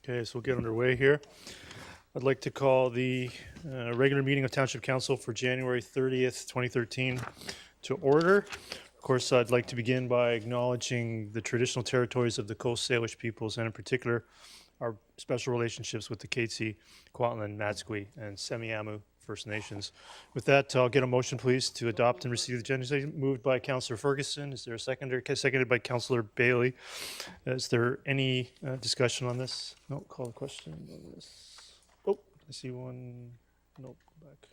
Okay, so we'll get underway here. I'd like to call the regular meeting of Township Council for January 30th, 2013 to order. Of course, I'd like to begin by acknowledging the traditional territories of the Coast Salish peoples, and in particular, our special relationships with the Katzie, Kwantlen, Natsqui, and Semiahmoo First Nations. With that, I'll get a motion, please, to adopt and receive the agenda. Moved by Councillor Ferguson. Is there a seconder? Seconded by Councillor Bailey. Is there any discussion on this? No, call the question on this. Oh, I see one. Nope, go back.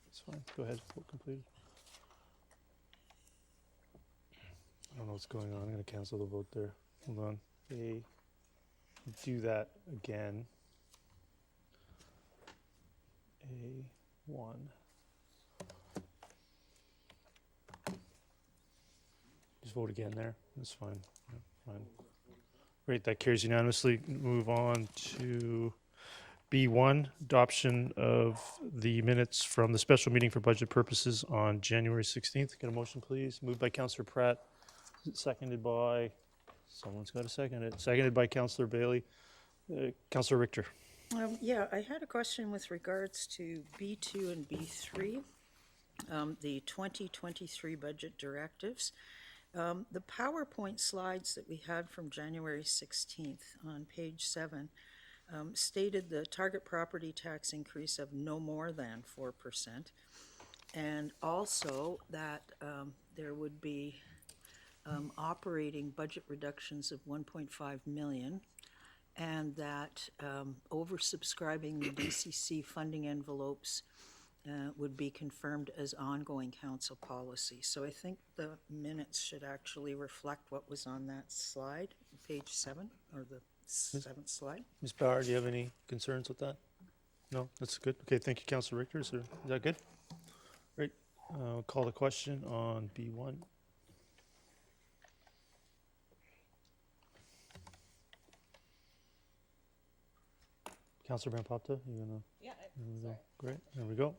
It's fine. Go ahead. Vote completed. I don't know what's going on. I'm going to cancel the vote there. Hold on. Do that again. A1. Just vote again there. That's fine. Yeah, fine. Great, that carries unanimously. Move on to B1, adoption of the minutes from the special meeting for budget purposes on January 16th. Get a motion, please. Moved by Councillor Pratt, seconded by, someone's got to second it, seconded by Councillor Bailey. Councillor Richter. Yeah, I had a question with regards to B2 and B3, the 2023 budget directives. The PowerPoint slides that we had from January 16th on page 7 stated the target property tax increase of no more than 4%, and also that there would be operating budget reductions of 1.5 million, and that oversubscribing the DCC funding envelopes would be confirmed as ongoing council policy. So I think the minutes should actually reflect what was on that slide, page 7, or the 7th slide. Ms. Bauer, do you have any concerns with that? No, that's good. Okay, thank you, Councillor Richter. Is that good? Great. I'll call the question on B1. Councillor Bampopta, you gonna? Yeah. Great, there we go.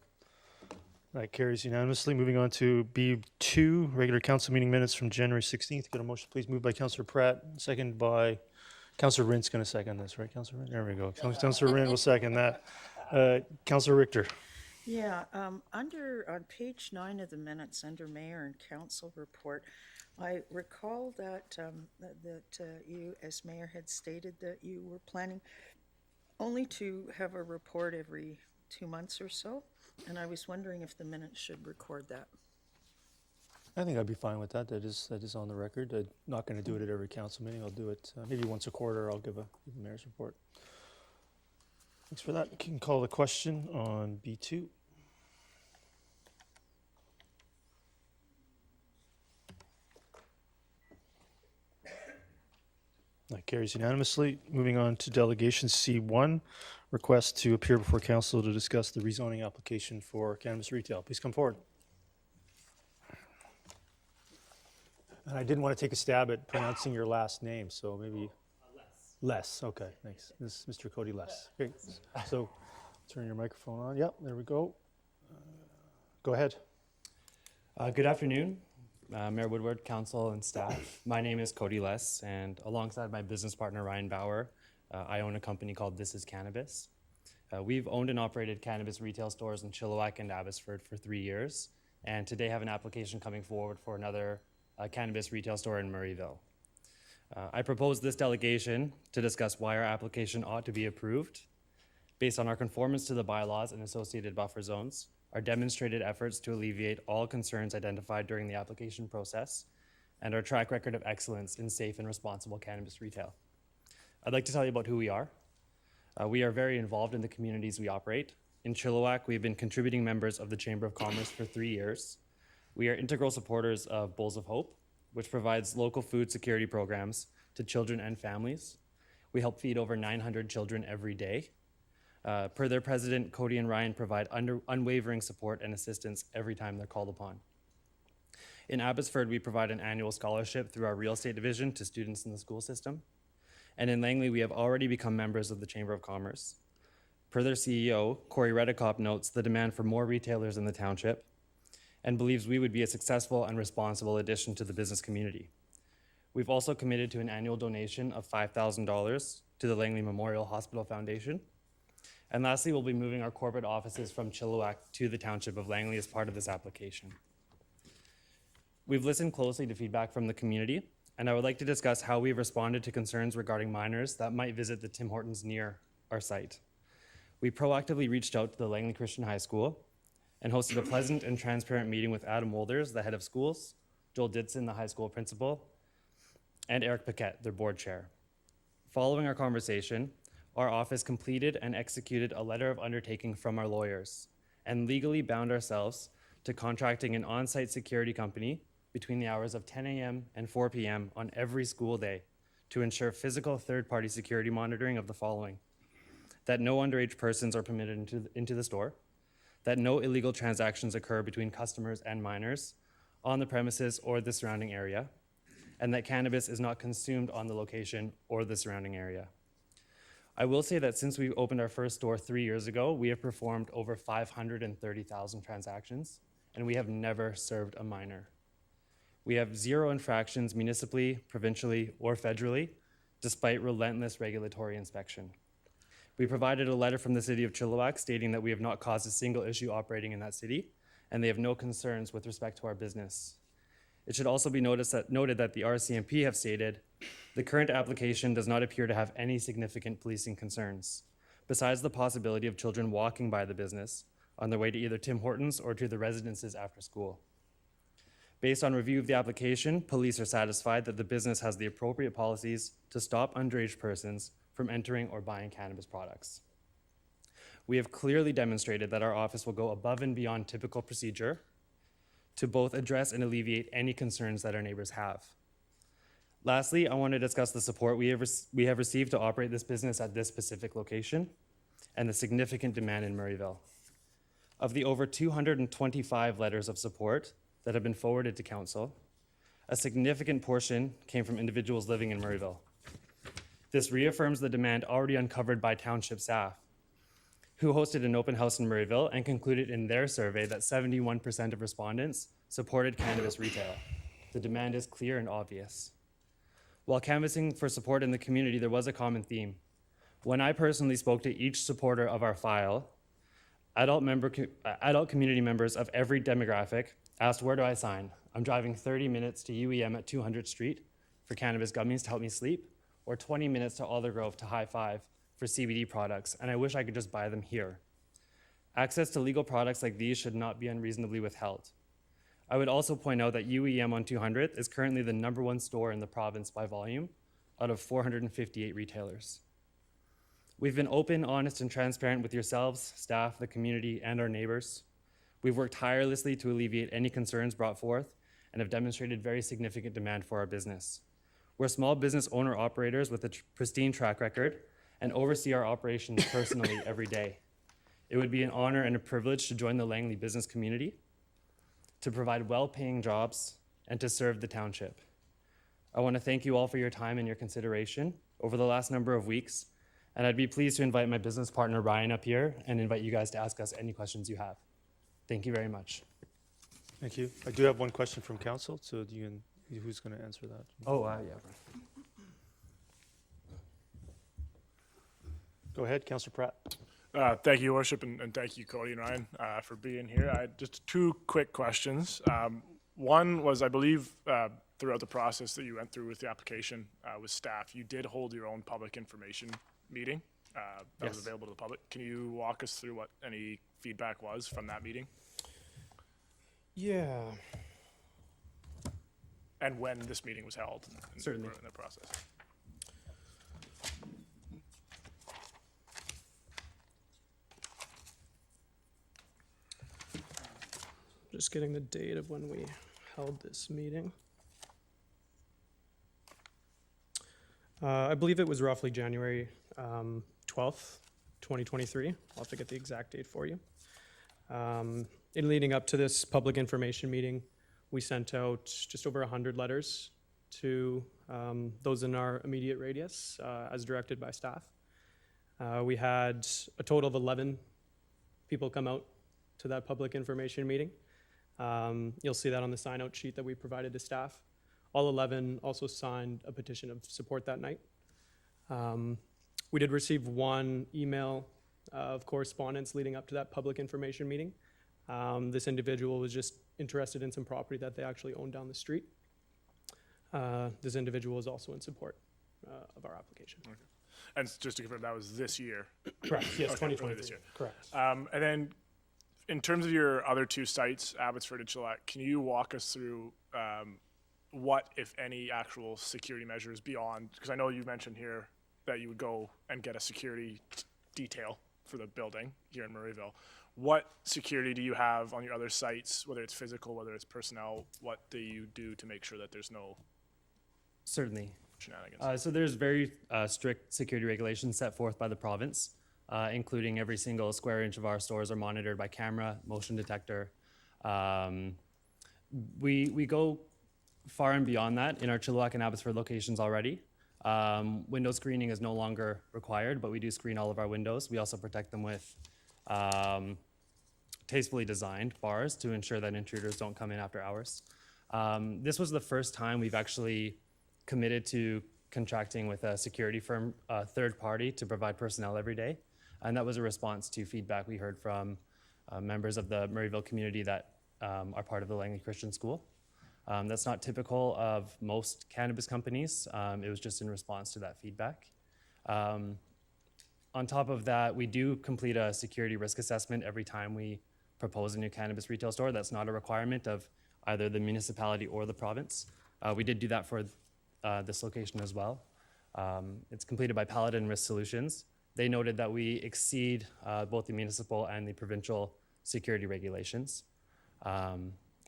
That carries unanimously. Moving on to B2, regular council meeting minutes from January 16th. Get a motion, please. Moved by Councillor Pratt, seconded by Councillor Rint's going to second this, right, Councillor Rint? There we go. Councillor Rint will second that. Councillor Richter. Yeah, on page 9 of the minutes, under Mayor and Council report, I recall that you, as Mayor, had stated that you were planning only to have a report every 2 months or so, and I was wondering if the minutes should record that. I think I'd be fine with that. That is on the record. I'm not going to do it at every council meeting. I'll do it maybe once a quarter. I'll give a mayor's report. Thanks for that. You can call the question on B2. That carries unanimously. Moving on to delegation C1, request to appear before council to discuss the rezoning application for cannabis retail. Please come forward. And I didn't want to take a stab at pronouncing your last name, so maybe Les. Okay, thanks. This is Mr. Cody Les. Okay, so turn your microphone on. Yep, there we go. Go ahead. Good afternoon, Mayor Woodward, council, and staff. My name is Cody Les, and alongside my business partner Ryan Bauer, I own a company called This is Cannabis. We've owned and operated cannabis retail stores in Chilliwack and Abbotsford for 3 years, and today have an application coming forward for another cannabis retail store in Murrayville. I propose this delegation to discuss why our application ought to be approved based on our conformance to the bylaws and associated buffer zones, our demonstrated efforts to alleviate all concerns identified during the application process, and our track record of excellence in safe and responsible cannabis retail. I'd like to tell you about who we are. We are very involved in the communities we operate. In Chilliwack, we've been contributing members of the Chamber of Commerce for 3 years. We are integral supporters of Bowls of Hope, which provides local food security programs to children and families. We help feed over 900 children every day. Per their president, Cody and Ryan provide unwavering support and assistance every time they're called upon. In Abbotsford, we provide an annual scholarship through our real estate division to students in the school system. And in Langley, we have already become members of the Chamber of Commerce. Per their CEO, Corey Redekop notes the demand for more retailers in the township and believes we would be a successful and responsible addition to the business community. We've also committed to an annual donation of $5,000 to the Langley Memorial Hospital Foundation. And lastly, we'll be moving our corporate offices from Chilliwack to the Township of Langley as part of this application. We've listened closely to feedback from the community, and I would like to discuss how we've responded to concerns regarding minors that might visit the Tim Hortons near our site. We proactively reached out to the Langley Christian High School and hosted a pleasant and transparent meeting with Adam Wolders, the head of schools, Joel Didson, the high school principal, and Eric Paquette, their board chair. Following our conversation, our office completed and executed a letter of undertaking from our lawyers and legally bound ourselves to contracting an on-site security company between the hours of 10 a.m. and 4 p.m. on every school day to ensure physical third-party security monitoring of the following: that no underage persons are permitted into the store, that no illegal transactions occur between customers and minors on the premises or the surrounding area, and that cannabis is not consumed on the location or the surrounding area. I will say that since we opened our first store 3 years ago, we have performed over 530,000 transactions, and we have never served a minor. We have 0 infractions municipally, provincially, or federally, despite relentless regulatory inspection. We provided a letter from the city of Chilliwack stating that we have not caused a single issue operating in that city, and they have no concerns with respect to our business. It should also be noted that the RCMP have stated the current application does not appear to have any significant policing concerns, besides the possibility of children walking by the business on their way to either Tim Hortons or to the residences after school. Based on review of the application, police are satisfied that the business has the appropriate policies to stop underage persons from entering or buying cannabis products. We have clearly demonstrated that our office will go above and beyond typical procedure to both address and alleviate any concerns that our neighbors have. Lastly, I want to discuss the support we have received to operate this business at this specific location and the significant demand in Murrayville. Of the over 225 letters of support that have been forwarded to council, a significant portion came from individuals living in Murrayville. This reaffirms the demand already uncovered by township staff, who hosted an open house in Murrayville and concluded in their survey that 71% of respondents supported cannabis retail. The demand is clear and obvious. While canvassing for support in the community, there was a common theme. When I personally spoke to each supporter of our file, adult community members of every demographic asked, "Where do I sign? I'm driving 30 minutes to UEM at 200 Street for cannabis gummies to help me sleep, or 20 minutes to Alder Grove to High Five for CBD products, and I wish I could just buy them here." Access to legal products like these should not be unreasonably withheld. I would also point out that UEM on 200th is currently the #1 store in the province by volume out of 458 retailers. We've been open, honest, and transparent with yourselves, staff, the community, and our neighbors. We've worked tirelessly to alleviate any concerns brought forth and have demonstrated very significant demand for our business. We're small business owner-operators with a pristine track record and oversee our operations personally every day. It would be an honor and a privilege to join the Langley business community, to provide well-paying jobs, and to serve the township. I want to thank you all for your time and your consideration over the last number of weeks, and I'd be pleased to invite my business partner Ryan up here and invite you guys to ask us any questions you have. Thank you very much. Thank you. I do have one question from council, so who's going to answer that? Yeah. Go ahead, Councillor Pratt. Thank you, Your Worship, and thank you, Cody and Ryan, for being here. I had just 2 quick questions. One was, I believe, throughout the process that you went through with the application with staff, you did hold your own public information meeting that was available to the public. Can you walk us through what any feedback was from that meeting? Yeah. And when this meeting was held? Certainly. In the process. Just getting the date of when we held this meeting. I believe it was roughly January 12th, 2023. I'll have to get the exact date for you. In leading up to this public information meeting, we sent out just over 100 letters to those in our immediate radius, as directed by staff. We had a total of 11 people come out to that public information meeting. You'll see that on the sign-out sheet that we provided to staff. All 11 also signed a petition of support that night. We did receive one email of correspondence leading up to that public information meeting. This individual was just interested in some property that they actually own down the street. This individual is also in support of our application. And just to confirm, that was this year. Correct, yes, Okay, early 2023. this year. Correct. And then, in terms of your other two sites, Abbotsford and Gillette, can you walk us through what, if any, actual security measures beyond? Because I know you mentioned here that you would go and get a security detail for the building here in Murrayville. What security do you have on your other sites, whether it's physical, whether it's personnel? What do you do to make sure that there's no Certainly. shenanigans? So there's very strict security regulations set forth by the province, including every single square inch of our stores are monitored by camera, motion detector. We go far and beyond that in our Chilliwack and Abbotsford locations already. Window screening is no longer required, but we do screen all of our windows. We also protect them with tastefully designed bars to ensure that intruders don't come in after hours. This was the first time we've actually committed to contracting with a security firm, third party, to provide personnel every day. And that was a response to feedback we heard from members of the Murrayville community that are part of the Langley Christian School. That's not typical of most cannabis companies. It was just in response to that feedback. On top of that, we do complete a security risk assessment every time we propose a new cannabis retail store. That's not a requirement of either the municipality or the province. We did do that for this location as well. It's completed by Paladin Risk Solutions. They noted that we exceed both the municipal and the provincial security regulations.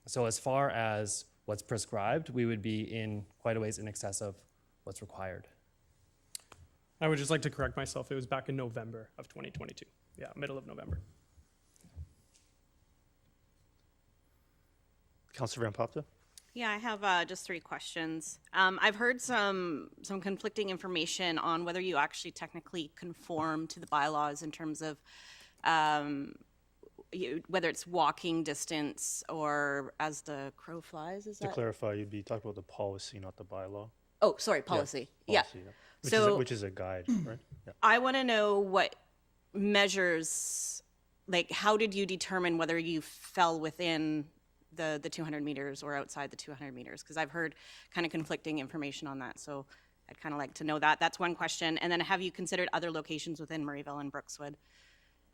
So as far as what's prescribed, we would be in quite a ways in excess of what's required. I would just like to correct myself. It was back in November of 2022. Yeah, middle of November. Councillor Van Popta? Yeah, I have just three questions. I've heard some conflicting information on whether you actually technically conform to the bylaws in terms of whether it's walking distance or as the crow flies. Is To that? clarify, you'd be talking about the policy, not the bylaw. Oh, sorry, policy. Yeah. Policy, Which, So- which is a guide, right? Yeah. I want to know what measures, like, how did you determine whether you fell within the 200 meters or outside the 200 meters? Because I've heard kind of conflicting information on that. So I'd kind of like to know that. That's one question. And then have you considered other locations within Murrayville and Brookswood?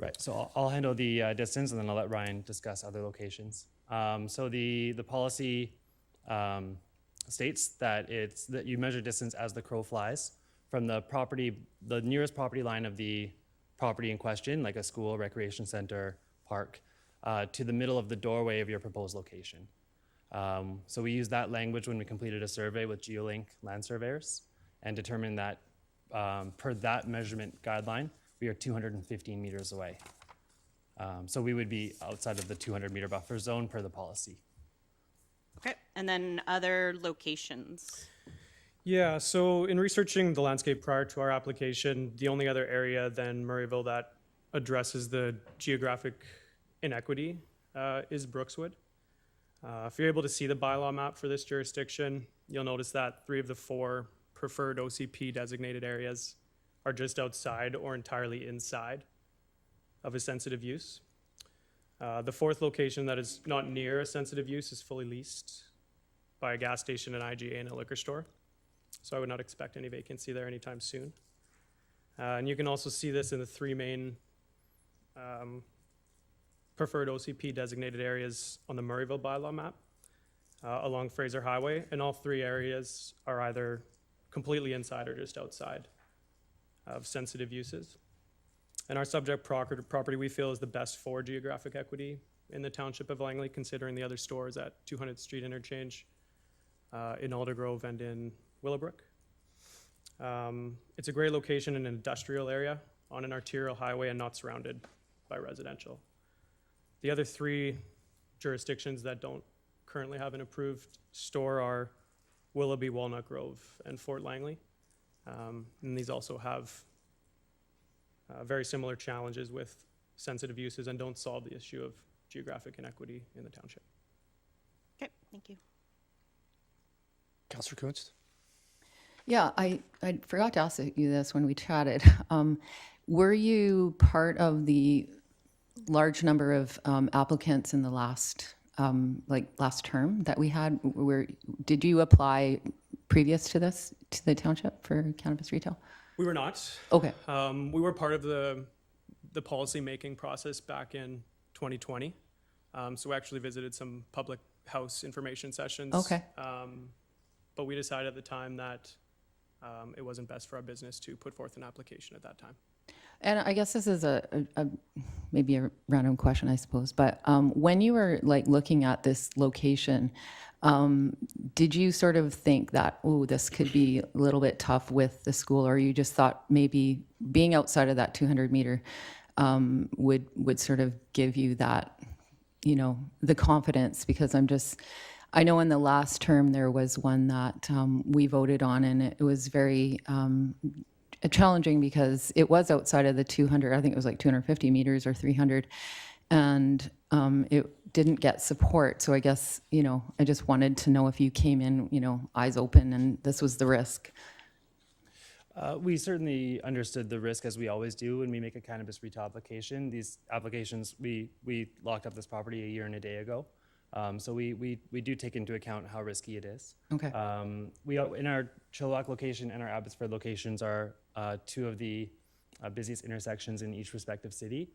Right, so I'll handle the distance and then I'll let Ryan discuss other locations. So the policy states that that you measure distance as the crow flies from the nearest property line of the property in question, like a school, recreation center, park, to the middle of the doorway of your proposed location. So we used that language when we completed a survey with GeoLink land surveyors and determined that per that measurement guideline, we are 215 meters away. So we would be outside of the 200 meter buffer zone per the policy. Okay. And then other locations? Yeah, so in researching the landscape prior to our application, the only other area than Murrayville that addresses the geographic inequity is Brookswood. If you're able to see the bylaw map for this jurisdiction, you'll notice that 3 of the 4 preferred OCP designated areas are just outside or entirely inside of a sensitive use. The 4th location that is not near a sensitive use is fully leased by a gas station, an IGA, and a liquor store. So I would not expect any vacancy there anytime soon. And you can also see this in the 3 main preferred OCP designated areas on the Murrayville bylaw map along Fraser Highway. And all 3 areas are either completely inside or just outside of sensitive uses. And our subject property we feel is the best for geographic equity in the township of Langley, considering the other stores at 200th Street Interchange, in Aldergrove and in Willowbrook. It's a great location in an industrial area on an arterial highway and not surrounded by residential. The other 3 jurisdictions that don't currently have an approved store are Willoughby, Walnut Grove, and Fort Langley. And these also have very similar challenges with sensitive uses and don't solve the issue of geographic inequity in the township. Okay, thank you. Councillor Kunst? Yeah, I forgot to ask you this when we chatted. Were you part of the large number of applicants in the last term that we had? Did you apply previous to this to the township for cannabis retail? We were not. Okay. We were part of the policy making process back in 2020. So we actually visited some public house information sessions. Okay. But we decided at the time that it wasn't best for our business to put forth an application at that time. And I guess this is maybe a random question, I suppose, but when you were looking at this location, did you sort of think that, oh, this could be a little bit tough with the school, or you just thought maybe being outside of that 200 meter would sort of give you that, the confidence? Because I know in the last term there was one that we voted on, and it was very challenging because it was outside of the 200, I think it was like 250 meters or 300, and it didn't get support. So I guess, I just wanted to know if you came in, eyes open, and this was the risk. We certainly understood the risk, as we always do when we make a cannabis retail application. These applications, we locked up this property a year and a day ago. So we do take into account how risky it is. Okay. We in our Chilliwack location and our Abbotsford locations are two of the busiest intersections in each respective city.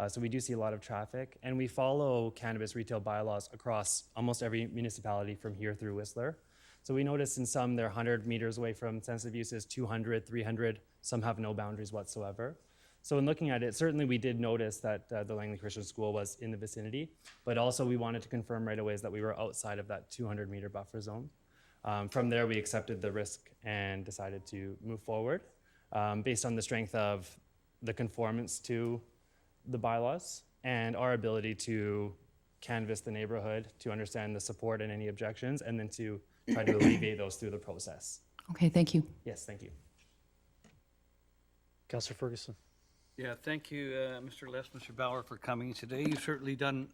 So we do see a lot of traffic, and we follow cannabis retail bylaws across almost every municipality from here through Whistler. So we notice in some they're 100 meters away from sensitive uses, 200, 300, some have no boundaries whatsoever. So in looking at it, certainly we did notice that the Langley Christian School was in the vicinity, but also we wanted to confirm right away that we were outside of that 200 meter buffer zone. From there, we accepted the risk and decided to move forward based on the strength of the conformance to the bylaws and our ability to canvass the neighborhood, to understand the support and any objections, and then to try to alleviate those through the process. Okay, thank you. Yes, thank you. Councillor Ferguson? Yeah, thank you, Mr. Les, Mr. Bauer, for coming today. You've certainly done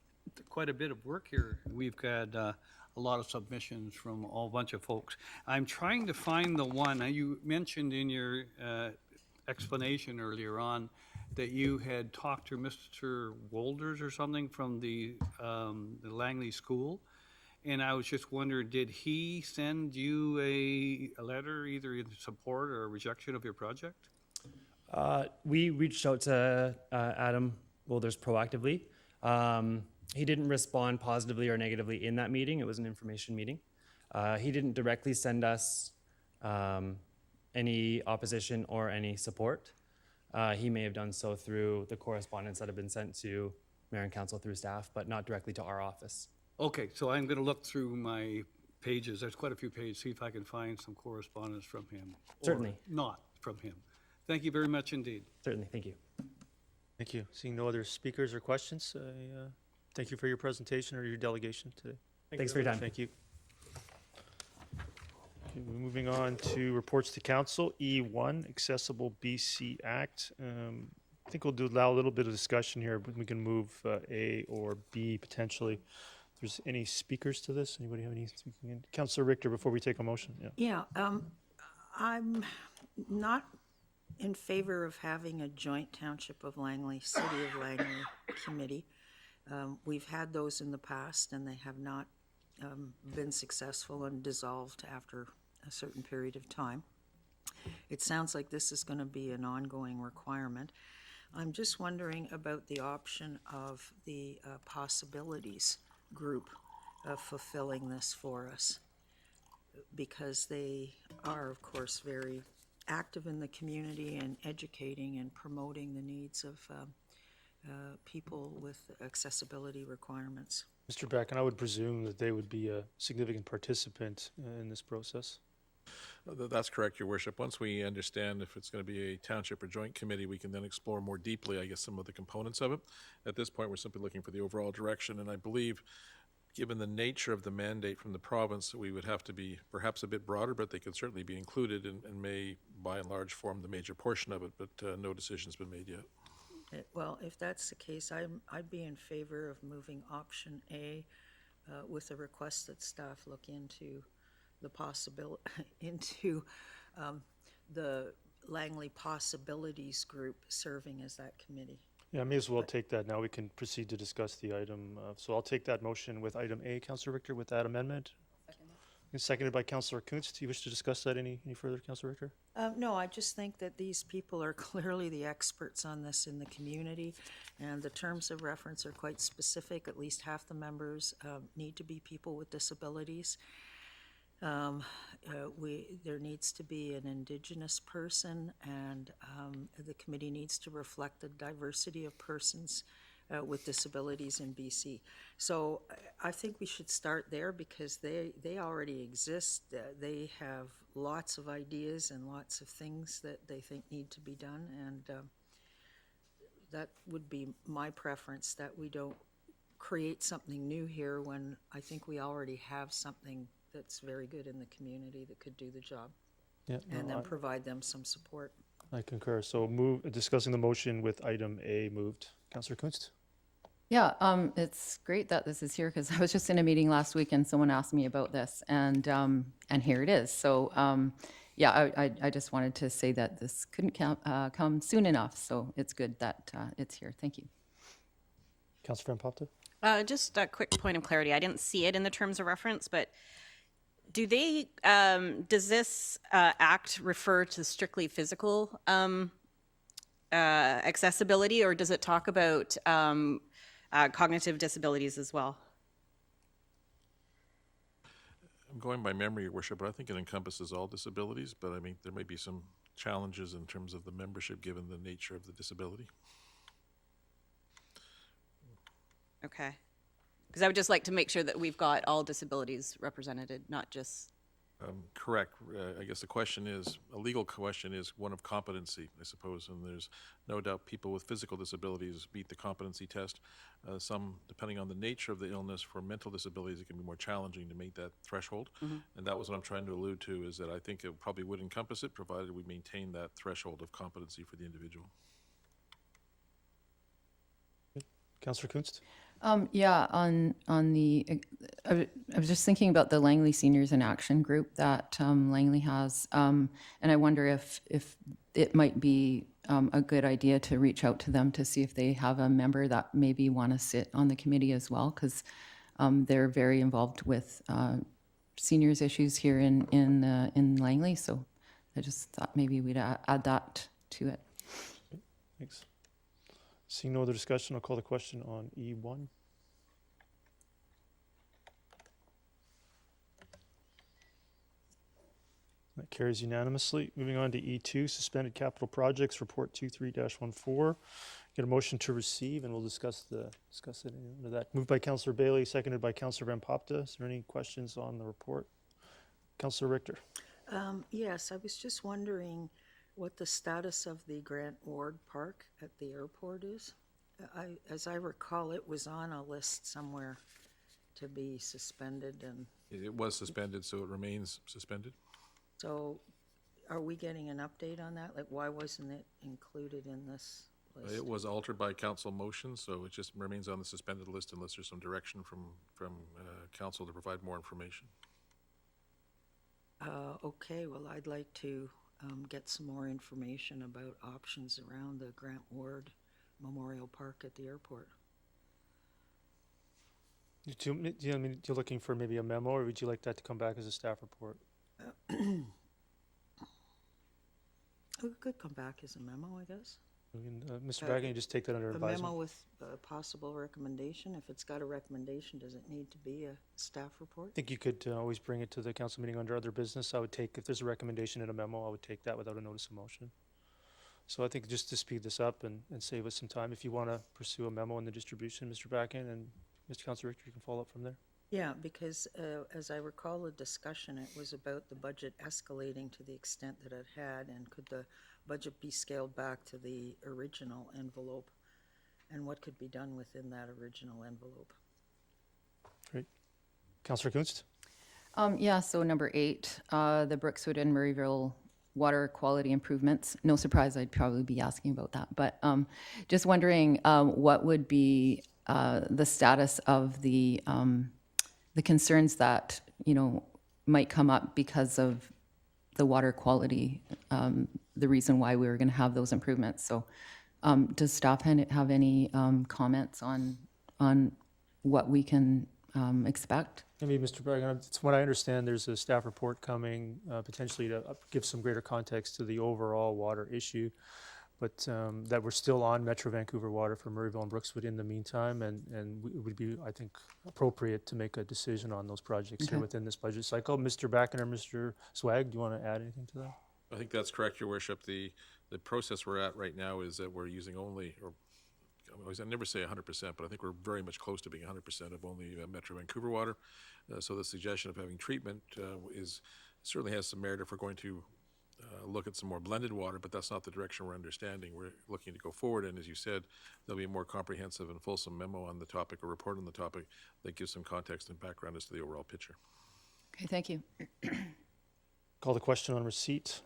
quite a bit of work here. We've got a lot of submissions from a whole bunch of folks. I'm trying to find the one, you mentioned in your explanation earlier on that you had talked to Mr. Wolders or something from the Langley School. And I was just wondering, did he send you a letter either in support or rejection of your project? We reached out to Adam Wolders proactively. He didn't respond positively or negatively in that meeting. It was an information meeting. He didn't directly send us any opposition or any support. He may have done so through the correspondence that have been sent to Mayor and Council through staff, but not directly to our office. Okay, so I'm going to look through my pages. There's quite a few pages, see if I can find some correspondence from him. Certainly. Or not from him. Thank you very much indeed. Certainly, thank you. Thank you. Seeing no other speakers or questions, I thank you for your presentation or your delegation today. Thanks for your time. Thank you. Okay, moving on to reports to council. E1, Accessible BC Act. I think we'll allow a little bit of discussion here, but we can move A or B potentially. If there's any speakers to this, anybody have any speaking in? Councillor Richter, before we take a motion. Yeah. Yeah, I'm not in favor of having a joint Township of Langley, City of Langley committee. We've had those in the past, and they have not been successful and dissolved after a certain period of time. It sounds like this is going to be an ongoing requirement. I'm just wondering about the option of the possibilities group of fulfilling this for us, because they are, of course, very active in the community and educating and promoting the needs of people with accessibility requirements. Mr. Beck, and I would presume that they would be a significant participant in this process. That's correct, Your Worship. Once we understand if it's going to be a township or joint committee, we can then explore more deeply, I guess, some of the components of it. At this point, we're simply looking for the overall direction, and I believe, given the nature of the mandate from the province, we would have to be perhaps a bit broader, but they could certainly be included and may, by and large, form the major portion of it, but no decision's been made yet. Well, if that's the case, I'd be in favor of moving option A with a request that staff look into the possibility, into the Langley Possibilities Group serving as that committee. Yeah, I may as well take that now. We can proceed to discuss the item. So I'll take that motion with item A, Councillor Richter, with that amendment. And seconded by Councillor Kuntz. Do you wish to discuss that any further, Councillor Richter? No, I just think that these people are clearly the experts on this in the community, and the terms of reference are quite specific. At least half the members need to be people with disabilities. There needs to be an Indigenous person, and the committee needs to reflect the diversity of persons with disabilities in BC. So I think we should start there because they already exist. They have lots of ideas and lots of things that they think need to be done, and that would be my preference, that we don't create something new here when I think we already have something that's very good in the community that could do the job, Yeah. and no, then provide them some support. I concur. So discussing the motion with item A moved. Councillor Kuntz? Yeah, it's great that this is here because I was just in a meeting last week and someone asked me about this, and here it is. So yeah, I just wanted to say that this couldn't come soon enough. So it's good that it's here. Thank you. Councillor Van Popte? Just a quick point of clarity. I didn't see it in the terms of reference, but do they, does this act refer to strictly physical accessibility, or does it talk about cognitive disabilities as well? I'm going by memory, Your Worship, but I think it encompasses all disabilities, but I mean, there may be some challenges in terms of the membership given the nature of the disability. Okay. Because I would just like to make sure that we've got all disabilities represented, not just... Correct. I guess the question is, a legal question is one of competency, I suppose, and there's no doubt people with physical disabilities meet the competency test. Some, depending on the nature of the illness, for mental disabilities, it can be more challenging to meet that threshold. And that was what I'm trying to allude to, is that I think it probably would encompass it, provided we maintain that threshold of competency for the individual. Councillor Kuntz? Yeah, on the, I was just thinking about the Langley Seniors in Action group that Langley has, and I wonder if it might be a good idea to reach out to them to see if they have a member that maybe want to sit on the committee as well, because they're very involved with seniors issues here in Langley. So I just thought maybe we'd add that to it. Thanks. Seeing no other discussion, I'll call the question on E1. That carries unanimously. Moving on to E2, suspended capital projects, report 23-14. Get a motion to receive, and we'll discuss it under that. Moved by Councillor Bailey, seconded by Councillor Van Popte. Is there any questions on the report? Councillor Richter. Yes, I was just wondering what the status of the Grant Ward Park at the airport is. As I recall, it was on a list somewhere to be suspended, and It was suspended, so it remains suspended. so are we getting an update on that? Like, why wasn't it included in this list? It was altered by council motion, so it just remains on the suspended list unless there's some direction from council to provide more information. Okay, well, I'd like to get some more information about options around the Grant Ward Memorial Park at the airport. You're looking for maybe a memo, or would you like that to come back as a staff report? It could come back as a memo, I guess. Mr. Bagan, you just take that under A advisement. memo with a possible recommendation. If it's got a recommendation, does it need to be a staff report? I think you could always bring it to the council meeting under other business. I would take, if there's a recommendation in a memo, I would take that without a notice of motion. So I think just to speed this up and save us some time, if you want to pursue a memo in the distribution, Mr. Backen and Mr. Councilor Richter, you can follow up from there. Yeah, because as I recall the discussion, it was about the budget escalating to the extent that it had, and could the budget be scaled back to the original envelope, and what could be done within that original envelope. Great. Councilor Kunst? Yeah, so number 8, the Brookswood and Murrayville water quality improvements. No surprise, I'd probably be asking about that, but just wondering what would be the status of the concerns that, might come up because of the water quality, the reason why we were going to have those improvements. So does staff have any comments on what we can expect? Maybe, Mr. Bragan, it's what I understand, there's a staff report coming potentially to give some greater context to the overall water issue, but that we're still on Metro Vancouver water for Murrayville and Brookswood in the meantime, and it would be, I think, appropriate to make a decision on those projects here within this budget cycle. Mr. Bracken or Mr. Swag, do you want to add anything to that? I think that's correct, Your Worship. The process we're at right now is that we're using only, or I never say 100%, but I think we're very much close to being 100% of only Metro Vancouver water. So the suggestion of having treatment certainly has some merit if we're going to look at some more blended water, but that's not the direction we're understanding. We're looking to go forward, and as you said, there'll be a more comprehensive and fulsome memo on the topic, or report on the topic, that gives some context and background as to the overall picture. Okay, thank you. Call the question on receipt.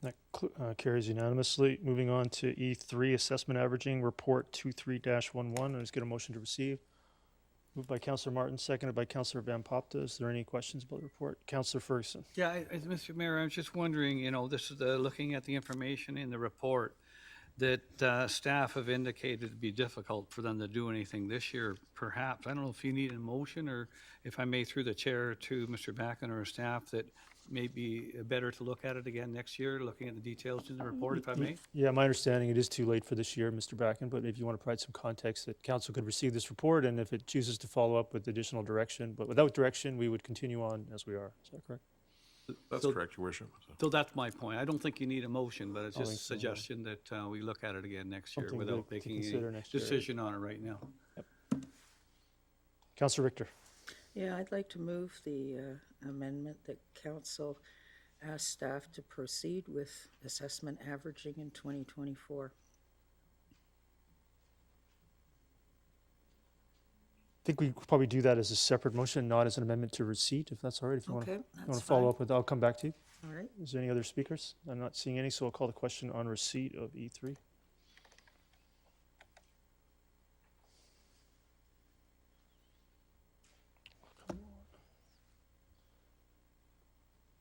That carries unanimously. Moving on to E3, assessment averaging report 23-11. I just get a motion to receive. Moved by Councillor Martin, seconded by Councillor Van Popta. Is there any questions about the report? Councillor Ferguson. Yeah, Mr. Mayor, I was just wondering, this is looking at the information in the report that staff have indicated it'd be difficult for them to do anything this year, perhaps. I don't know if you need a motion, or if I may, through the chair to Mr. Backen or staff, that may be better to look at it again next year, looking at the details in the report, if I may. Yeah, my understanding, it is too late for this year, Mr. Bracken, but if you want to provide some context that council could receive this report, and if it chooses to follow up with additional direction, but without direction, we would continue on as we are. Is that correct? That's So- correct, Your Worship. So that's my point. I don't think you need a motion, but it's I just a think so, yeah. suggestion that we look at it again next year Something without to making consider any next year. decision on it right now. Councillor Richter. Yeah, I'd like to move the amendment that council asked staff to proceed with assessment averaging in 2024. I think we could probably do that as a separate motion, not as an amendment to receipt, if that's all right. If you want Okay, to that's follow fine. up with, I'll come back to you. All right. Is there any other speakers? I'm not seeing any, so I'll call the question on receipt of E3.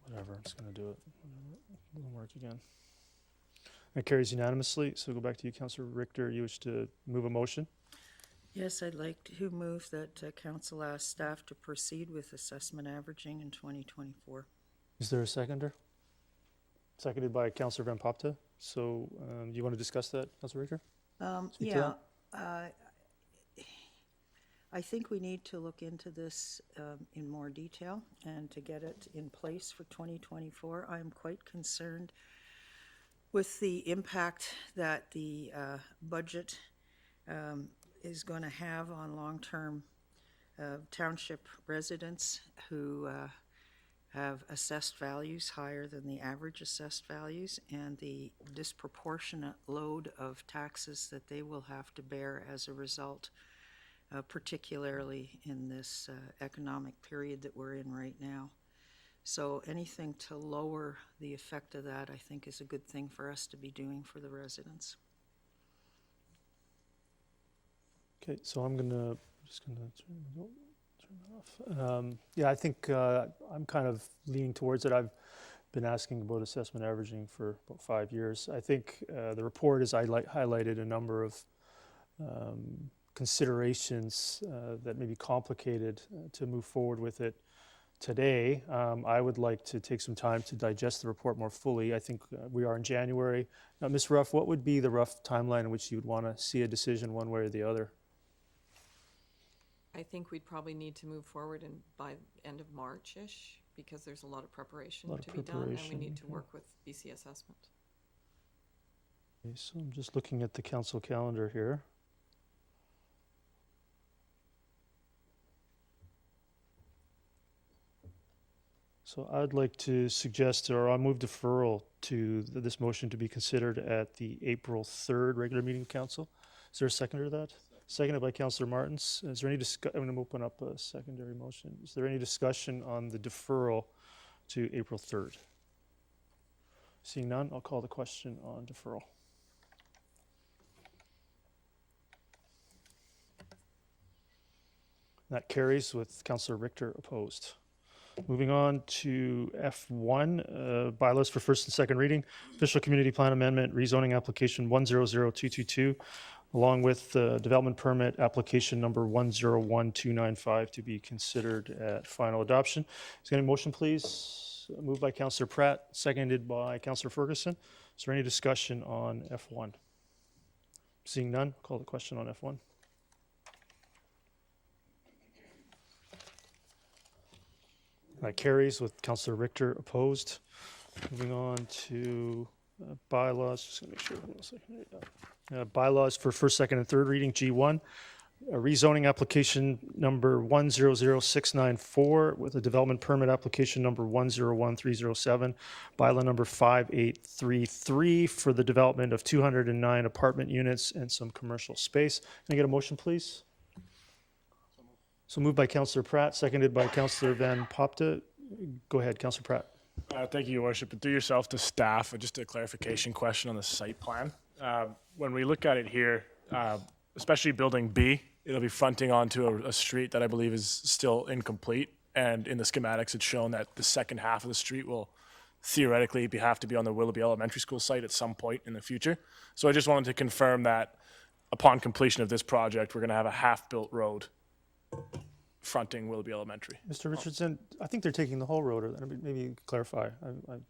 Whatever, I'm just going to do it. It won't work again. That carries unanimously, so go back to you, Councillor Richter. You wish to move a motion? Yes, I'd like to move that council ask staff to proceed with assessment averaging in 2024. Is there a seconder? Seconded by Councillor Van Popta. So do you want to discuss that, Councillor Richter? Speak to Yeah, I think we need to look into this in more detail and to get it in place for 2024. I'm quite concerned with the impact that the budget is going to have on long-term township residents who have assessed values higher than the average assessed values, and the disproportionate load of taxes that they will have to bear as a result, particularly in this economic period that we're in right now. So anything to lower the effect of that, I think, is a good thing for us to be doing for the residents. Okay, so I'm just gonna turn that off. Yeah, I think I'm kind of leaning towards it. I've been asking about assessment averaging for about 5 years. I think the report has highlighted a number of considerations that may be complicated to move forward with it today. I would like to take some time to digest the report more fully. I think we are in January. Now, Ms. Ruff, what would be the rough timeline in which you would want to see a decision one way or the other? I think we'd probably need to move forward by end of March-ish, because there's a lot of preparation to be done, and we preparation, need to okay. work with BC Assessment. Okay, so I'm just looking at the council calendar here. So I'd like to suggest, or I'll move deferral to this motion to be considered at the April 3rd regular meeting of council. Is there a seconder to that? Seconded by Councillor Martins. Is there any I'm going to open up a secondary motion. Is there any discussion on the deferral to April 3rd? Seeing none, I'll call the question on deferral. That carries with Councillor Richter opposed. Moving on to F1, bylaws for first and second reading. Official Community Plan Amendment, rezoning application 100222, along with development permit application number 101295 to be considered at final adoption. Is there any motion, please? Moved by Councillor Pratt, seconded by Councillor Ferguson. Is there any discussion on F1? Seeing none, call the question on F1. That carries with Councillor Richter opposed. Moving on to bylaws. Just gonna make sure. Hold on a second. There you go. Bylaws for first, second, and third reading. G1, a rezoning application number 100694 with a development permit application number 101307. Bylaw number 5833 for the development of 209 apartment units and some commercial space. Can I get a motion, please? So moved by Councillor Pratt, seconded by Councillor Van Popte. Go ahead, Councillor Pratt. Thank you, Your Worship. And through yourself to staff, just a clarification question on the site plan. When we look at it here, especially building B, it'll be fronting onto a street that I believe is still incomplete. And in the schematics, it's shown that the second half of the street will theoretically have to be on the Willoughby Elementary School site at some point in the future. So I just wanted to confirm that upon completion of this project, we're going to have a half-built road fronting Willoughby Elementary. Mr. Richardson, I think they're taking the whole road, or maybe you could clarify.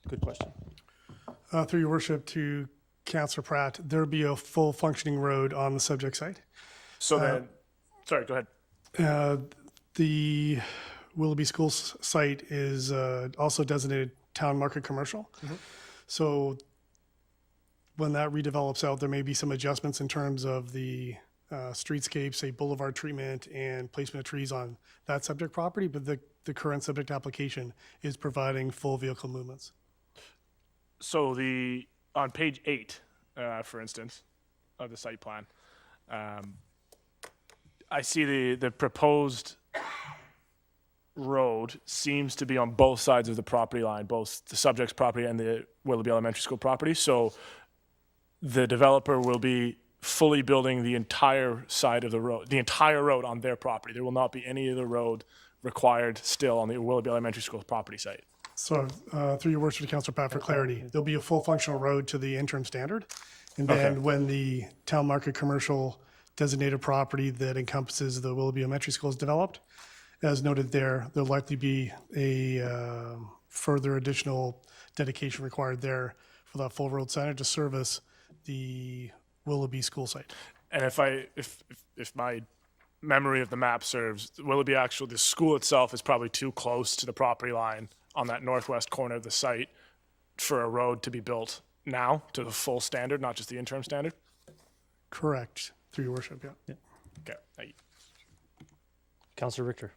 Good question. Through your worship to Councillor Pratt, there'll be a full functioning road on the subject site. So then, sorry, go ahead. The Willoughby Schools site is also designated town market commercial. So when that redevelops out, there may be some adjustments in terms of the streetscape, say boulevard treatment and placement of trees on that subject property, but the current subject application is providing full vehicle movements. So on page 8, for instance, of the site plan, I see the proposed road seems to be on both sides of the property line, both the subject's property and the Willoughby Elementary School property. So the developer will be fully building the entire side of the road, the entire road on their property. There will not be any other road required still on the Willoughby Elementary School property site. So through your worship to Councillor Pratt, for clarity, there'll be a full functional road to the interim standard. And then when the town market commercial designated property that encompasses the Willoughby Elementary School is developed, as noted there, there'll likely be a further additional dedication required there for that full road center to service the Willoughby school site. And if my memory of the map serves, Willoughby the school itself is probably too close to the property line on that northwest corner of the site for a road to be built now to the full standard, not just the interim standard? Correct, through your worship, yeah. Okay, thank you. Councillor Richter.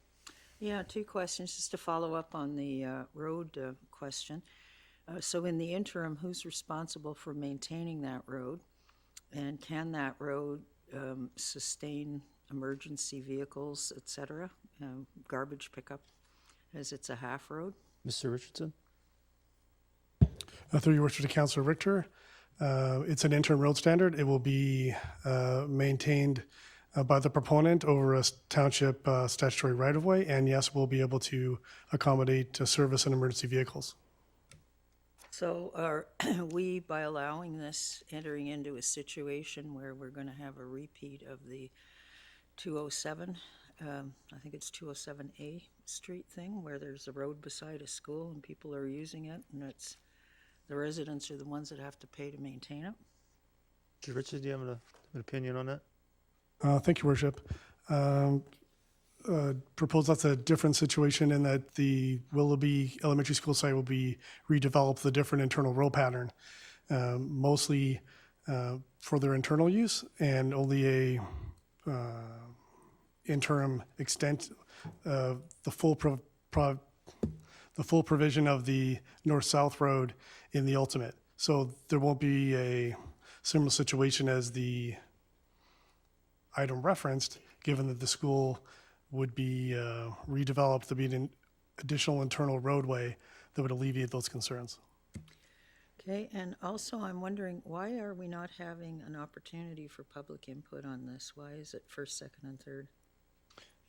Yeah, two questions, just to follow up on the road question. So in the interim, who's responsible for maintaining that road? And can that road sustain emergency vehicles, et cetera, garbage pickup, as it's a half road? Mr. Richardson. Through your worship to Councillor Richter, it's an interim road standard. It will be maintained by the proponent over a township statutory right-of-way, and yes, we'll be able to accommodate service and emergency vehicles. So are we, by allowing this, entering into a situation where we're going to have a repeat of the 207, I think it's 207A street thing, where there's a road beside a school and people are using it, and it's the residents are the ones that have to pay to maintain it? Mr. Richardson, do you have an opinion on that? Thank you, Worship. Propose that's a different situation in that the Willoughby Elementary School site will be redeveloped with a different internal road pattern, mostly for their internal use, and only a interim extent the full provision of the north-south road in the ultimate. So there won't be a similar situation as the item referenced, given that the school would be redeveloped to be an additional internal roadway that would alleviate those concerns. Okay, and also I'm wondering, why are we not having an opportunity for public input on this? Why is it first, second, and third?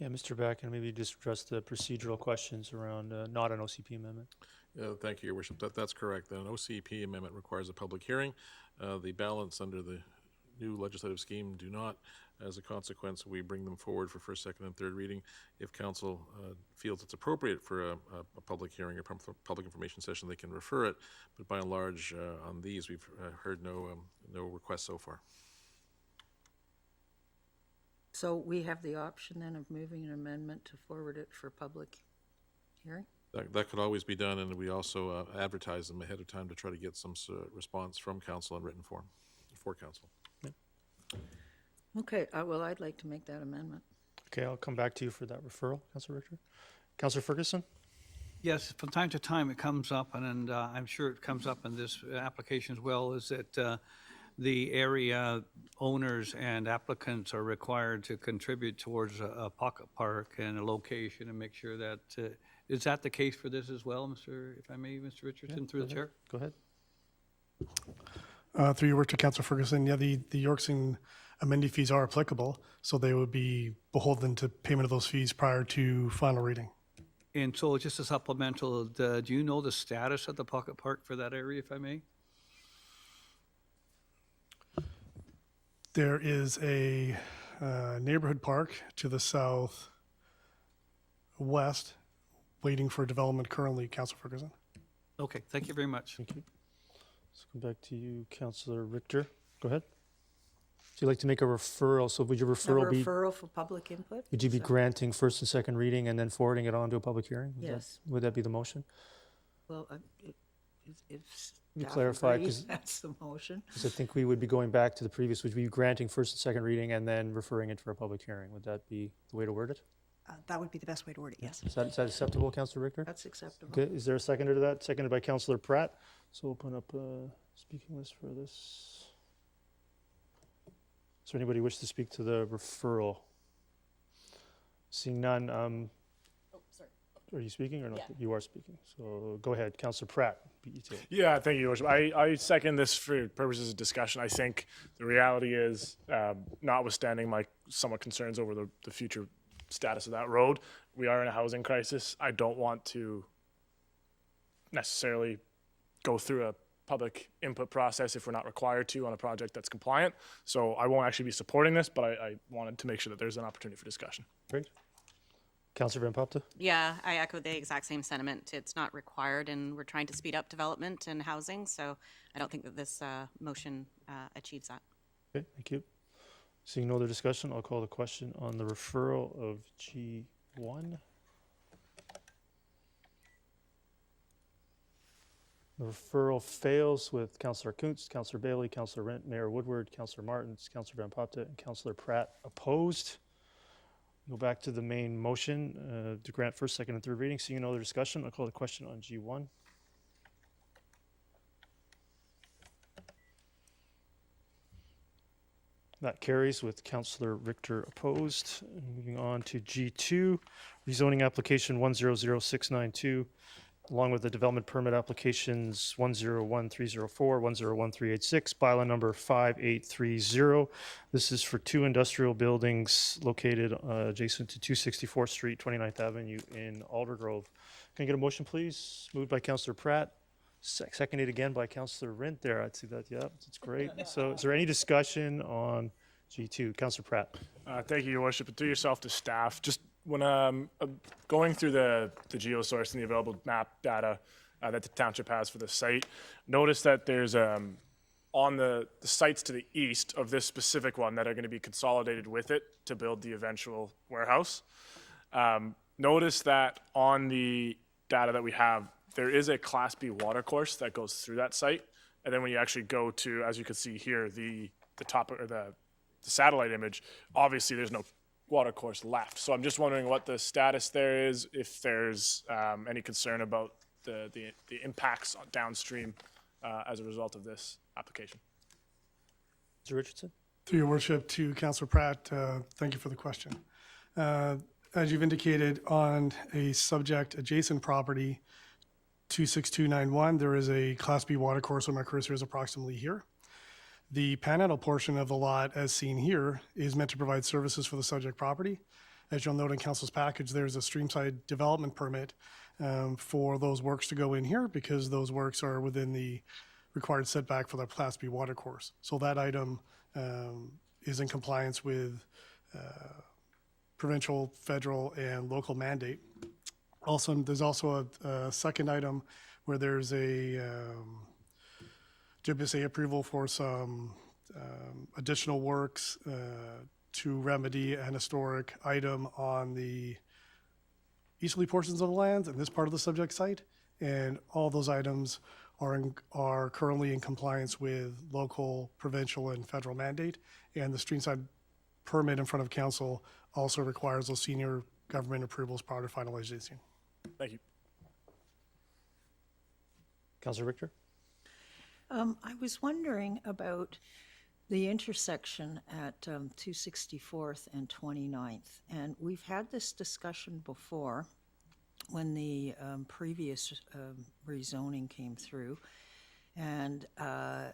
Yeah, Mr. Beck, and maybe just address the procedural questions around not an OCP amendment. Thank you, Your Worship. That's correct. An OCP amendment requires a public hearing. The balance under the new legislative scheme do not. As a consequence, we bring them forward for first, second, and third reading. If council feels it's appropriate for a public hearing or public information session, they can refer it. But by and large, on these, we've heard no requests so far. So we have the option then of moving an amendment to forward it for public hearing? That could always be done, and we also advertise them ahead of time to try to get some response from council in written form for council. Okay, well, I'd like to make that amendment. Okay, I'll come back to you for that referral, Councillor Richter. Councillor Ferguson? Yes, from time to time it comes up, and I'm sure it comes up in this application as well, is that the area owners and applicants are required to contribute towards a pocket park and a location and make sure that, is that the case for this as well, if I may, Mr. Richardson, through the chair? Go ahead. Through your work to Councillor Ferguson, yeah, the Yorkson amenity fees are applicable, so they would be beholden to payment of those fees prior to final reading. And so just a supplemental, do you know the status of the pocket park for that area, if I may? There is a neighborhood park to the southwest waiting for development currently, Councillor Ferguson. Okay, thank you very much. Thank you. Let's come back to you, Councillor Richter. Go ahead. Would you like to make a referral? So would your A referral be, referral for public input? would you be So- granting first and second reading and then forwarding it on to a public hearing? Yes. Would that be the motion? Well, if me staff clarify, agrees, 'cause- that's the motion. Because I think we would be going back to the previous, would we be granting first and second reading and then referring it for a public hearing? Would that be the way to word it? That would be the best way to word it, yes. Is that acceptable, Councillor Richter? That's acceptable. Okay, is there a seconder to that? Seconded by Councillor Pratt. So open up a speaking list for this. Is there anybody wish to speak to the referral? Seeing none, are you speaking or not? Yeah. You are speaking. So go ahead, Councillor Pratt, beat you to it. Yeah, thank you, Your Worship. I second this for purposes of discussion. I think the reality is, notwithstanding my somewhat concerns over the future status of that road, we are in a housing crisis. I don't want to necessarily go through a public input process if we're not required to on a project that's compliant. So I won't actually be supporting this, but I wanted to make sure that there's an opportunity for discussion. Great. Councillor Van Popte? Yeah, I echo the exact same sentiment. It's not required, and we're trying to speed up development and housing, so I don't think that this motion achieves that. Okay, thank you. Seeing no other discussion, I'll call the question on the referral of G1. The referral fails with Councillor Kuntz, Councillor Bailey, Councillor Rent, Mayor Woodward, Councillor Martins, Councillor Van Popte, and Councillor Pratt opposed. Go back to the main motion to grant first, second, and third reading. Seeing no other discussion, I'll call the question on G1. That carries with Councillor Richter opposed. And moving on to G2, rezoning application 100692, along with the development permit applications 101304, 101386, bylaw number 5830. This is for two industrial buildings located adjacent to 264th Street, 29th Avenue in Aldergrove. Can I get a motion, please? Moved by Councillor Pratt. Seconded again by Councillor Rint there. I'd see that. Yeah, that's great. So is there any discussion on G2? Councillor Pratt. Thank you, Your Worship, and through yourself to staff. Just when going through the geosource and the available map data that the township has for the site, notice that there's on the sites to the east of this specific one that are going to be consolidated with it to build the eventual warehouse. Notice that on the data that we have, there is a Class B water course that goes through that site. And then when you actually go to, as you can see here, the top or the satellite image, obviously there's no water course left. So I'm just wondering what the status there is, if there's any concern about the impacts downstream as a result of this application. Mr. Richardson? Through your worship to Councillor Pratt, thank you for the question. As you've indicated, on a subject adjacent property, 26291, there is a Class B water course where my cursor is approximately here. The panhandle portion of the lot, as seen here, is meant to provide services for the subject property. As you'll note in council's package, there's a streamside development permit for those works to go in here because those works are within the required setback for the Class B water course. So that item is in compliance with provincial, federal, and local mandate. Also, there's also a second item where there's a JBSA approval for some additional works to remedy an historic item on the easterly portions of the lands in this part of the subject site. And all those items are currently in compliance with local, provincial, and federal mandate. And the streamside permit in front of council also requires those senior government approvals prior to finalization. Thank you. Councillor Richter? I was wondering about the intersection at 264th and 29th. And we've had this discussion before when the previous rezoning came through. And I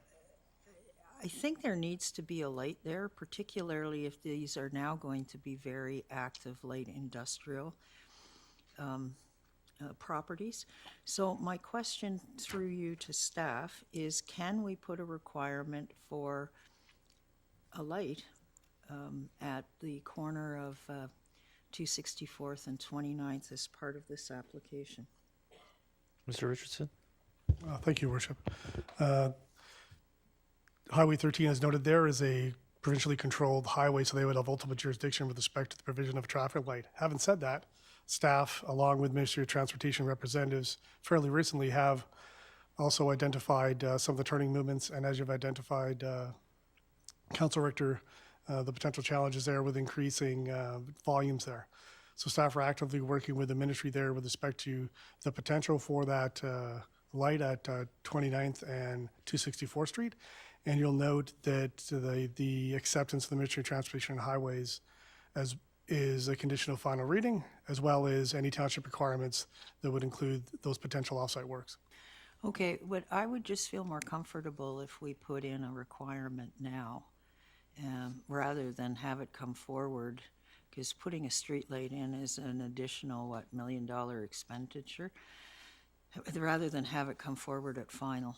think there needs to be a light there, particularly if these are now going to be very active light industrial properties. So my question through you to staff is, can we put a requirement for a light at the corner of 264th and 29th as part of this application? Mr. Richardson? Thank you, Worship. Highway 13, as noted there, is a provincially controlled highway, so they would have ultimate jurisdiction with respect to the provision of a traffic light. Having said that, staff, along with Ministry of Transportation representatives, fairly recently have also identified some of the turning movements, and as you've identified, Council Richter, the potential challenges there with increasing volumes there. So staff are actively working with the ministry there with respect to the potential for that light at 29th and 264th Street. And you'll note that the acceptance of the Ministry of Transportation and Highways is a condition of final reading, as well as any township requirements that would include those potential offsite works. Okay, but I would just feel more comfortable if we put in a requirement now, rather than have it come forward, because putting a street light in is an additional, $1 million expenditure, rather than have it come forward at final.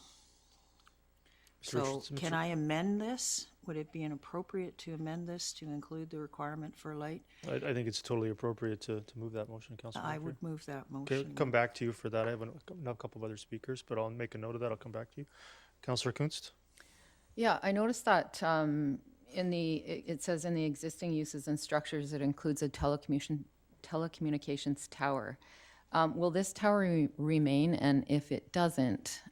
So can I amend this? Would it be inappropriate to amend this to include the requirement for light? I think it's totally appropriate to move that motion, Councillor I Richter. would move that Okay, motion. come back to you for that. I have a couple of other speakers, but I'll make a note of that. I'll come back to you. Councillor Kunst? Yeah, I noticed that it says in the existing uses and structures, it includes a telecommunications tower. Will this tower remain? And if it doesn't,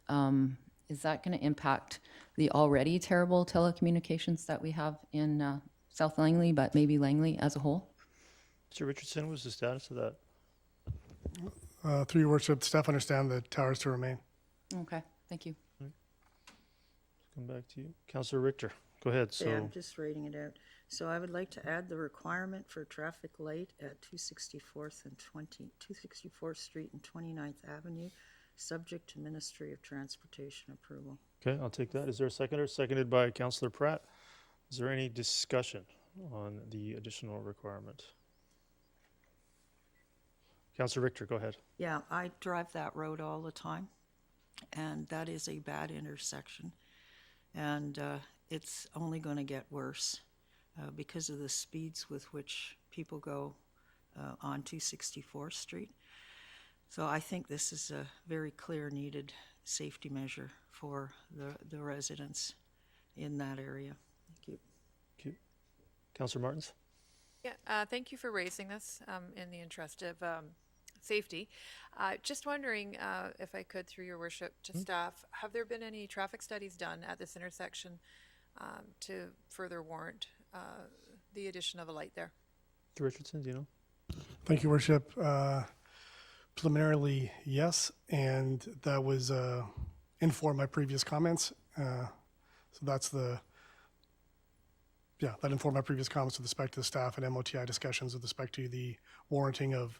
is that going to impact the already terrible telecommunications that we have in South Langley, but maybe Langley as a whole? Mr. Richardson, what's the status of that? Through your worship, staff understand the towers to remain. Okay, thank you. Come back to you. Councillor Richter, go ahead. Yeah, I'm So, just reading it out. So I would like to add the requirement for traffic light at 264th Street and 29th Avenue, subject to Ministry of Transportation approval. okay, I'll take that. Is there a seconder? Seconded by Councillor Pratt. Is there any discussion on the additional requirement? Councillor Richter, go ahead. Yeah, I drive that road all the time, and that is a bad intersection. And it's only going to get worse because of the speeds with which people go on 264th Street. So I think this is a very clear needed safety measure for the residents in that area. Thank you. Thank you. Councillor Martins? Yeah, thank you for raising this in the interest of safety. Just wondering if I could, through your worship, to staff, have there been any traffic studies done at this intersection to further warrant the addition of a light there? Mr. Richardson, do you know? Thank you, worship. Preliminarily, yes, and that was informed my previous comments. So that's that informed my previous comments with respect to the staff and MOTI discussions with respect to the warranting of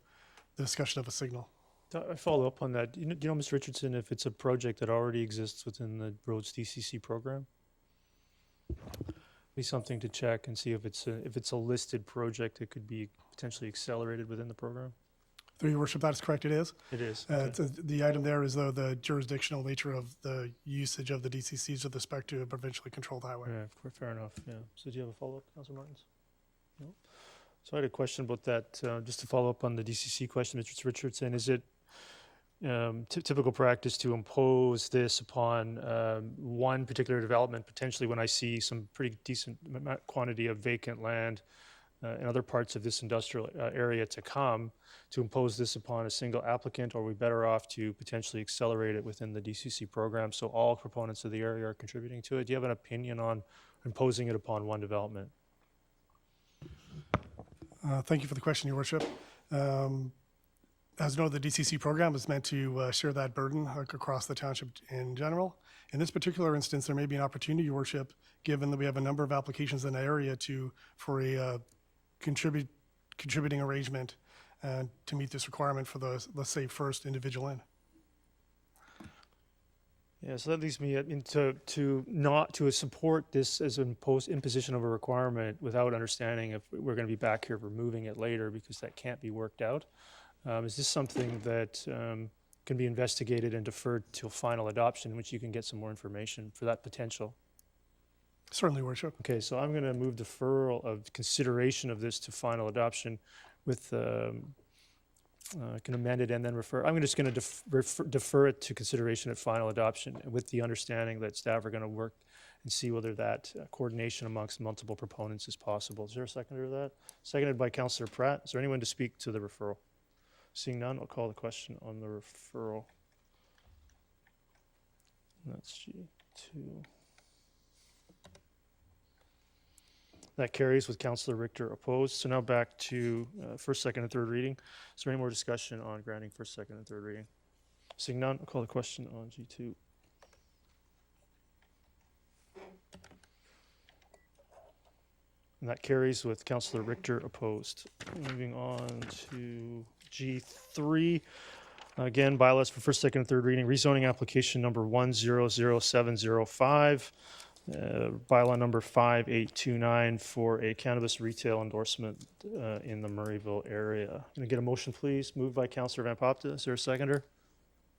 the discussion of a signal. I follow up on that. Do you know, Mr. Richardson, if it's a project that already exists within the Roads DCC program? Be something to check and see if it's a listed project, it could be potentially accelerated within the program. Through your worship, that is correct, it is. It is. The item there is though the jurisdictional nature of the usage of the DCCs with respect to a provincially controlled highway. Yeah, fair enough, yeah. So do you have a follow-up, Councilor Martins? No? So I had a question about that, just to follow up on the DCC question, Mr. Richardson. Is it typical practice to impose this upon one particular development, potentially when I see some pretty decent quantity of vacant land in other parts of this industrial area to come, to impose this upon a single applicant, or are we better off to potentially accelerate it within the DCC program so all proponents of the area are contributing to it? Do you have an opinion on imposing it upon one development? Thank you for the question, Your Worship. As you know, the DCC program is meant to share that burden across the township in general. In this particular instance, there may be an opportunity, Your Worship, given that we have a number of applications in the area for a contributing arrangement to meet this requirement for the, let's say, first individual in. Yeah, so that leads me to support this as an imposition of a requirement without understanding if we're going to be back here removing it later, because that can't be worked out. Is this something that can be investigated and deferred till final adoption, in which you can get some more information for that potential? Certainly, Worship. Okay, so I'm going to move deferral of consideration of this to final adoption with can amend it and then refer. I'm just going to defer it to consideration at final adoption, with the understanding that staff are going to work and see whether that coordination amongst multiple proponents is possible. Is there a seconder to that? Seconded by Councillor Pratt. Is there anyone to speak to the referral? Seeing none, I'll call the question on the referral. And that's G2. That carries with Councillor Richter opposed. So now back to first, second, and third reading. Is there any more discussion on granting first, second, and third reading? Seeing none, I'll call the question on G2. And that carries with Councillor Richter opposed. Moving on to G3. Again, bylaws for first, second, and third reading. Rezoning application number 100705. Bylaw number 5829 for a cannabis retail endorsement in the Murrayville area. Can I get a motion, please? Moved by Councillor Van Popta. Is there a seconder?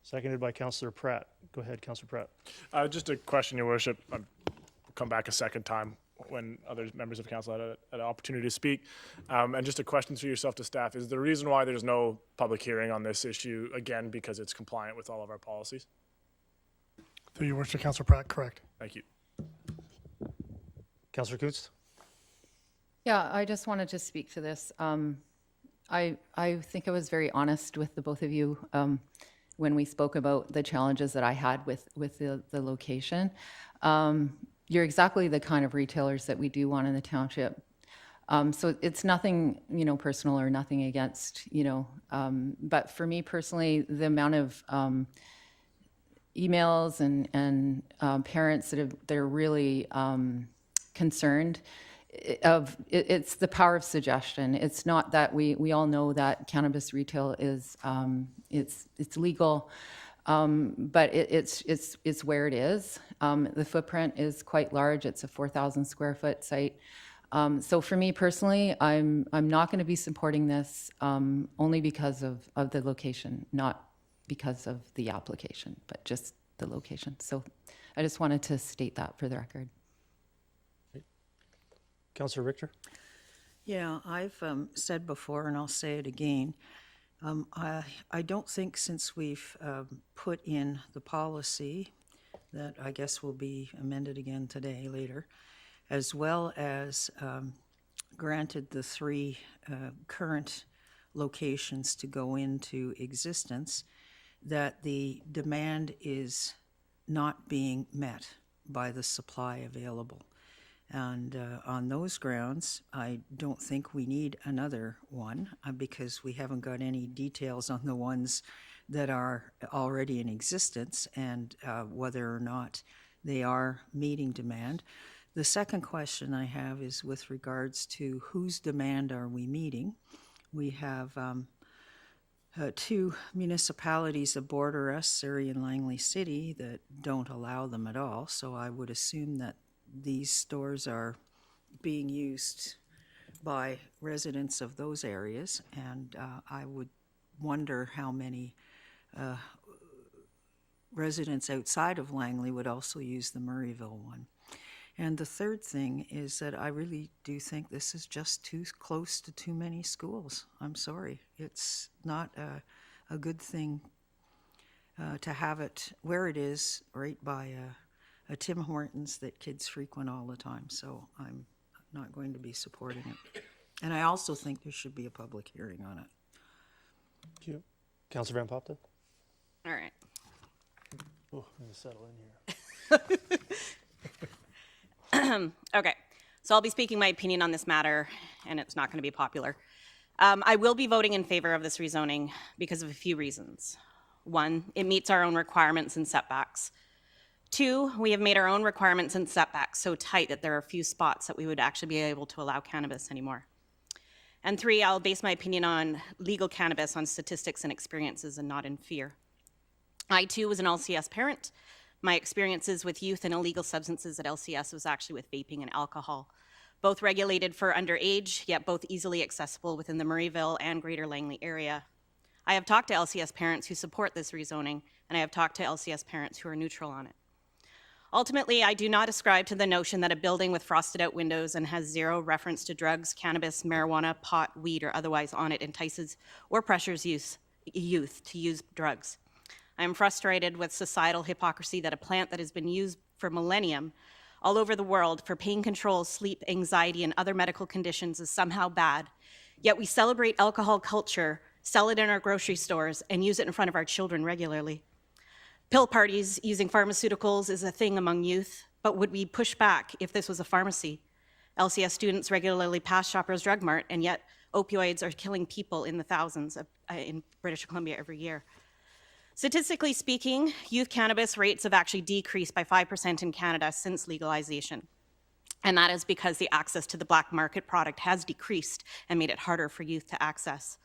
Seconded by Councillor Pratt. Go ahead, Councillor Pratt. Just a question, Your Worship. I'll come back a second time when other members of council had an opportunity to speak. And just a question for yourself to staff. Is the reason why there's no public hearing on this issue, again, because it's compliant with all of our policies? Through Your Worship, Councillor Pratt, correct. Thank you. Councillor Kuntz? Yeah, I just wanted to speak to this. I think I was very honest with the both of you when we spoke about the challenges that I had with the location. You're exactly the kind of retailers that we do want in the township. So it's nothing, personal or nothing against, but for me personally, the amount of emails and parents that are really concerned it's the power of suggestion. It's not that we all know that cannabis retail is it's legal, but it's where it is. The footprint is quite large. It's a 4,000 square foot site. So for me personally, I'm not going to be supporting this only because of the location, not because of the application, but just the location. So I just wanted to state that for the record. Councillor Richter? Yeah, I've said before, and I'll say it again, I don't think since we've put in the policy that I guess will be amended again today, later, as well as granted the 3 current locations to go into existence, that the demand is not being met by the supply available. And on those grounds, I don't think we need another one because we haven't got any details on the ones that are already in existence and whether or not they are meeting demand. The second question I have is with regards to whose demand are we meeting? We have 2 municipalities that border us, Surrey and Langley City, that don't allow them at all. So I would assume that these stores are being used by residents of those areas, and I would wonder how many residents outside of Langley would also use the Murrayville one. And the third thing is that I really do think this is just too close to too many schools. I'm sorry. It's not a good thing to have it where it is, right by a Tim Hortons that kids frequent all the time. So I'm not going to be supporting it. And I also think there should be a public hearing on it. Thank you. Councillor Van Popta? All right. Oh, I'm going to settle in here. Okay, so I'll be speaking my opinion on this matter, and it's not going to be popular. I will be voting in favor of this rezoning because of a few reasons. One, it meets our own requirements and setbacks. Two, we have made our own requirements and setbacks so tight that there are a few spots that we would actually be able to allow cannabis anymore. And three, I'll base my opinion on legal cannabis on statistics and experiences and not in fear. I, too, was an LCS parent. My experiences with youth and illegal substances at LCS was actually with vaping and alcohol, both regulated for underage, yet both easily accessible within the Murrayville and Greater Langley area. I have talked to LCS parents who support this rezoning, and I have talked to LCS parents who are neutral on it. Ultimately, I do not ascribe to the notion that a building with frosted out windows and has zero reference to drugs, cannabis, marijuana, pot, weed, or otherwise on it entices or pressures youth to use drugs. I am frustrated with societal hypocrisy that a plant that has been used for millennium all over the world for pain control, sleep, anxiety, and other medical conditions is somehow bad. Yet we celebrate alcohol culture, sell it in our grocery stores, and use it in front of our children regularly. Pill parties using pharmaceuticals is a thing among youth, but would we push back if this was a pharmacy? LCS students regularly pass Shoppers Drug Mart, and yet opioids are killing people in the thousands in British Columbia every year. Statistically speaking, youth cannabis rates have actually decreased by 5% in Canada since legalization. And that is because the access to the black market product has decreased and made it harder for youth to access.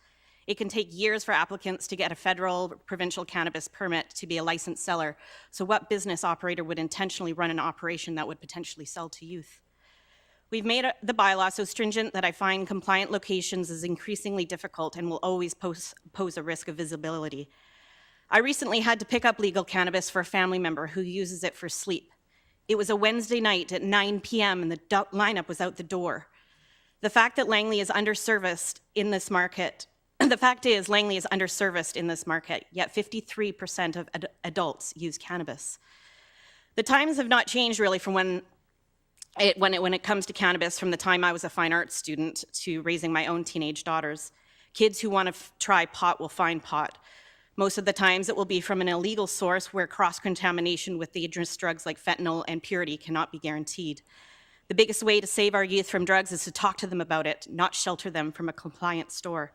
It can take years for applicants to get a federal, provincial cannabis permit to be a licensed seller. So what business operator would intentionally run an operation that would potentially sell to youth? We've made the bylaw so stringent that I find compliant locations is increasingly difficult and will always pose a risk of visibility. I recently had to pick up legal cannabis for a family member who uses it for sleep. It was a Wednesday night at 9 p.m. and the lineup was out the door. The fact that Langley is underserviced in this market, the fact is Langley is underserviced in this market, yet 53% of adults use cannabis. The times have not changed really from when it comes to cannabis from the time I was a fine arts student to raising my own teenage daughters. Kids who want to try pot will find pot. Most of the times it will be from an illegal source where cross-contamination with dangerous drugs like fentanyl and purity cannot be guaranteed. The biggest way to save our youth from drugs is to talk to them about it, not shelter them from a compliant store.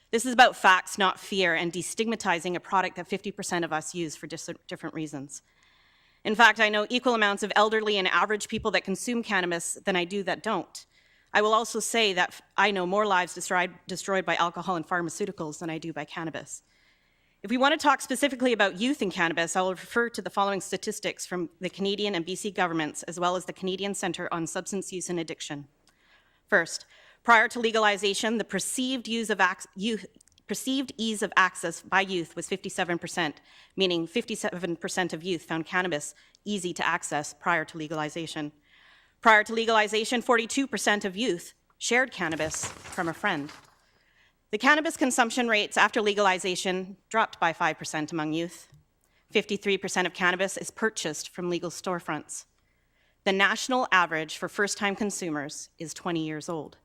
This is about facts, not fear, and destigmatizing a product that 50% of us use for different reasons. In fact, I know equal amounts of elderly and average people that consume cannabis than I do that don't. I will also say that I know more lives destroyed by alcohol and pharmaceuticals than I do by cannabis. If we want to talk specifically about youth and cannabis, I will refer to the following statistics from the Canadian and BC governments, as well as the Canadian Centre on Substance Use and Addiction. First, prior to legalization, the perceived ease of access by youth was 57%, meaning 57% of youth found cannabis easy to access prior to legalization. Prior to legalization, 42% of youth shared cannabis from a friend. The cannabis consumption rates after legalization dropped by 5% among youth. 53% of cannabis is purchased from legal storefronts. The national average for first-time consumers is 20 years old.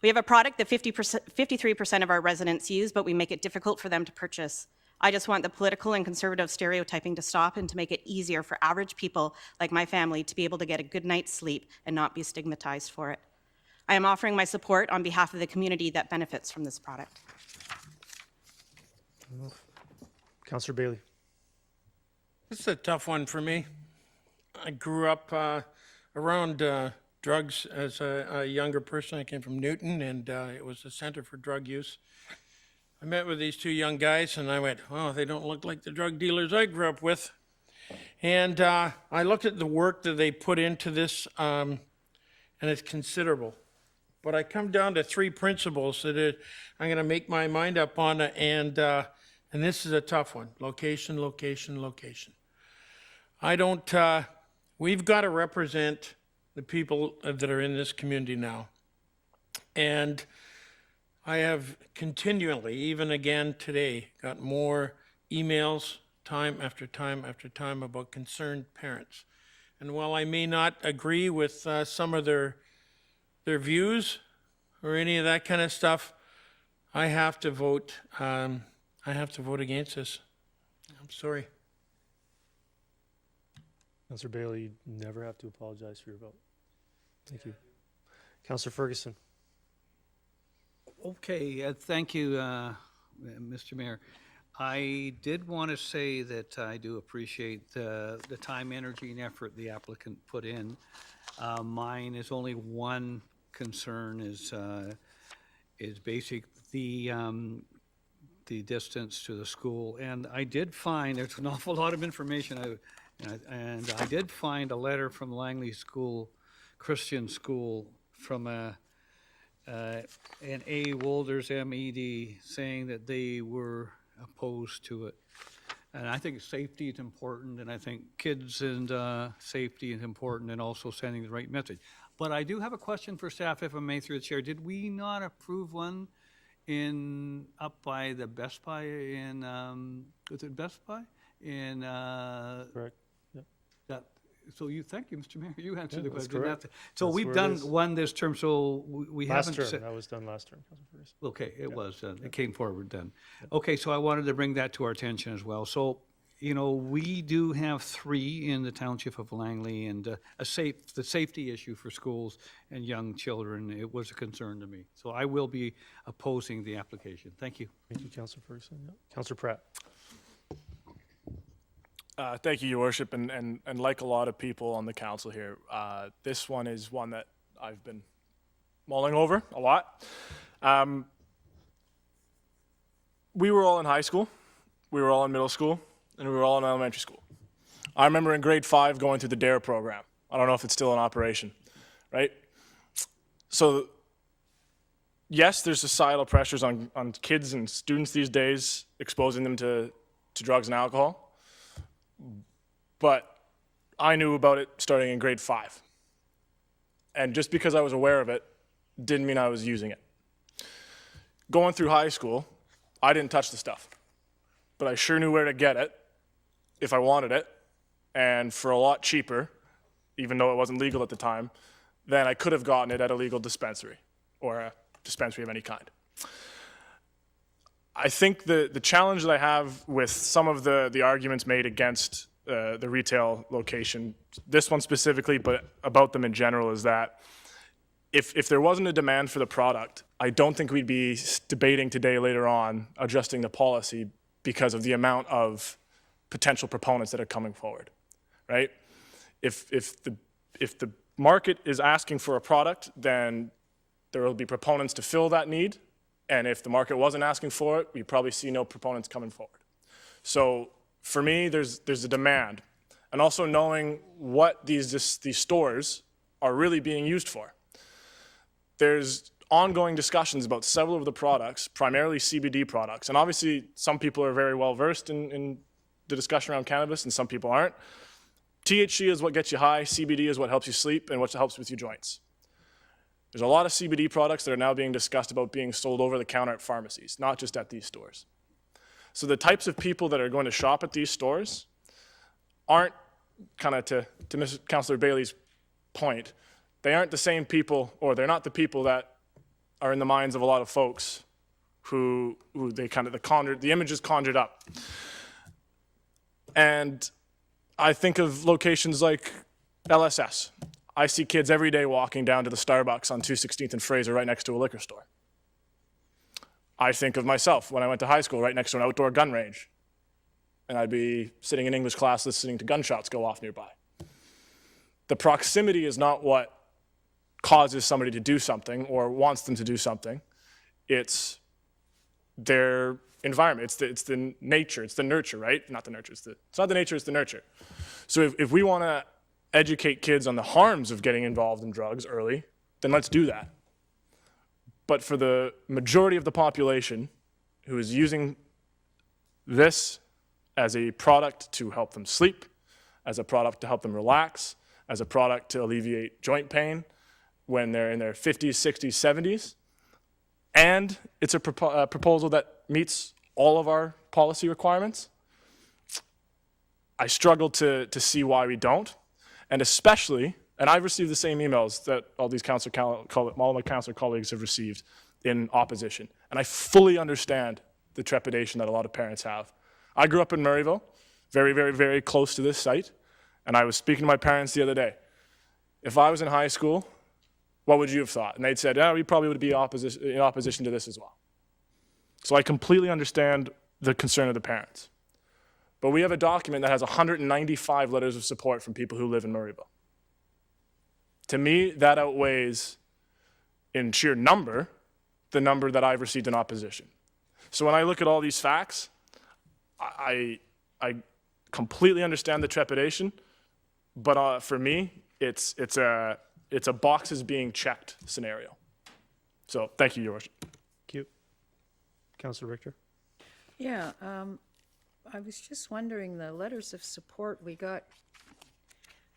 We have a product that 53% of our residents use, but we make it difficult for them to purchase. I just want the political and conservative stereotyping to stop and to make it easier for average people like my family to be able to get a good night's sleep and not be stigmatized for it. I am offering my support on behalf of the community that benefits from this product. Councillor Bailey. This is a tough one for me. I grew up around drugs as a younger person. I came from Newton, and it was the center for drug use. I met with these two young guys, and I went, oh, they don't look like the drug dealers I grew up with. And I looked at the work that they put into this, and and it's considerable. But I come down to three principles that I'm going to make my mind up on, and this is a tough one: location, location, location. I don't. We've got to represent the people that are in this community now, and I have continually, even again today, got more emails time after time after time about concerned parents. And while I may not agree with some of their views or any of that kind of stuff, I have to vote. I have to vote against this. I'm sorry. Councillor Bailey, you never have to apologize for your vote. Thank you. Councillor Ferguson. Okay, thank you, Mr. Mayor. I did want to say that I do appreciate the time, energy, and effort the applicant put in. Mine is only one concern is basic the distance to the school, and I did find there's an awful lot of information. And I did find a letter from Langley School, Christian School, from an A. Wolders, MED, saying that they were opposed to it. And I think safety is important, and I think kids and safety is important, and also sending the right message. But I do have a question for staff, if I may, through the chair. Did we not approve one up by the Best Buy in, was it Best Buy? In, Correct. so thank you, Mr. Mayor, you answered the that's question. correct. So That's we've where it done is. one this term, so we Last haven't. term, that was done last term, Councillor Ferguson. Okay, it was, it came forward then. Okay, so I wanted to bring that to our attention as well. So, we do have 3 in the Township of Langley, and the safety issue for schools and young children, it was a concern to me. So I will be opposing the application. Thank you. Thank you, Councillor Ferguson. Yeah. Councillor Pratt. Thank you, Your Worship, and like a lot of people on the council here, this one is one that I've been mulling over a lot. We were all in high school, we were all in middle school, and we were all in elementary school. I remember in grade 5 going through the DARE program. I don't know if it's still in operation, right? So, yes, there's societal pressures on kids and students these days, exposing them to drugs and alcohol. But I knew about it starting in grade 5. And just because I was aware of it didn't mean I was using it. Going through high school, I didn't touch the stuff. But I sure knew where to get it if I wanted it, and for a lot cheaper, even though it wasn't legal at the time, than I could have gotten it at a legal dispensary or a dispensary of any kind. I think the challenge that I have with some of the arguments made against the retail location, this one specifically, but about them in general, is that if there wasn't a demand for the product, I don't think we'd be debating today later on adjusting the policy because of the amount of potential proponents that are coming forward, right? If the market is asking for a product, then there will be proponents to fill that need. And if the market wasn't asking for it, we probably see no proponents coming forward. So for me, there's a demand. And also knowing what these stores are really being used for. There's ongoing discussions about several of the products, primarily CBD products. And obviously, some people are very well versed in the discussion around cannabis, and some people aren't. THC is what gets you high, CBD is what helps you sleep, and what helps with your joints. There's a lot of CBD products that are now being discussed about being sold over the counter at pharmacies, not just at these stores. So the types of people that are going to shop at these stores aren't, kind of to Councillor Bailey's point, they aren't the same people, or they're not the people that are in the minds of a lot of folks who they kind of, the image is conjured up. And I think of locations like LSS. I see kids every day walking down to the Starbucks on 216th and Fraser right next to a liquor store. I think of myself when I went to high school right next to an outdoor gun range. And I'd be sitting in English class listening to gunshots go off nearby. The proximity is not what causes somebody to do something or wants them to do something. It's their environment. It's the nature. It's the nurture, right? Not the nurture. It's not the nature. It's the nurture. So if we want to educate kids on the harms of getting involved in drugs early, then let's do that. But for the majority of the population who is using this as a product to help them sleep, as a product to help them relax, as a product to alleviate joint pain when they're in their 50s, 60s, 70s, and it's a proposal that meets all of our policy requirements, I struggle to see why we don't. And especially, and I've received the same emails that all of my councillor colleagues have received in opposition. And I fully understand the trepidation that a lot of parents have. I grew up in Murrayville, very, very, very close to this site. And I was speaking to my parents the other day. If I was in high school, what would you have thought? And they'd said, yeah, we probably would be in opposition to this as well. So I completely understand the concern of the parents. But we have a document that has 195 letters of support from people who live in Murrayville. To me, that outweighs, in sheer number, the number that I've received in opposition. So when I look at all these facts, I completely understand the trepidation, but for me, it's a boxes being checked scenario. So thank you, Your Worship. Thank you. Councillor Richter? Yeah, I was just wondering, the letters of support, we got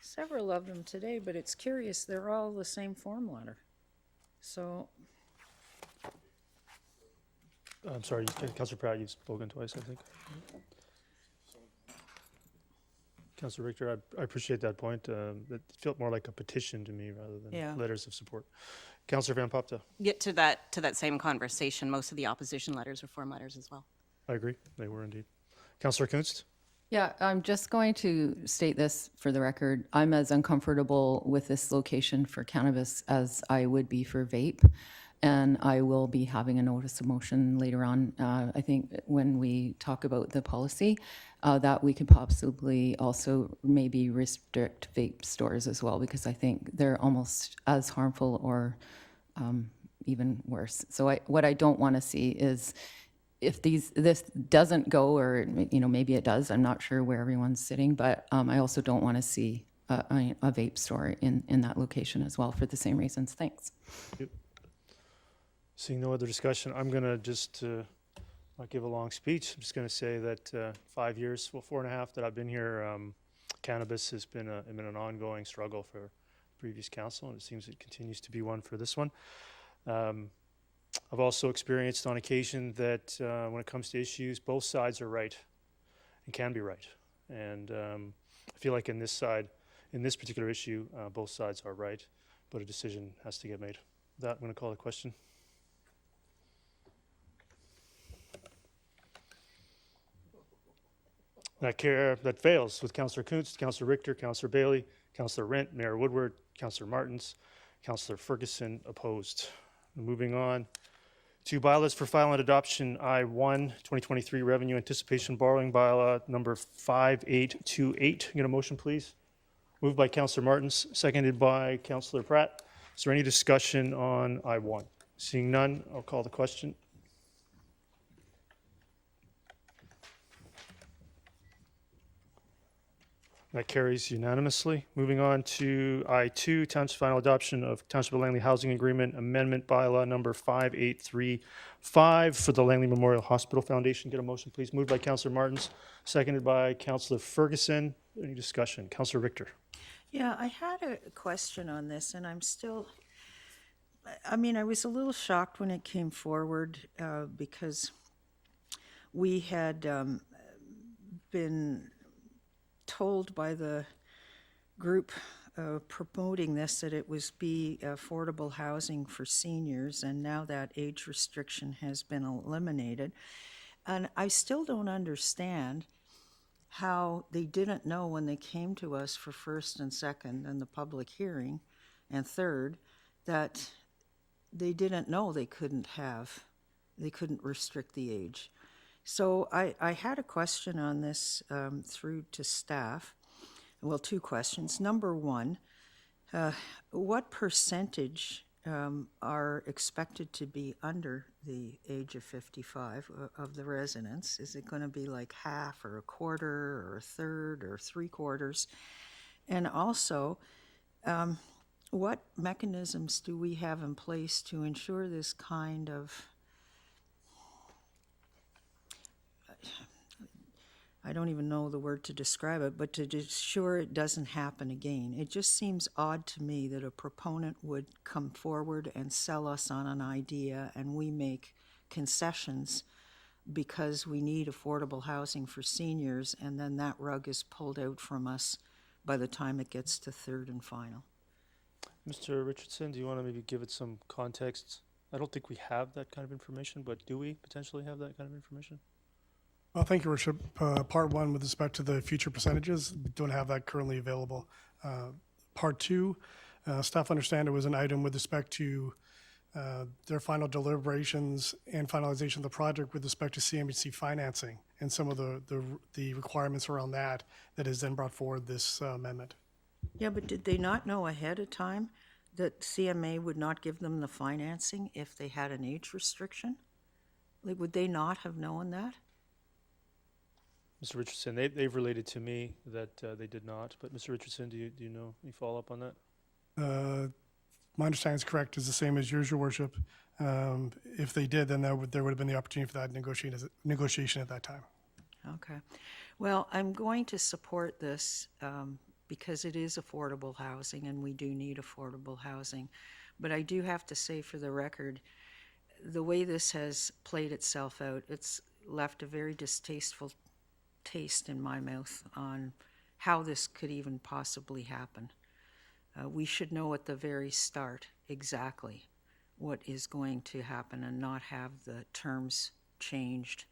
several of them today, but it's curious, they're all the same form letter. So, I'm sorry, Councillor Pratt, you've spoken twice, I think. Councillor Richter, I appreciate that point. It felt more like a petition to me rather than letters of support. Councillor Van Popta? Get to that same conversation, most of the opposition letters are form letters as well. I agree, they were indeed. Councillor Kunst? Yeah, I'm just going to state this for the record. I'm as uncomfortable with this location for cannabis as I would be for vape. And I will be having a notice of motion later on. I think when we talk about the policy, that we could possibly also maybe restrict vape stores as well, because I think they're almost as harmful or even worse. So what I don't want to see is, if this doesn't go, or maybe it does, I'm not sure where everyone's sitting, but I also don't want to see a vape store in that location as well for the same reasons. Thanks. Yep. Seeing no other discussion, I'm going to just not give a long speech. I'm just going to say that 5 years, 4.5 that I've been here, cannabis has been an ongoing struggle for the previous council, and it seems it continues to be one for this one. I've also experienced on occasion that when it comes to issues, both sides are right and can be right. And I feel like in this particular issue, both sides are right, but a decision has to get made. With that, I'm going to call the question. That fails with Councillor Kunst, Councillor Richter, Councillor Bailey, Councillor Rent, Mayor Woodward, Councillor Martins, Councillor Ferguson opposed. Moving on to bylaws for final and adoption, I-1, 2023 Revenue Anticipation Borrowing Bylaw number 5828. Get a motion, please. Moved by Councillor Martins, seconded by Councillor Pratt. Is there any discussion on I-1? Seeing none, I'll call the question. That carries unanimously. Moving on to I-2, Township final adoption of Township of Langley Housing Agreement Amendment Bylaw number 5835 for the Langley Memorial Hospital Foundation. Get a motion, please. Moved by Councillor Martins, seconded by Councillor Ferguson. Any discussion? Councillor Richter. yeah, I had a question on this, and I was a little shocked when it came forward because we had been told by the group promoting this that it was affordable housing for seniors, and now that age restriction has been eliminated. And I still don't understand how they didn't know when they came to us for first and second and the public hearing and third, that they didn't know they couldn't restrict the age. So I had a question on this through to staff. Well, two questions. Number one, what percentage are expected to be under the age of 55 of the residents? Is it going to be like half or a quarter or a third or 3/4? And also, what mechanisms do we have in place to ensure this kind of, I don't even know the word to describe it, but to ensure it doesn't happen again? It just seems odd to me that a proponent would come forward and sell us on an idea and we make concessions because we need affordable housing for seniors, and then that rug is pulled out from us by the time it gets to third and final. Mr. Richardson, do you want to maybe give it some context? I don't think we have that kind of information, but do we potentially have that kind of information? Well, thank you, Worship. Part one, with respect to the future percentages, we don't have that currently available. Part two, staff understand it was an item with respect to their final deliberations and finalization of the project with respect to CMHC financing and some of the requirements around that is then brought forward this amendment. Yeah, but did they not know ahead of time that CMA would not give them the financing if they had an age restriction? Like, would they not have known that? Mr. Richardson, they've related to me that they did not, but Mr. Richardson, do you know any follow up on that? My understanding is correct, is the same as yours, Your Worship. If they did, then there would have been the opportunity for that negotiation at that time. Okay. Well, I'm going to support this because it is affordable housing and we do need affordable housing. But I do have to say for the record, the way this has played itself out, it's left a very distasteful taste in my mouth on how this could even possibly happen. We should know at the very start exactly what is going to happen and not have the terms changed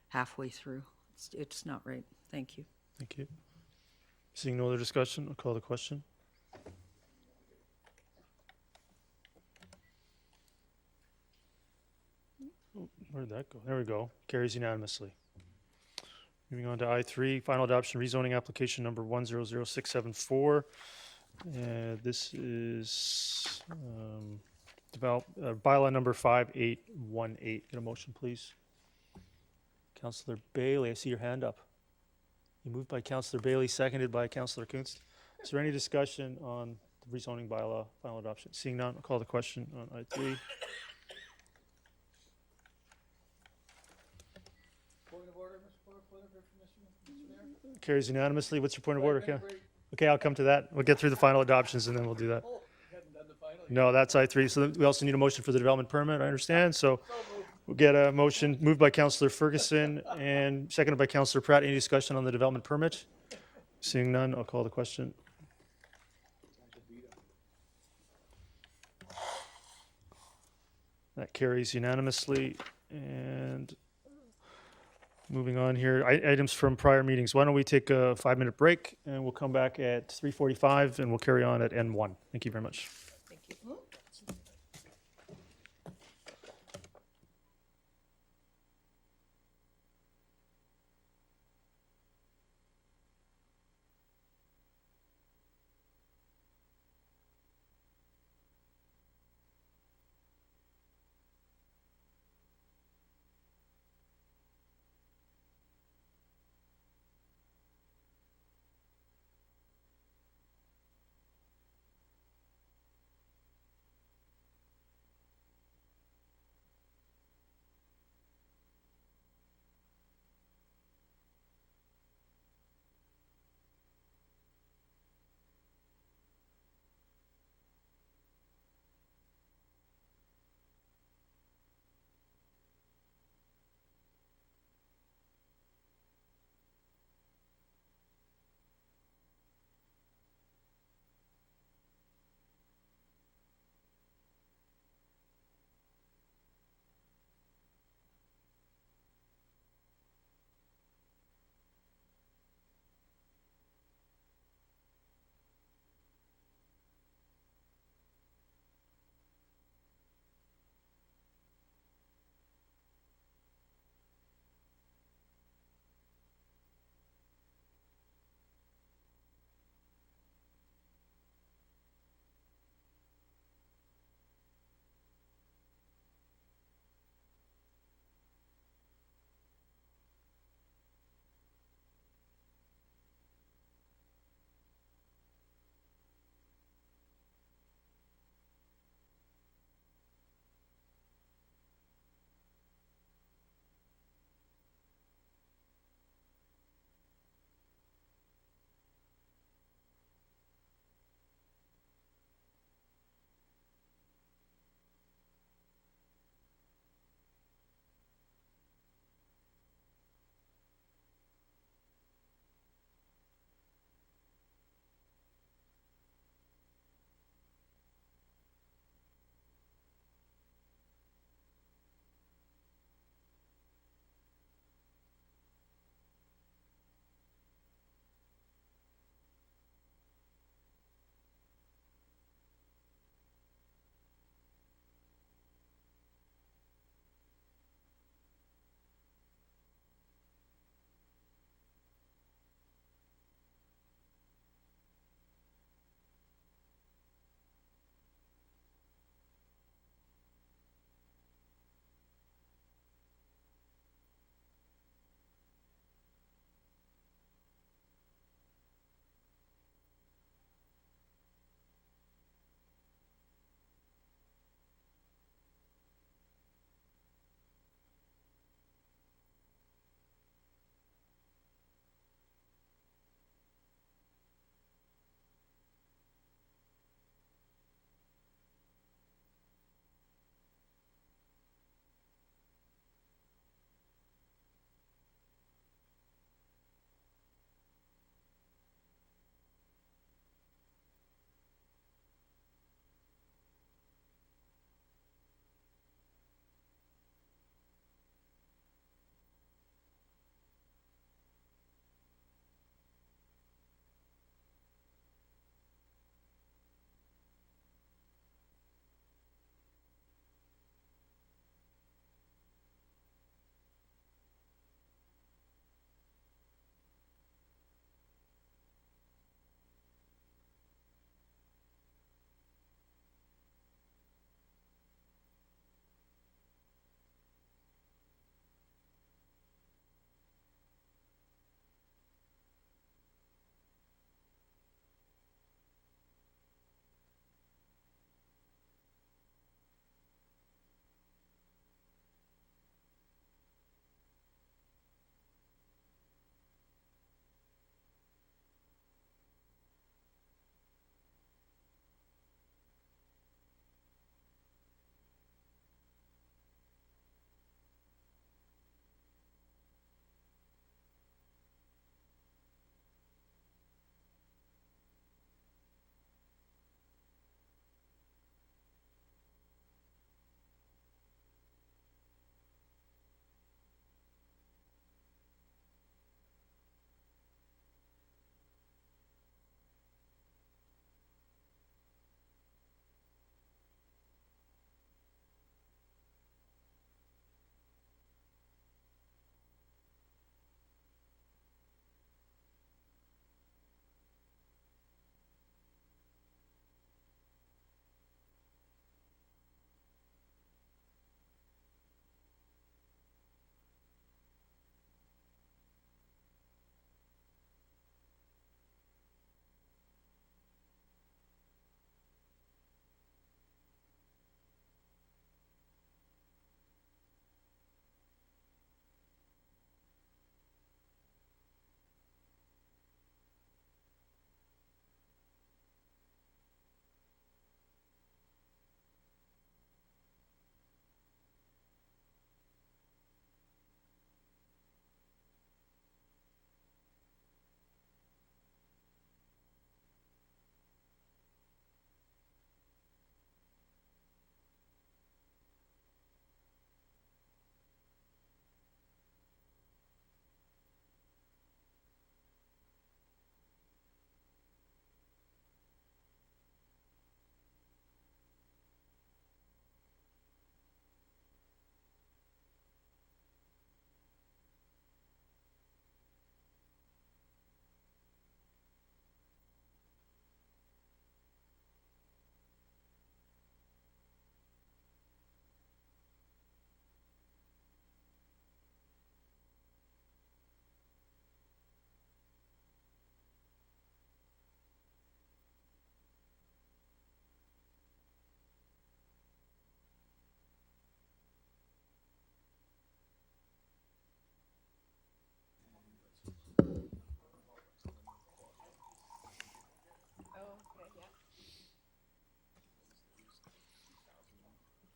halfway through. It's not right. Thank you. Thank you. Seeing no other discussion, I'll call the question. Oh, where did that go? There we go. Carries unanimously. Moving on to I3, final adoption rezoning application number 100674. This is bylaw number 5818. Get a motion, please. Councillor Bailey, I see your hand up. You moved by Councillor Bailey, seconded by Councillor Kunst. Is there any discussion on the rezoning bylaw final adoption? Seeing none, I'll call the question on I3. Point of order, Mr. Mayor? Carries unanimously. What's your point of order? Okay, I'll come to that. We'll get through the final adoptions and then we'll do that. Oh, you hadn't done the final yet. No, that's I3. So we also need a motion for the development permit, I understand. So we'll get a motion moved by Councillor Ferguson and seconded by Councillor Pratt. Any discussion on the development permit? Seeing none, I'll call the question. That carries unanimously. And moving on here, items from prior meetings. Why don't we take a 5-minute break and we'll come back at 3:45 and we'll carry on at N1. Thank you very much. Thank you.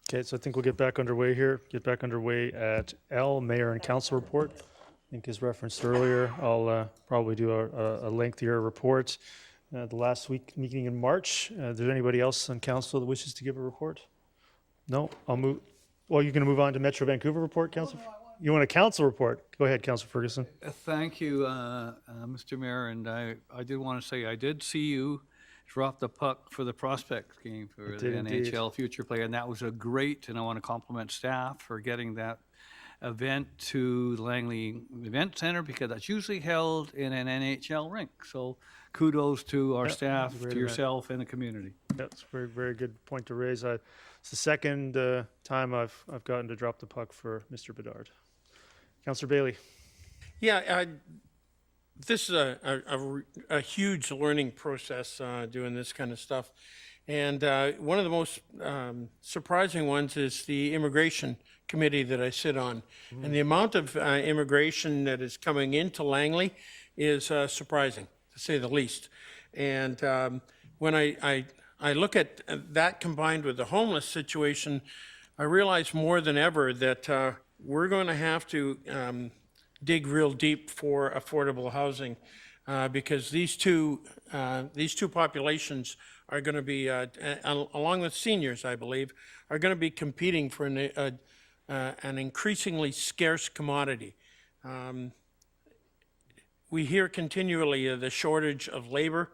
Okay, so I think we'll get back underway here. Get back underway at L, Mayor and Council report. I think as referenced earlier, I'll probably do a lengthier report. The last week meeting in March. Is there anybody else on council that wishes to give a report? No, I'll move. Well, you're going to move on to Metro Vancouver report, Council? You want a council report? Go ahead, Council Ferguson. Thank you, Mr. Mayor, and I did want to say, I did see you drop the puck for the prospects game for the did indeed. NHL Future Play, and that was a great, and I want to compliment staff for getting that event to the Langley Event Center, because that's usually held in an NHL rink. So kudos to our staff, great to event. yourself, and the community. That's a very, very good point to raise. It's the second time I've gotten to drop the puck for Mr. Bedard. Councillor Bailey. Yeah, this is a huge learning process doing this kind of stuff. And one of the most surprising ones is the immigration committee that I sit on. And the amount of immigration that is coming into Langley is surprising, to say the least. And when I look at that combined with the homeless situation, I realize more than ever that we're going to have to dig real deep for affordable housing because these two populations are going to be, along with seniors, I believe, are going to be competing for an increasingly scarce commodity. We hear continually the shortage of labor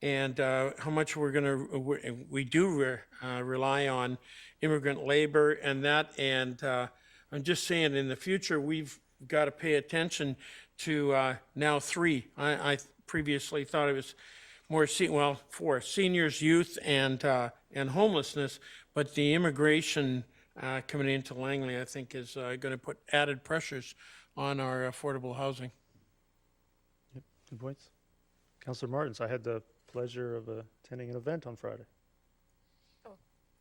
and how much we do rely on immigrant labor and that. And I'm just saying, in the future, we've got to pay attention to now three. I previously thought it was more, for seniors, youth, and homelessness, but the immigration coming into Langley, I think, is going to put added pressures on our affordable housing. Yep, good points. Councillor Martins, I had the pleasure of attending an event on Friday.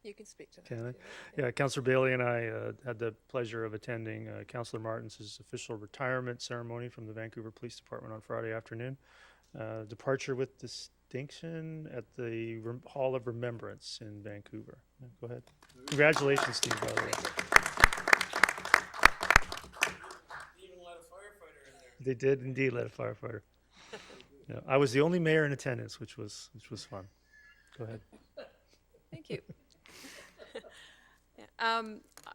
You can speak to that. Can I? Yeah, Councillor Bailey and I had the pleasure of attending Councillor Martins' official retirement ceremony from the Vancouver Police Department on Friday afternoon. Departure with distinction at the Hall of Remembrance in Vancouver. Yeah, go ahead. Congratulations, Steve, by the way. Even let a firefighter in there. They did indeed let a firefighter. Yeah, I was the only mayor in attendance, which was fun. Go ahead. Thank you.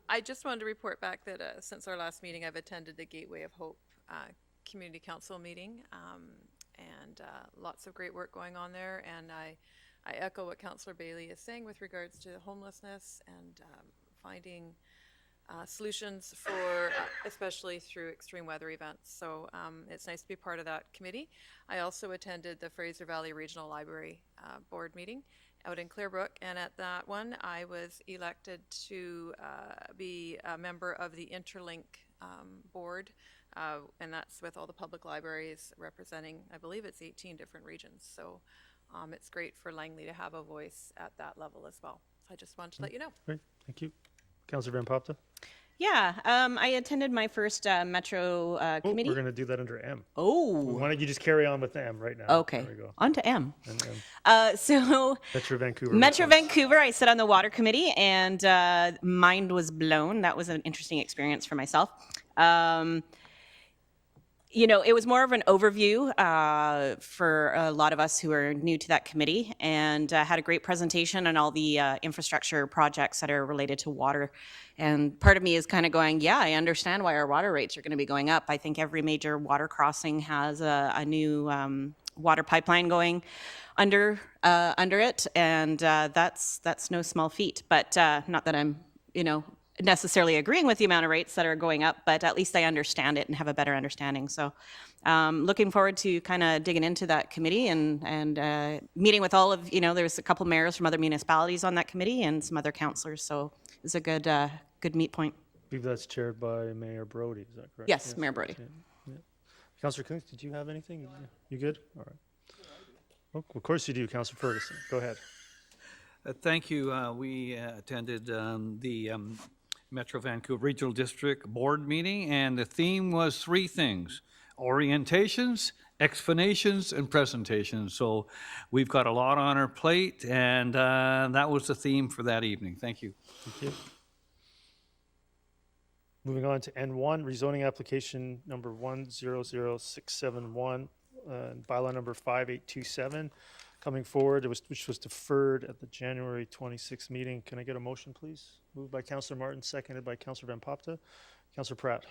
I just wanted to report back that since our last meeting, I've attended the Gateway of Hope Community Council meeting, and lots of great work going on there. And I echo what Councillor Bailey is saying with regards to homelessness and finding solutions for, especially through extreme weather events. So it's nice to be part of that committee. I also attended the Fraser Valley Regional Library Board meeting out in Clearbrook, and at that one I was elected to be a member of the Interlink board, and that's with all the public libraries representing, I believe it's 18 different regions. So it's great for Langley to have a voice at that level as well. I just wanted to let you know. Great, thank you. Councillor Van Popta? Yeah, I attended my first Metro committee. We're going to do that under M. Oh. Why don't you just carry on with M right now? Okay. There we go. On to M. And M. So Metro Vancouver. Metro Vancouver, I sit on the water committee, and mind was blown. That was an interesting experience for myself. You know, it was more of an overview for a lot of us who are new to that committee, and had a great presentation on all the infrastructure projects that are related to water. And part of me is kind of going, yeah, I understand why our water rates are going to be going up. I think every major water crossing has a new water pipeline going under it, and that's no small feat. But not that I'm, necessarily agreeing with the amount of rates that are going up, but at least I understand it and have a better understanding. So looking forward to kind of digging into that committee and meeting with all of, there's a couple mayors from other municipalities on that committee and some other councillors. So it's a good meet point. I believe that's chaired by Mayor Brody, is that correct? Yes, Mayor Brody. Yeah. Councillor Kuntz, did you have anything? You good? All right. Oh, of course you do, Councillor Ferguson. Go ahead. Thank you. We attended the Metro Vancouver Regional District Board meeting, and the theme was three things: orientations, explanations, and presentations. So we've got a lot on our plate, and that was the theme for that evening. Thank you. Thank you. Moving on to N1, rezoning application number 100671, bylaw number 5827, coming forward, which was deferred at the January 26th meeting. Can I get a motion, please? Moved by Councillor Martin, seconded by Councillor Van Popta. Councillor Pratt.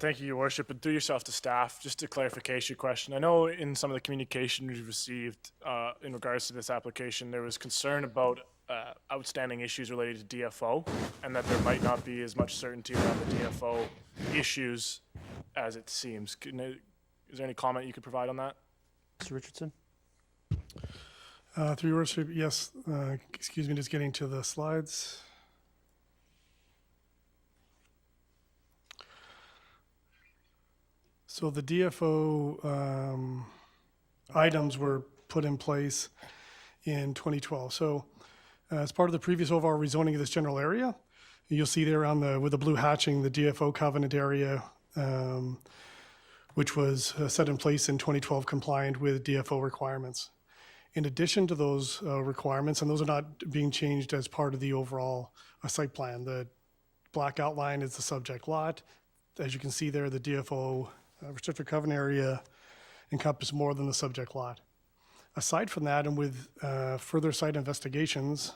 Thank you, Your Worship, and through yourself to staff, just a clarification question. I know in some of the communication we've received in regards to this application, there was concern about outstanding issues related to DFO, and that there might not be as much certainty around the DFO issues as it seems. Is there any comment you could provide on that? Mr. Richardson? Through your worship, yes. Excuse me, just getting to the slides. So the DFO items were put in place in 2012. So as part of the previous overall rezoning of this general area, you'll see there on the with the blue hatching, the DFO covenant area, which was set in place in 2012, compliant with DFO requirements. In addition to those requirements, and those are not being changed as part of the overall site plan, the black outline is the subject lot. As you can see there, the DFO restricted covenant area encompass more than the subject lot. Aside from that, and with further site investigations,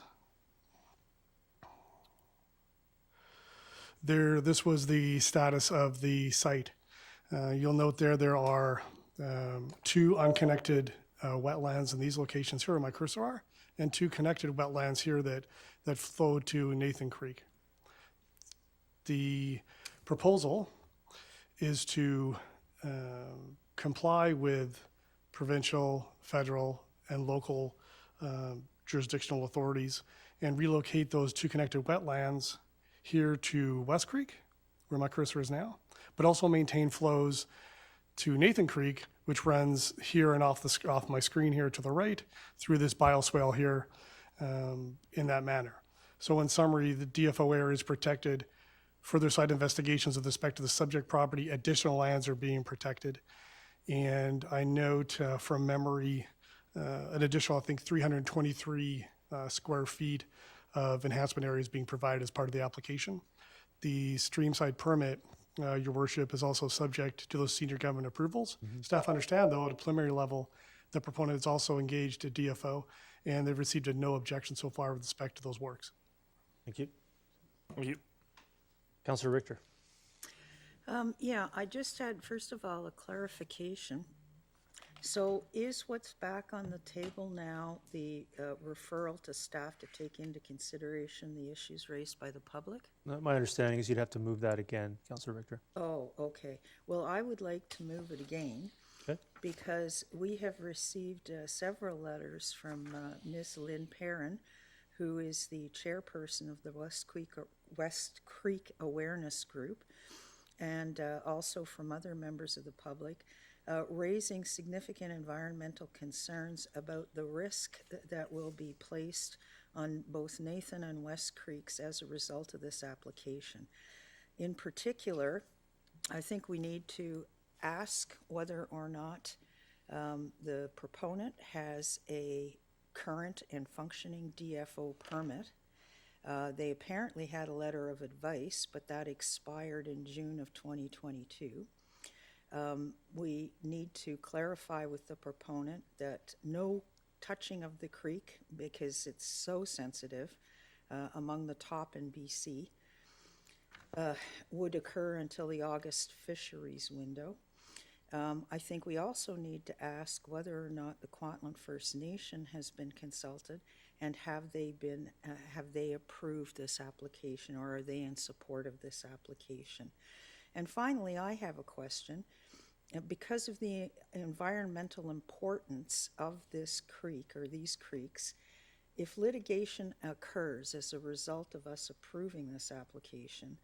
this was the status of the site. You'll note there are 2 unconnected wetlands in these locations here where my cursor are, and 2 connected wetlands here that flow to Nathan Creek. The proposal is to comply with provincial, federal, and local jurisdictional authorities and relocate those 2 connected wetlands here to West Creek, where my cursor is now, but also maintain flows to Nathan Creek, which runs here and off my screen here to the right through this bioswale here in that manner. So in summary, the DFO area is protected. Further site investigations with respect to the subject property, additional lands are being protected. And I note from memory, an additional, I think, 323 square feet of enhancement areas being provided as part of the application. The streamside permit, Your Worship, is also subject to those senior government approvals. Staff understand, though, at a preliminary level, the proponent is also engaged at DFO, and they've received no objection so far with respect to those works. Thank you. Thank you. Councillor Richter. Yeah, I just had, first of all, a clarification. So is what's back on the table now the referral to staff to take into consideration the issues raised by the public? My understanding is you'd have to move that again, Councillor Richter. Oh, okay. Well, I would like to move it again. Okay. Because we have received several letters from Ms. Lynn Perrin, who is the chairperson of the West Creek Awareness Group, and also from other members of the public, raising significant environmental concerns about the risk that will be placed on both Nathan and West Creeks as a result of this application. In particular, I think we need to ask whether or not the proponent has a current and functioning DFO permit. They apparently had a letter of advice, but that expired in June of 2022. We need to clarify with the proponent that no touching of the creek, because it's so sensitive among the top in BC, would occur until the August fisheries window. I think we also need to ask whether or not the Kwantlen First Nation has been consulted, and have they approved this application, or are they in support of this application? And finally, I have a question. Because of the environmental importance of this creek, or these creeks, if litigation occurs as a result of us approving this application,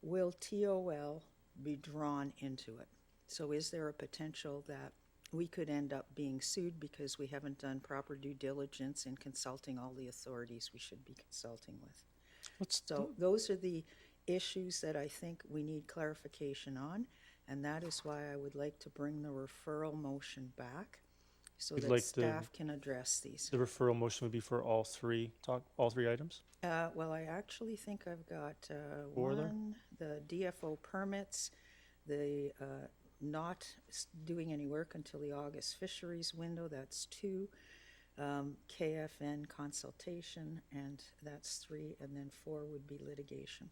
will TOL be drawn into it? So is there a potential that we could end up being sued because we haven't done proper due diligence in consulting all the authorities we should be consulting with? So those are the issues that I think we need clarification on, and that is why I would like to bring the referral motion back so You'd that like the- staff can address these. The referral motion would be for all three items? Well, I actually think I've got Four there? one, the DFO permits, the not doing any work until the August fisheries window, that's 2. KFN consultation, and that's 3, and then 4 would be litigation.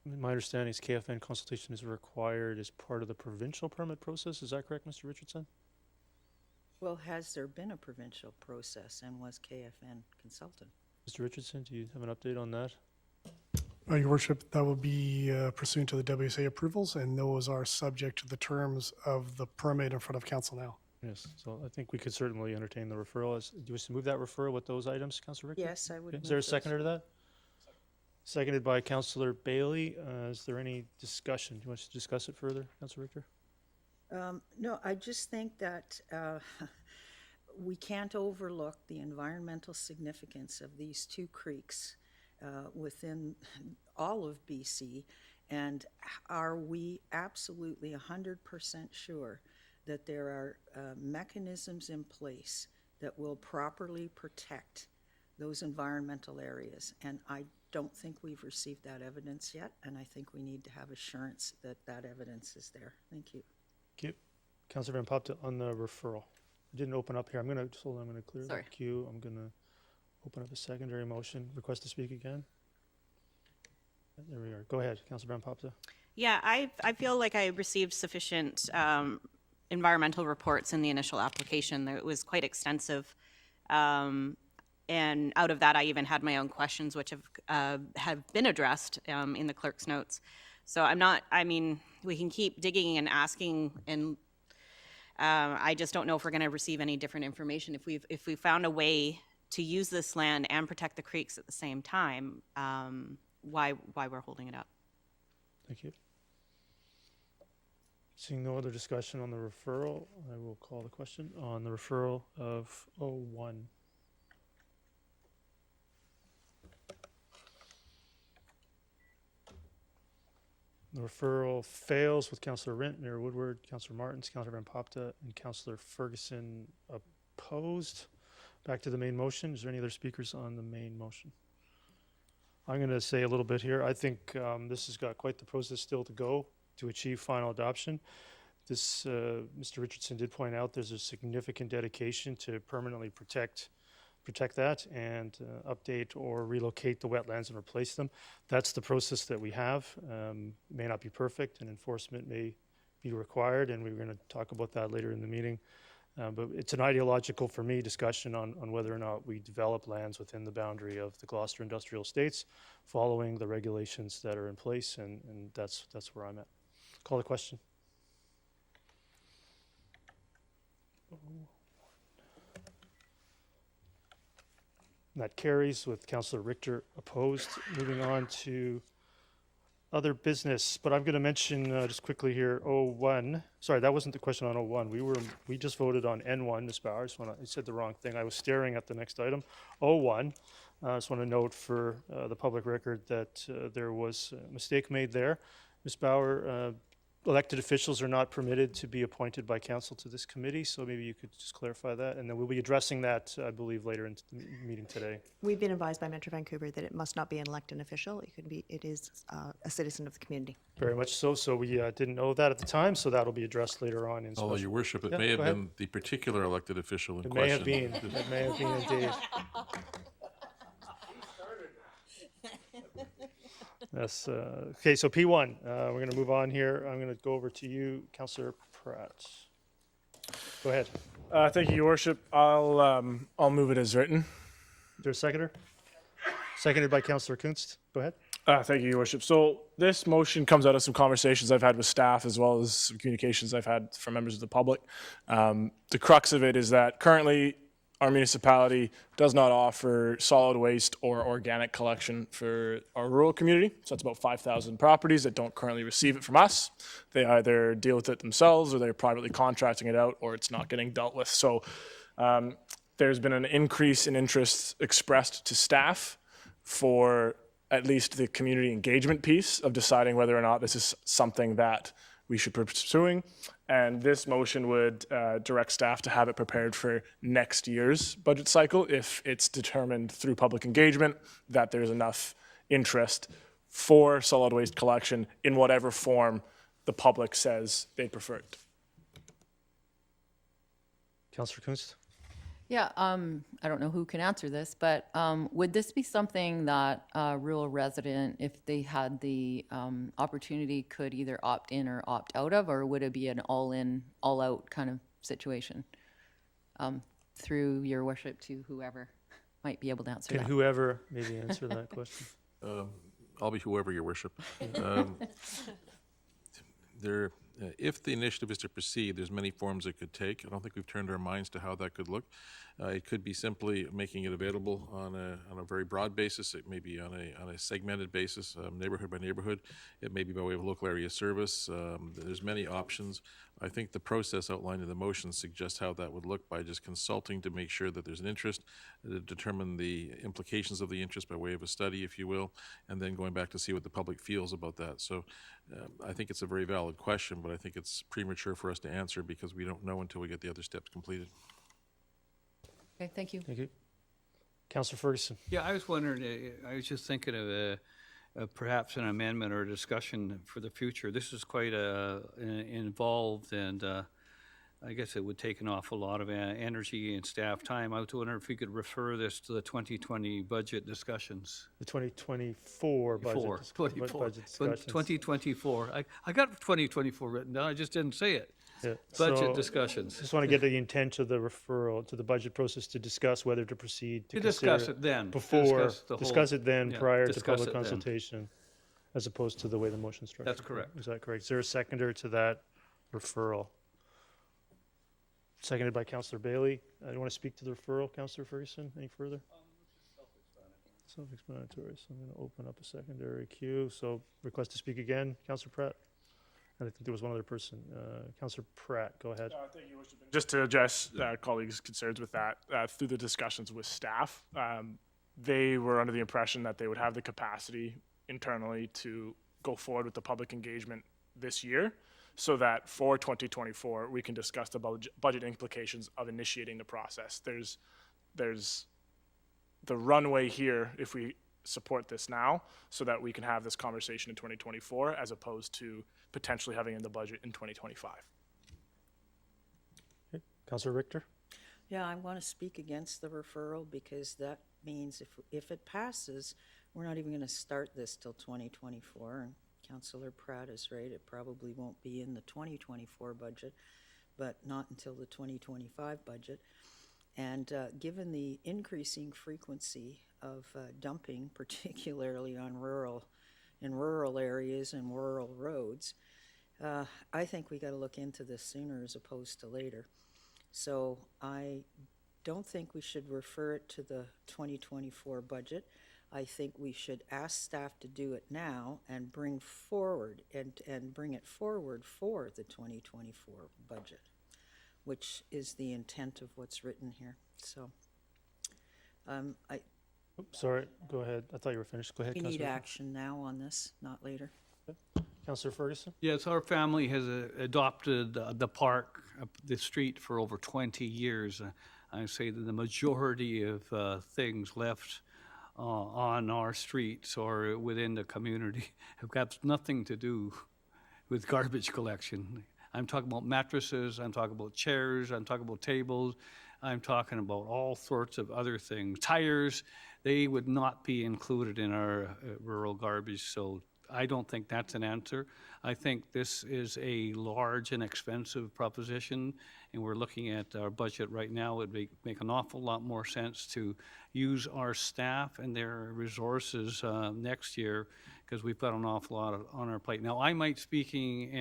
My understanding is KFN consultation is required as part of the provincial permit process. Is that correct, Mr. Richardson? Well, has there been a provincial process, and was KFN consulted? Mr. Richardson, do you have an update on that? Your worship, that will be pursuant to the WSA approvals, and those are subject to the terms of the permit in front of council now. Yes, so I think we could certainly entertain the referral. Do you wish to move that referral with those items, Councillor Richter? Yes, I would Okay. Is move there a those. seconder to that? Seconded by Councillor Bailey. Is there any discussion? Do you want to discuss it further, Councillor Richter? No, I just think that we can't overlook the environmental significance of these 2 creeks within all of BC. And are we absolutely 100% sure that there are mechanisms in place that will properly protect those environmental areas? And I don't think we've received that evidence yet, and I think we need to have assurance that that evidence is there. Thank you. Thank you. Councillor Van Popte on the referral. I didn't open up here. I'm going to clear Sorry. the queue. I'm going to open up a secondary motion. Request to speak again. There we are. Go ahead, Councillor Van Popte. Yeah, I feel like I received sufficient environmental reports in the initial application. It was quite extensive. And out of that, I even had my own questions, which have been addressed in the clerk's notes. So we can keep digging and asking, and I just don't know if we're going to receive any different information. If we found a way to use this land and protect the creeks at the same time, why we're holding it up. Thank you. Seeing no other discussion on the referral, I will call the question on the referral of 01. The referral fails with Councillor Rint, Mayor Woodward, Councillor Martins, Councillor Van Popte, and Councillor Ferguson opposed. Back to the main motion. Is there any other speakers on the main motion? I'm going to say a little bit here. I think this has got quite the process still to go to achieve final adoption. This, Mr. Richardson did point out, there's a significant dedication to permanently protect that and update or relocate the wetlands and replace them. That's the process that we have. May not be perfect, and enforcement may be required, and we're going to talk about that later in the meeting. But it's an ideological, for me, discussion on whether or not we develop lands within the boundary of the Gloucester Industrial Estates, following the regulations that are in place, and that's where I'm at. Call the question. That carries with Councillor Richter opposed. Moving on to other business, but I'm going to mention just quickly here 01. Sorry, that wasn't the question on 01. We just voted on N1, Ms. Bauer. I said the wrong thing. I was staring at the next item. 01. I just want to note for the public record that there was a mistake made there. Ms. Bauer, elected officials are not permitted to be appointed by council to this committee, so maybe you could just clarify that, and then we'll be addressing that, I believe, later in the meeting today. We've been advised by Metro Vancouver that it must not be an elected official. It is a citizen of the community. Very much so. So we didn't know that at the time, so that'll be addressed later on in Although, special. Your Worship, it Yeah, may have go ahead. been the particular elected official in It question. may have been. It may have been indeed. Yes. Okay, so P1. We're going to move on here. I'm going to go over to you, Councillor Pratt. Go ahead. Thank you, Your Worship. I'll move it as written. Is there a seconder? Seconded by Councillor Kunst. Go ahead. Thank you, Your Worship. So this motion comes out of some conversations I've had with staff, as well as some communications I've had from members of the public. The crux of it is that currently our municipality does not offer solid waste or organic collection for our rural community. So that's about 5,000 properties that don't currently receive it from us. They either deal with it themselves, or they're privately contracting it out, or it's not getting dealt with. So there's been an increase in interest expressed to staff for at least the community engagement piece of deciding whether or not this is something that we should be pursuing. And this motion would direct staff to have it prepared for next year's budget cycle if it's determined through public engagement that there's enough interest for solid waste collection in whatever form the public says they prefer it. Councillor Kunst? Yeah, I don't know who can answer this, but would this be something that a rural resident, if they had the opportunity, could either opt in or opt out of, or would it be an all-in, all-out kind of situation? Through your worship to whoever might be able to answer Can that. whoever maybe answer that question? I'll be whoever, your worship. If the initiative is to proceed, there's many forms it could take. I don't think we've turned our minds to how that could look. It could be simply making it available on a very broad basis. It may be on a segmented basis, neighborhood by neighborhood. It may be by way of local area service. There's many options. I think the process outlined in the motion suggests how that would look by just consulting to make sure that there's an interest, to determine the implications of the interest by way of a study, if you will, and then going back to see what the public feels about that. So I think it's a very valid question, but I think it's premature for us to answer because we don't know until we get the other steps completed. Okay, thank you. Thank you. Councillor Ferguson? Yeah, I was wondering, I was just thinking of perhaps an amendment or a discussion for the future. This is quite involved, and I guess it would take an awful lot of energy and staff time. I was wondering if we could refer this to the 2020 budget discussions. The 2024 budget discussions. 2024. I got 2024 written down, I just didn't say it. Yeah. Budget So, discussions. Just want to get the intent of the referral to the budget process to discuss whether to proceed to discuss consider it then. before, Discuss discuss the it then yeah, prior to discuss public it then. consultation, as opposed to the way the motion structured. That's correct. Is that correct? Is there a seconder to that referral? Seconded by Councillor Bailey. You want to speak to the referral, Councillor Ferguson, any further? Self-explanatory. So I'm going to open up a secondary queue. So request to speak again, Councillor Pratt. And I think there was one other person. Councillor Pratt, go ahead. Thank you, Worship. Just to address colleagues' concerns with that, through the discussions with staff, they were under the impression that they would have the capacity internally to go forward with the public engagement this year, so that for 2024, we can discuss the budget implications of initiating the process. There's the runway here if we support this now, so that we can have this conversation in 2024, as opposed to potentially having in the budget in 2025. Okay. Councillor Richter? Yeah, I want to speak against the referral because that means if it passes, we're not even going to start this till 2024. And Councillor Pratt is right, it probably won't be in the 2024 budget, but not until the 2025 budget. And given the increasing frequency of dumping, particularly on rural areas and rural roads, I think we got to look into this sooner as opposed to later. So I don't think we should refer it to the 2024 budget. I think we should ask staff to do it now and bring forward and bring it forward for the 2024 budget, which is the intent of what's written here. So Oops, sorry, go ahead. I thought you were finished. Go ahead, we need Councillor. action now on this, not later. Councillor Ferguson? Yes, our family has adopted the park, the street, for over 20 years. I say that the majority of things left on our streets or within the community have got nothing to do with garbage collection. I'm talking about mattresses, I'm talking about chairs, I'm talking about tables, I'm talking about all sorts of other things. Tires, they would not be included in our rural garbage, so I don't think that's an answer. I think this is a large and expensive proposition, and we're looking at our budget right now. It would make an awful lot more sense to use our staff and their resources next year, because we've got an awful lot on our plate. Now, I might, speaking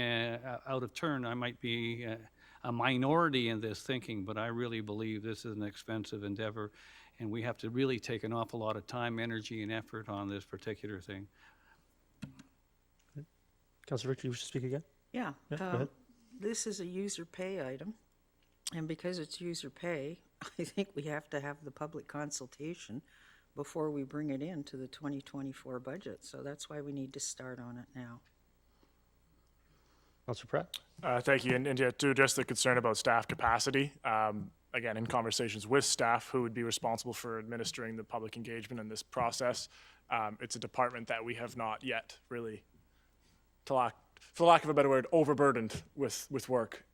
out of turn, I might be a minority in this thinking, but I really believe this is an expensive endeavor, and we have to really take an awful lot of time, energy, and effort on this particular thing. Councillor Richter, you wish to speak again? Yeah. Yeah, go ahead. This is a user pay item, and because it's user pay, I think we have to have the public consultation before we bring it into the 2024 budget. So that's why we need to start on it now. Councillor Pratt? Thank you. And yeah, to address the concern about staff capacity, again, in conversations with staff who would be responsible for administering the public engagement in this process, it's a department that we have not yet really, for lack of a better word, overburdened with work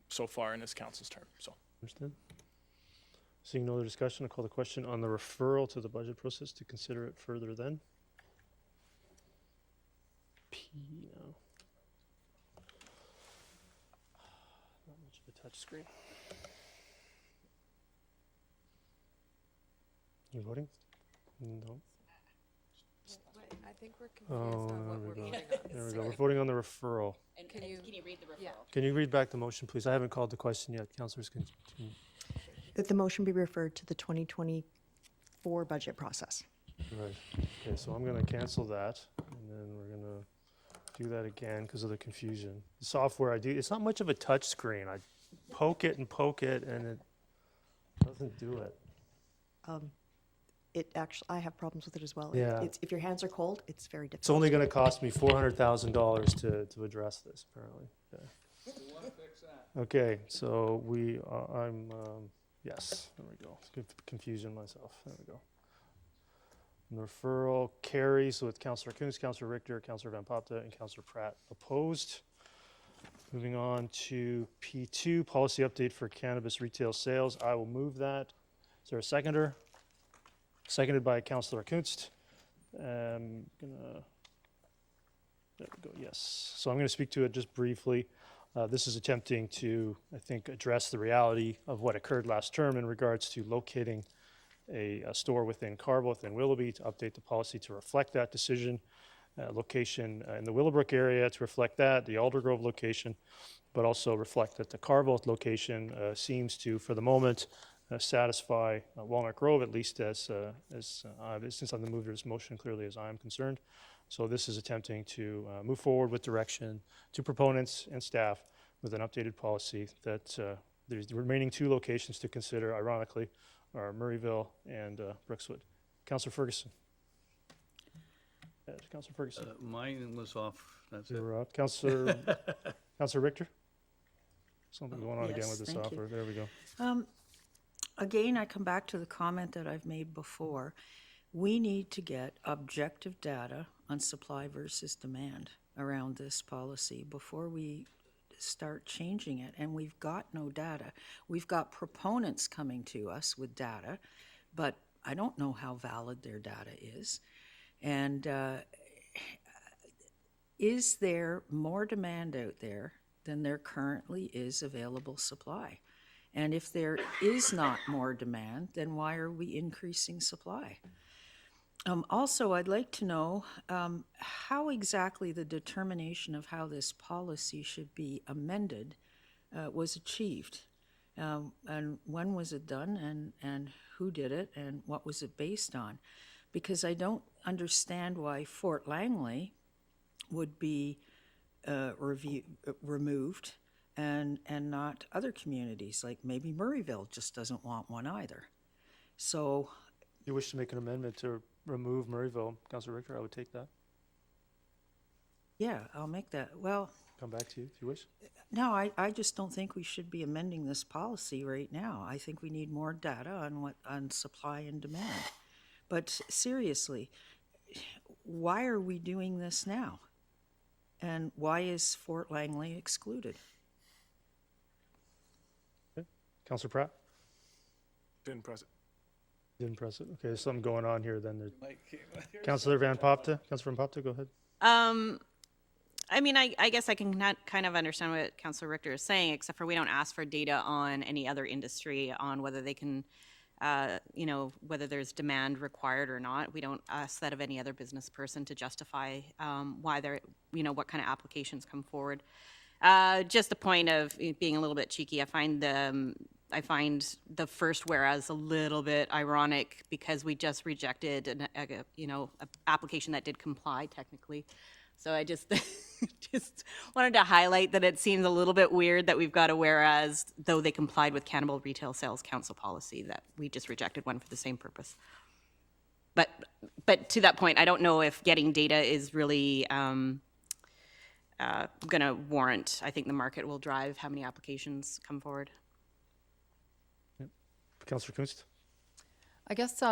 so far in this council's term. So. Understood. Seeing no other discussion, I'll call the question on the referral to the budget process to consider it further then. P now. Not much of a touch screen. You voting? No. I think we're confused Oh, on what there we're we go. voting on. There we go. We're voting on the referral. Can you read the referral? Can you read back the motion, please? I haven't called the question yet. Councillors can. That the motion be referred to the 2024 budget process. Right. Okay, so I'm going to cancel that, and then we're going to do that again because of the confusion. The software I do, it's not much of a touch screen. I poke it, and it doesn't do it. It actually, I have problems with it as well. Yeah. If your hands are cold, it's very difficult. It's only going to cost me $400,000 to address this, apparently. Okay. We want to fix that. Okay, so yes, there we go. Confusion myself. There we go. And the referral carries with Councillor Kuntz, Councillor Richter, Councillor Van Popta, and Councillor Pratt opposed. Moving on to P2, policy update for cannabis retail sales. I will move that. Is there a seconder? Seconded by Councillor Kuntz. There we go, yes. So I'm going to speak to it just briefly. This is attempting to, I think, address the reality of what occurred last term in regards to locating a store within Carville, within Willoughby, to update the policy to reflect that decision. Location in the Willowbrook area to reflect that, the Aldergrove location, but also reflect that the Carville location seems to, for the moment, satisfy Walnut Grove, at least since I'm the mover of this motion, clearly as I am concerned. So this is attempting to move forward with direction to proponents and staff with an updated policy that there's the remaining two locations to consider, ironically, are Murrayville and Brookswood. Councillor Ferguson. Councillor Ferguson. Mine was off. That's it. You're up. Councillor Richter? Something going on again Yes, with the thank software. you. There we go. Again, I come back to the comment that I've made before. We need to get objective data on supply versus demand around this policy before we start changing it. And we've got no data. We've got proponents coming to us with data, but I don't know how valid their data is. And is there more demand out there than there currently is available supply? And if there is not more demand, then why are we increasing supply? Also, I'd like to know how exactly the determination of how this policy should be amended was achieved. And when was it done, and who did it, and what was it based on? Because I don't understand why Fort Langley would be removed and not other communities, like maybe Murrayville just doesn't want one either. So, You wish to make an amendment to remove Murrayville, Councillor Richter, I would take that. yeah, I'll make that. Well, Come back to you if you wish. no, I just don't think we should be amending this policy right now. I think we need more data on supply and demand. But seriously, why are we doing this now? And why is Fort Langley excluded? Councillor Pratt? Didn't press it. Didn't press it. Okay, there's something going on here then. Councillor Van Popta? Councillor Van Popta, go ahead. I mean, I guess I can not kind of understand what Councillor Richter is saying, except for we don't ask for data on any other industry on whether they can, whether there's demand required or not. We don't ask that of any other business person to justify why they're, what kind of applications come forward. Just a point of being a little bit cheeky. I find the first whereas a little bit ironic because we just rejected an application that did comply technically. So I just just wanted to highlight that it seems a little bit weird that we've got a whereas, though they complied with Cannabis Retail Sales Council policy, that we just rejected one for the same purpose. But to that point, I don't know if getting data is really going to warrant, I think the market will drive how many applications come forward. Councillor Kunst? I guess,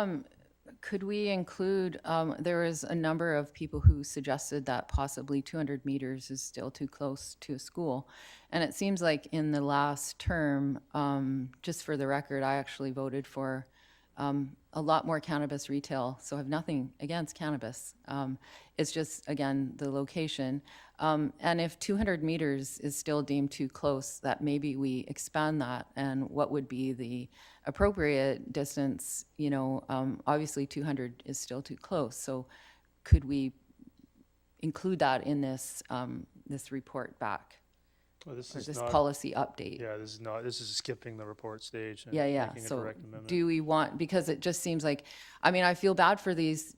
could we include, there was a number of people who suggested that possibly 200 meters is still too close to a school. And it seems like in the last term, just for the record, I actually voted for a lot more cannabis retail, so I have nothing against cannabis. It's just, again, the location. And if 200 meters is still deemed too close, that maybe we expand that, and what would be the appropriate distance? You know, obviously 200 is still too close, so could we include that in this, this report back? Well, this Or is this not, policy update? yeah, this is skipping the report stage and Yeah. making a So direct amendment. do we want, because it just seems like, I mean, I feel bad for these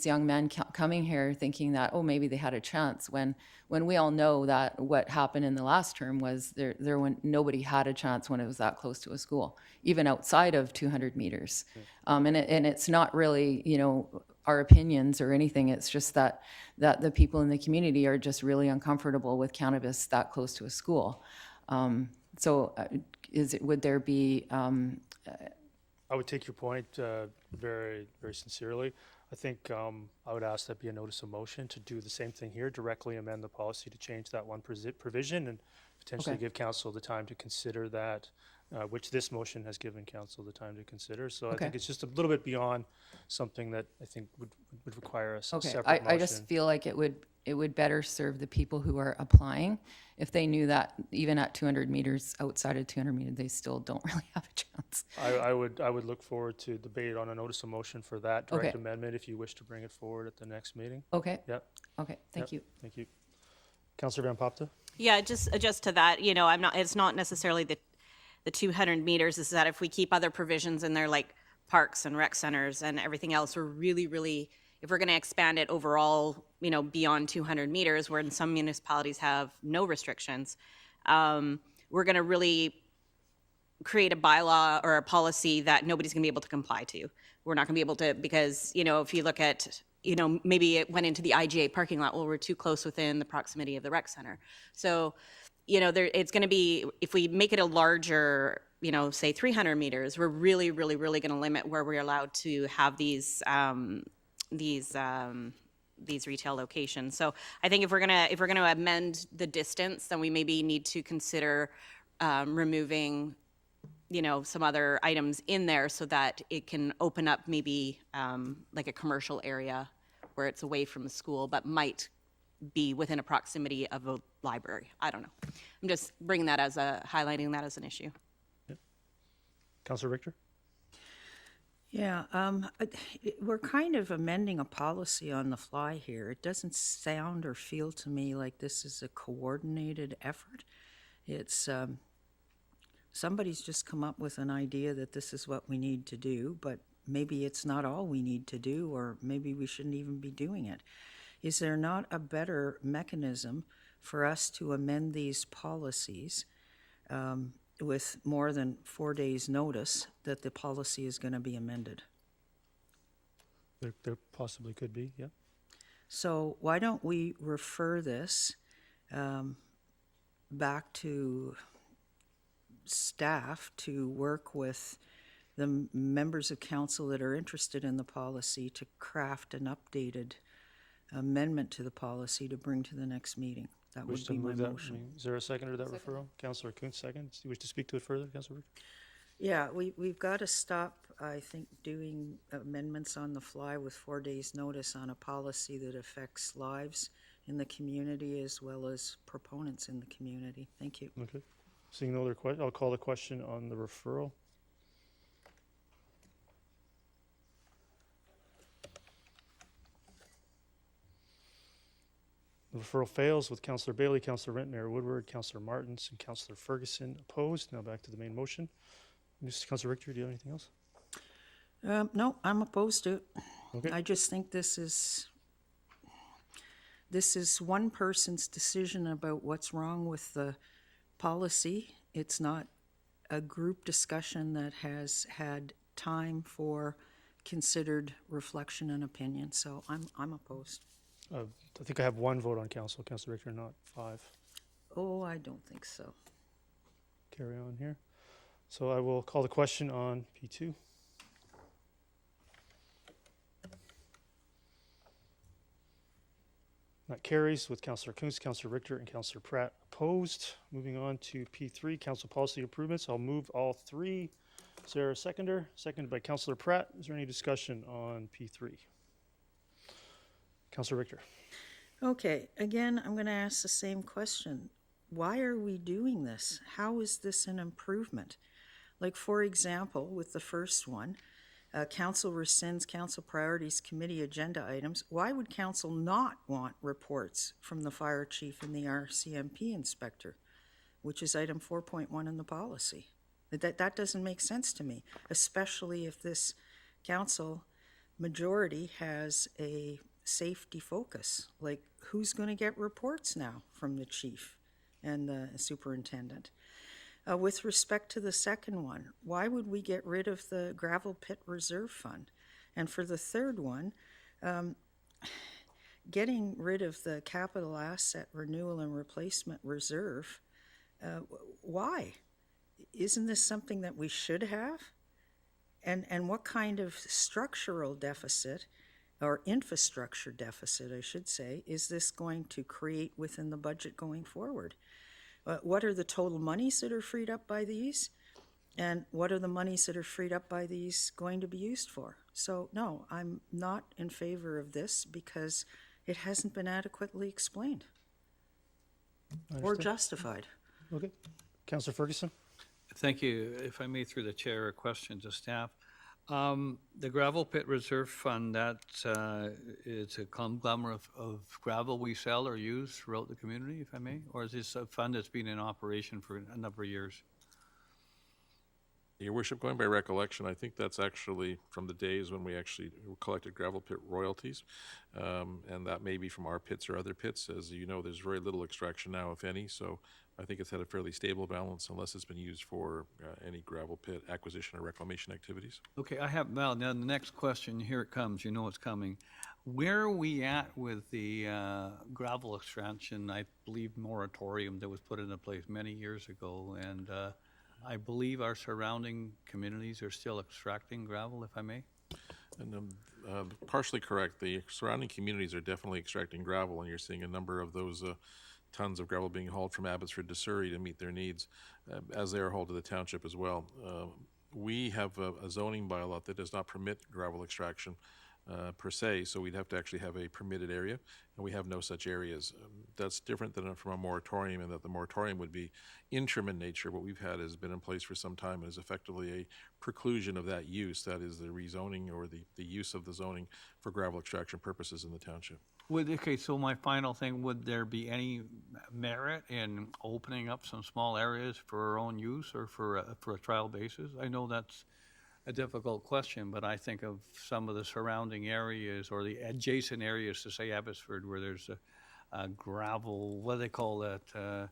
young men coming here thinking that, oh, maybe they had a chance, when we all know that what happened in the last term was nobody had a chance when it was that close to a school, even outside of 200 meters. And it's not really, you know, our opinions or anything. It's just that the people in the community are just really uncomfortable with cannabis that close to a school. Would there be, I would take your point very, very sincerely. I think I would ask that be a notice of motion to do the same thing here, directly amend the policy to change that one provision and potentially Okay. give council the time to consider that, which this motion has given council the time to consider. So I Okay. think it's just a little bit beyond something that I think would require a okay, separate motion. I just feel like it would better serve the people who are applying if they knew that even at 200 meters, outside of 200 meters, they still don't really have a chance. I would look forward to debate on a notice of motion for that direct Okay. amendment if you wish to bring it forward at the next meeting. Okay, Yep. okay, thank you. Thank you. Councillor Van Popta? Yeah, just to that, you know, it's not necessarily the 200 meters, is that if we keep other provisions in there like parks and rec centers and everything else, we're really, if we're going to expand it overall, you know, beyond 200 meters, where in some municipalities have no restrictions, we're going to really create a bylaw or a policy that nobody's going to be able to comply to. We're not going to be able to, because, you know, if you look at, you know, maybe it went into the IGA parking lot, well, we're too close within the proximity of the rec center. So, you know, it's going to be, if we make it a larger, you know, say 300 meters, we're really going to limit where we're allowed to have these retail locations. So I think if we're gonna amend the distance, then we maybe need to consider removing, you know, some other items in there so that it can open up maybe like a commercial area where it's away from the school, but might be within a proximity of a library. I don't know. I'm just bringing that highlighting that as an issue. Councillor Richter? Yeah, we're kind of amending a policy on the fly here. It doesn't sound or feel to me like this is a coordinated effort. It's somebody's just come up with an idea that this is what we need to do, but maybe it's not all we need to do, or maybe we shouldn't even be doing it. Is there not a better mechanism for us to amend these policies with more than 4 days' notice that the policy is going to be amended? There possibly could be, yeah. So why don't we refer this back to staff to work with the members of council that are interested in the policy to craft an updated amendment to the policy to bring to the next meeting? That Wish would to be my move that? motion. Is there a second to that referral? Councillor Kuntz, second. Do you wish to speak to it further, Councillor Richter? Yeah, we've got to stop, I think, doing amendments on the fly with 4 days' notice on a policy that affects lives in the community as well as proponents in the community. Thank you. Okay. Seeing no other questions, I'll call the question on the referral. The referral fails with Councillor Bailey, Councillor Rent, Mayor Woodward, Councillor Martins, and Councillor Ferguson opposed. Now back to the main motion. Councillor Richter, do you have anything else? No, I'm opposed to it. Okay. I just think this is one person's decision about what's wrong with the policy. It's not a group discussion that has had time for considered reflection and opinion, so I'm opposed. I think I have one vote on council, Councillor Richter, not 5. Oh, I don't think so. Carry on here. So I will call the question on P2. That carries with Councillor Kunz, Councillor Richter, and Councillor Pratt opposed. Moving on to P3, council policy improvements. I'll move all 3. Is there a seconder? Seconded by Councillor Pratt. Is there any discussion on P3? Councillor Richter. Okay, again, I'm going to ask the same question. Why are we doing this? How is this an improvement? Like, for example, with the first one, council rescinds council priorities committee agenda items. Why would council not want reports from the fire chief and the RCMP inspector, which is item 4.1 in the policy? That doesn't make sense to me, especially if this council majority has a safety focus. Like, who's going to get reports now from the chief and the superintendent? With respect to the second one, why would we get rid of the gravel pit reserve fund? And for the third one, getting rid of the capital asset renewal and replacement reserve, why? Isn't this something that we should have? And what kind of structural deficit, or infrastructure deficit, I should say, is this going to create within the budget going forward? What are the total monies that are freed up by these? And what are the monies that are freed up by these going to be used for? So, no, I'm not in favor of this because it hasn't been adequately explained or justified. Okay. Councillor Ferguson. Thank you. If I may, through the chair, a question to staff. The gravel pit reserve fund, that is a conglomerate of gravel we sell or use throughout the community, if I may? Or is this a fund that's been in operation for a number of years? Your worship, going by recollection, I think that's actually from the days when we actually collected gravel pit royalties, and that may be from our pits or other pits. As you know, there's very little extraction now, if any, so I think it's had a fairly stable balance unless it's been used for any gravel pit acquisition or reclamation activities. Okay, now the next question, here it comes, you know it's coming. Where are we at with the gravel extraction, I believe, moratorium that was put into place many years ago, and I believe our surrounding communities are still extracting gravel, if I may? And partially correct. The surrounding communities are definitely extracting gravel, and you're seeing a number of those tons of gravel being hauled from Abbotsford to Surrey to meet their needs, as they are hauled to the township as well. We have a zoning bylaw that does not permit gravel extraction per se, so we'd have to actually have a permitted area, and we have no such areas. That's different than from a moratorium, in that the moratorium would be interim in nature. What we've had has been in place for some time and is effectively a preclusion of that use, that is the rezoning or the use of the zoning for gravel extraction purposes in the township. Okay, so my final thing, would there be any merit in opening up some small areas for our own use or for a trial basis? I know that's a difficult question, but I think of some of the surrounding areas or the adjacent areas to, say, Abbotsford, where there's a gravel, what do they call that,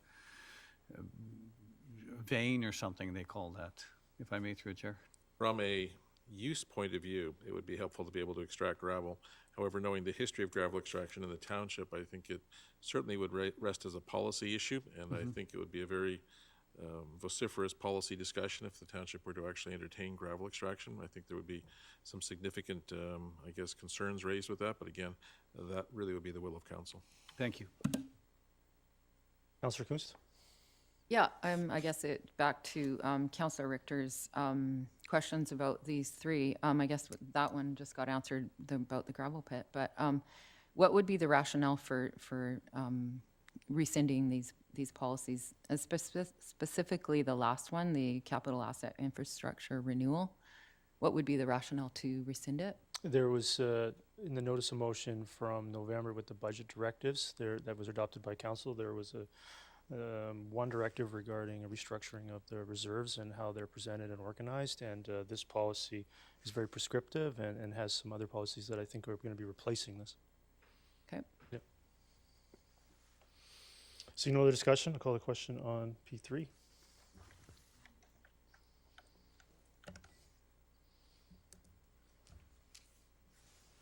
vein or something they call that, if I may, through a chair. From a use point of view, it would be helpful to be able to extract gravel. However, knowing the history of gravel extraction in the township, I think it certainly would rest as a policy issue, and I think it would be a very vociferous policy discussion if the township were to actually entertain gravel extraction. I think there would be some significant, I guess, concerns raised with that, but again, that really would be the will of council. Thank you. Councillor Kunst. Yeah, I guess back to Councillor Richter's questions about these 3. I guess that one just got answered about the gravel pit, but what would be the rationale for rescinding these policies, specifically the last one, the capital asset infrastructure renewal? What would be the rationale to rescind it? There was, in the notice of motion from November with the budget directives that was adopted by council, there was one directive regarding a restructuring of the reserves and how they're presented and organized, and this policy is very prescriptive and has some other policies that I think are going to be replacing this. Okay. Yep. Seeing no other discussion, I'll call the question on P3.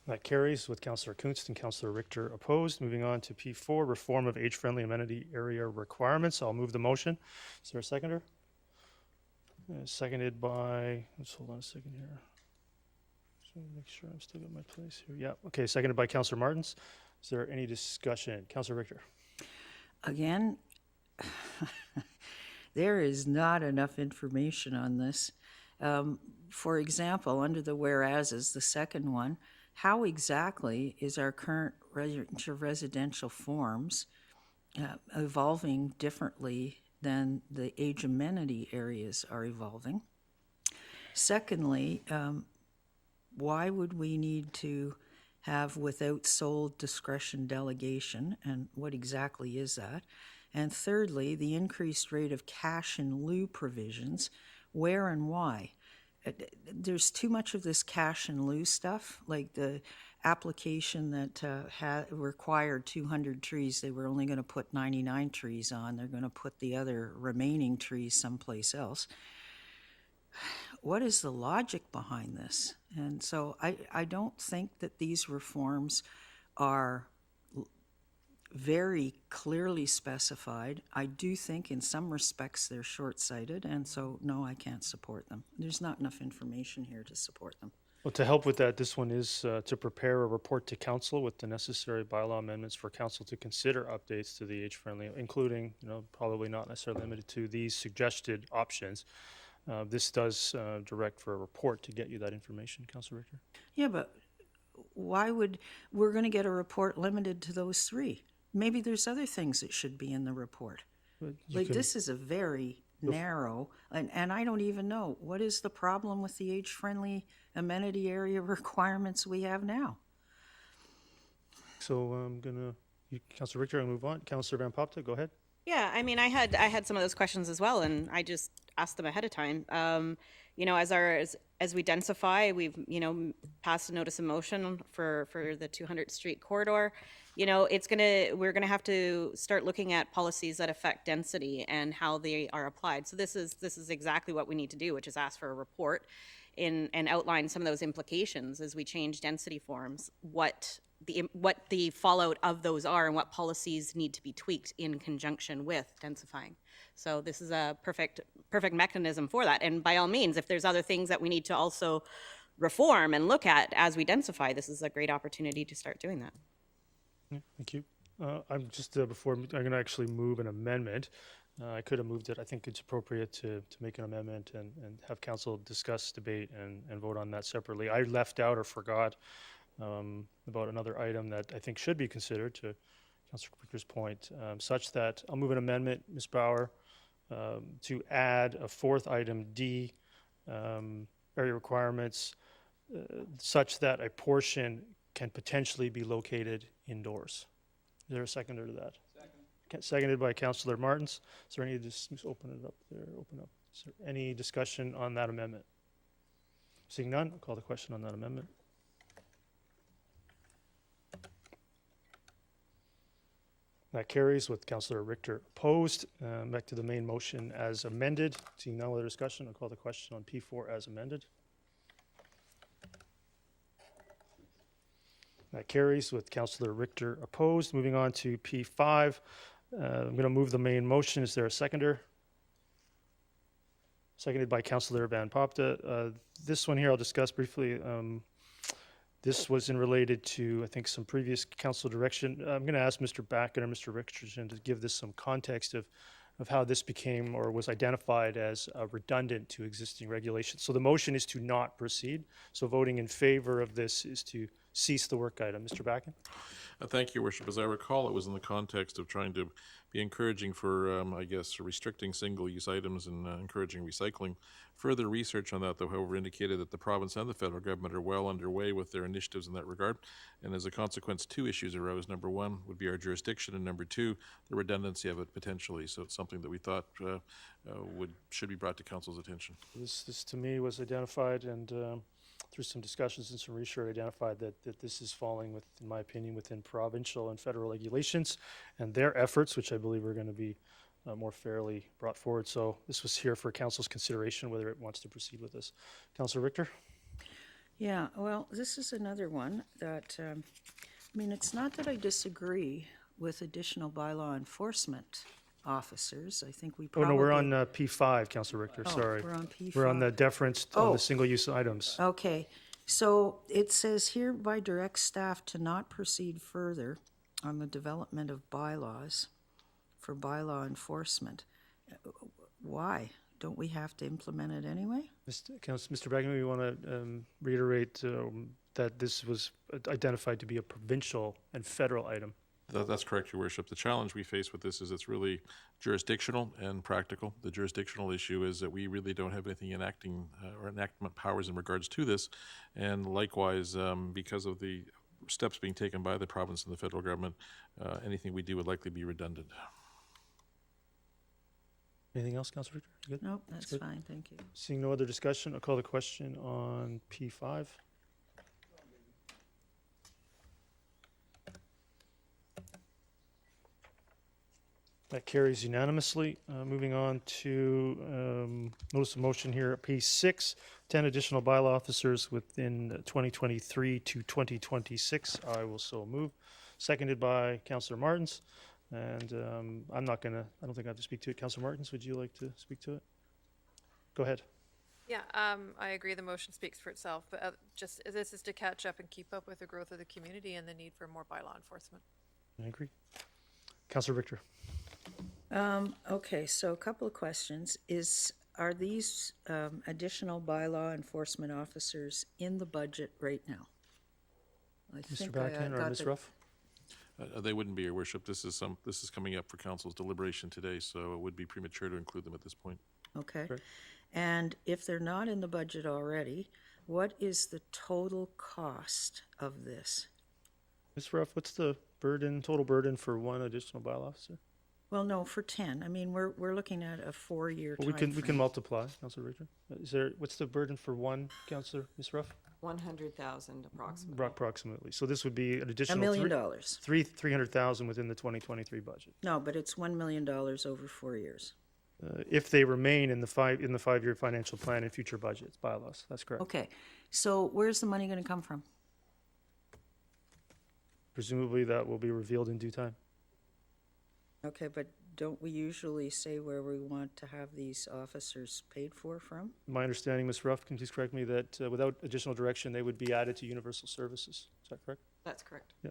That carries with Councillor Kunst and Councillor Richter opposed. Moving on to P4, reform of age-friendly amenity area requirements. I'll move the motion. Is there a seconder? Seconded by, let's hold on a second here. So make sure I'm still got my place here. Yeah, okay, seconded by Councillor Martins. Is there any discussion? Councillor Richter. Again, there is not enough information on this. For example, under the whereases, the second one, how exactly is our current residential forms evolving differently than the age amenity areas are evolving? Secondly, why would we need to have without sole discretion delegation, and what exactly is that? And thirdly, the increased rate of cash in lieu provisions, where and why? There's too much of this cash in lieu stuff, like the application that required 200 trees, they were only going to put 99 trees on, they're going to put the other remaining trees someplace else. What is the logic behind this? And so I don't think that these reforms are very clearly specified. I do think in some respects they're short-sighted, and so no, I can't support them. There's not enough information here to support them. Well, to help with that, this one is to prepare a report to council with the necessary bylaw amendments for council to consider updates to the age-friendly, including, probably not necessarily limited to these suggested options. This does direct for a report to get you that information, Councillor Richter. Yeah, but why would, we're going to get a report limited to those three? Maybe there's other things that should be in the report. Like, this is a very narrow, and I don't even know, what is the problem with the age-friendly amenity area requirements we have now? So I'm going to, Councillor Richter, I'll move on. Councillor Van Popta, go ahead. Yeah, I mean, I had some of those questions as well, and I just asked them ahead of time. As we densify, we've passed a notice of motion for the 200th Street corridor. We're gonna have to start looking at policies that affect density and how they are applied. So this is exactly what we need to do, which is ask for a report and outline some of those implications as we change density forms. What the fallout of those are and what policies need to be tweaked in conjunction with densifying. So this is a perfect mechanism for that. And by all means, if there's other things that we need to also reform and look at as we densify, this is a great opportunity to start doing that. Yeah, thank you. I'm just before I'm going to actually move an amendment. I could have moved it. I think it's appropriate to make an amendment and have council discuss, debate, and vote on that separately. I left out or forgot about another item that I think should be considered, to Councillor Richter's point, such that I'll move an amendment, Ms. Bauer, to add a fourth item, D, area requirements, such that a portion can potentially be located indoors. Is there a seconder to that? Second. Seconded by Councillor Martins. Is there any, just open it up there, open up. Is there any discussion on that amendment? Seeing none, I'll call the question on that amendment. That carries with Councillor Richter opposed. Back to the main motion as amended. Seeing no other discussion, I'll call the question on P4 as amended. That carries with Councillor Richter opposed. Moving on to P5. I'm going to move the main motion. Is there a seconder? Seconded by Councillor Van Popta. This one here I'll discuss briefly. This was related to, I think, some previous council direction. I'm going to ask Mr. Backen or Mr. Richardson to give this some context of how this became or was identified as redundant to existing regulations. So the motion is to not proceed. So voting in favor of this is to cease the work item. Mr. Backen? Thank you, Your Worship. As I recall, it was in the context of trying to be encouraging for, restricting single-use items and encouraging recycling. Further research on that, though, however, indicated that the province and the federal government are well underway with their initiatives in that regard. And as a consequence, two issues arose. Number one would be our jurisdiction, and number two, the redundancy of it potentially. So it's something that we thought should be brought to council's attention. This to me was identified, and through some discussions and some research, identified that this is falling, in my opinion, within provincial and federal regulations and their efforts, which I believe are going to be more fairly brought forward. So this was here for council's consideration, whether it wants to proceed with this. Councillor Richter? Yeah, well, this is another one that, I mean, it's not that I disagree with additional bylaw enforcement officers. I think we Oh, probably. no, we're on P5, Councilor Richter, Oh, sorry. we're on P5. We're on the deference on Oh. the single-use items. Okay, so it says hereby direct staff to not proceed further on the development of bylaws for bylaw enforcement. Why? Don't we have to implement it anyway? Mr. Bagman, you want to reiterate that this was identified to be a provincial and federal item? That's correct, Your Worship. The challenge we face with this is it's really jurisdictional and practical. The jurisdictional issue is that we really don't have anything enacting or enactment powers in regards to this. And likewise, because of the steps being taken by the province and the federal government, anything we do would likely be redundant. Anything else, Councilor Richter? You good? Nope, that's good. fine, thank you. Seeing no other discussion, I'll call the question on P5. That carries unanimously. Moving on to notice of motion here at P6, 10 additional bylaw officers within 2023 to 2026. I will so move. Seconded by Councillor Martins. And I don't think I have to speak to it. Councillor Martins, would you like to speak to it? Go ahead. Yeah, I agree the motion speaks for itself, but just this is to catch up and keep up with the growth of the community and the need for more bylaw enforcement. I agree. Councillor Richter. Okay, so a couple of questions. Are these additional bylaw enforcement officers in the budget right now? I Mr. think Backhand or got Ms. the- Ruff? They wouldn't be, Your Worship. This is coming up for council's deliberation today, so it would be premature to include them at this point. Okay. Correct. And if they're not in the budget already, what is the total cost of this? Ms. Ruff, what's the total burden for one additional bylaw officer? Well, no, for 10. I mean, we're looking at a 4-year Well, time we can multiply, Councillor Richter. What's the burden for one, Councillor, Ms. Ruff? 100,000 approximately. Approximately. So this would be an $1 additional million. $300,000 within the 2023 budget. No, but it's $1 million over 4 years. If they remain in the 5-year financial plan and future budgets, bylaws. That's correct. Okay, so where's the money going to come from? Presumably that will be revealed in due time. Okay, but don't we usually say where we want to have these officers paid for from? My understanding, Ms. Ruff, can you please correct me, that without additional direction, they would be added to universal services. Is that correct? That's correct. Yeah.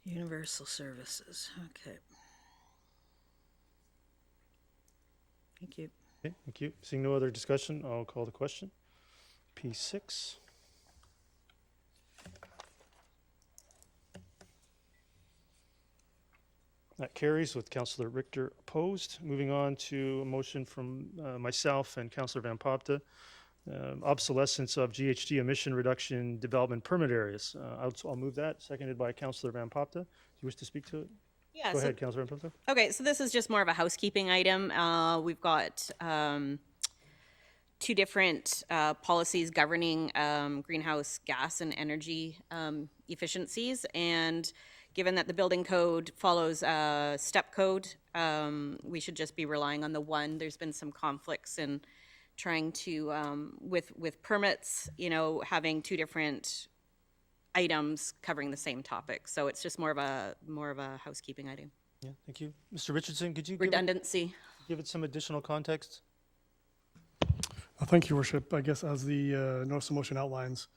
Universal services, okay. Thank you. Okay, thank you. Seeing no other discussion, I'll call the question. P6. That carries with Councillor Richter opposed. Moving on to a motion from myself and Councillor Van Popta. Obsolescence of GHG emission reduction development permit areas. I'll move that, seconded by Councillor Van Popta. Do you wish to speak to it? Yeah. Go ahead, Councillor Van Popta. Okay, so this is just more of a housekeeping item. We've got two different policies governing greenhouse gas and energy efficiencies. And given that the building code follows a step code, we should just be relying on the one. There's been some conflicts in trying to, with permits, having two different items covering the same topic. So it's just more of a housekeeping item. Yeah, thank you. Mr. Richardson, could you Redundancy. give it some additional context? Thank you, Your Worship. I guess as the notice of motion outlines,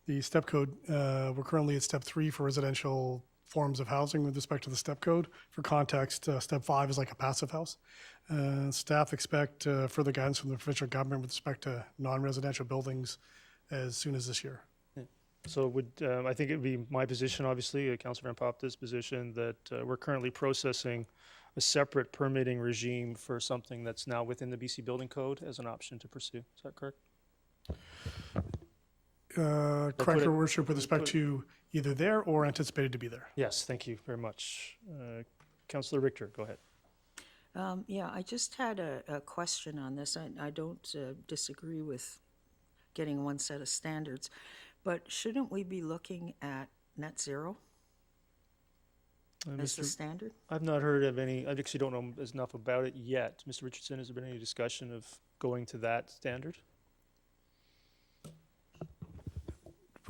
the step code, we're currently at step 3 for residential forms of housing with respect to the step code. For context, step 5 is like a passive house. Staff expect further guidance from the provincial government with respect to non-residential buildings as soon as this year. So I think it would be my position, obviously, Councillor Van Popta's position, that we're currently processing a separate permitting regime for something that's now within the BC Building Code as an option to pursue. Is that correct? Correct, Your Worship, with respect to either there or anticipated to be there. Yes, thank you very much. Councillor Richter, go ahead. Yeah, I just had a question on this. I don't disagree with getting one set of standards, but shouldn't we be looking at net zero as the standard? I've not heard of any, I actually don't know enough about it yet. Mr. Richardson, has there been any discussion of going to that standard?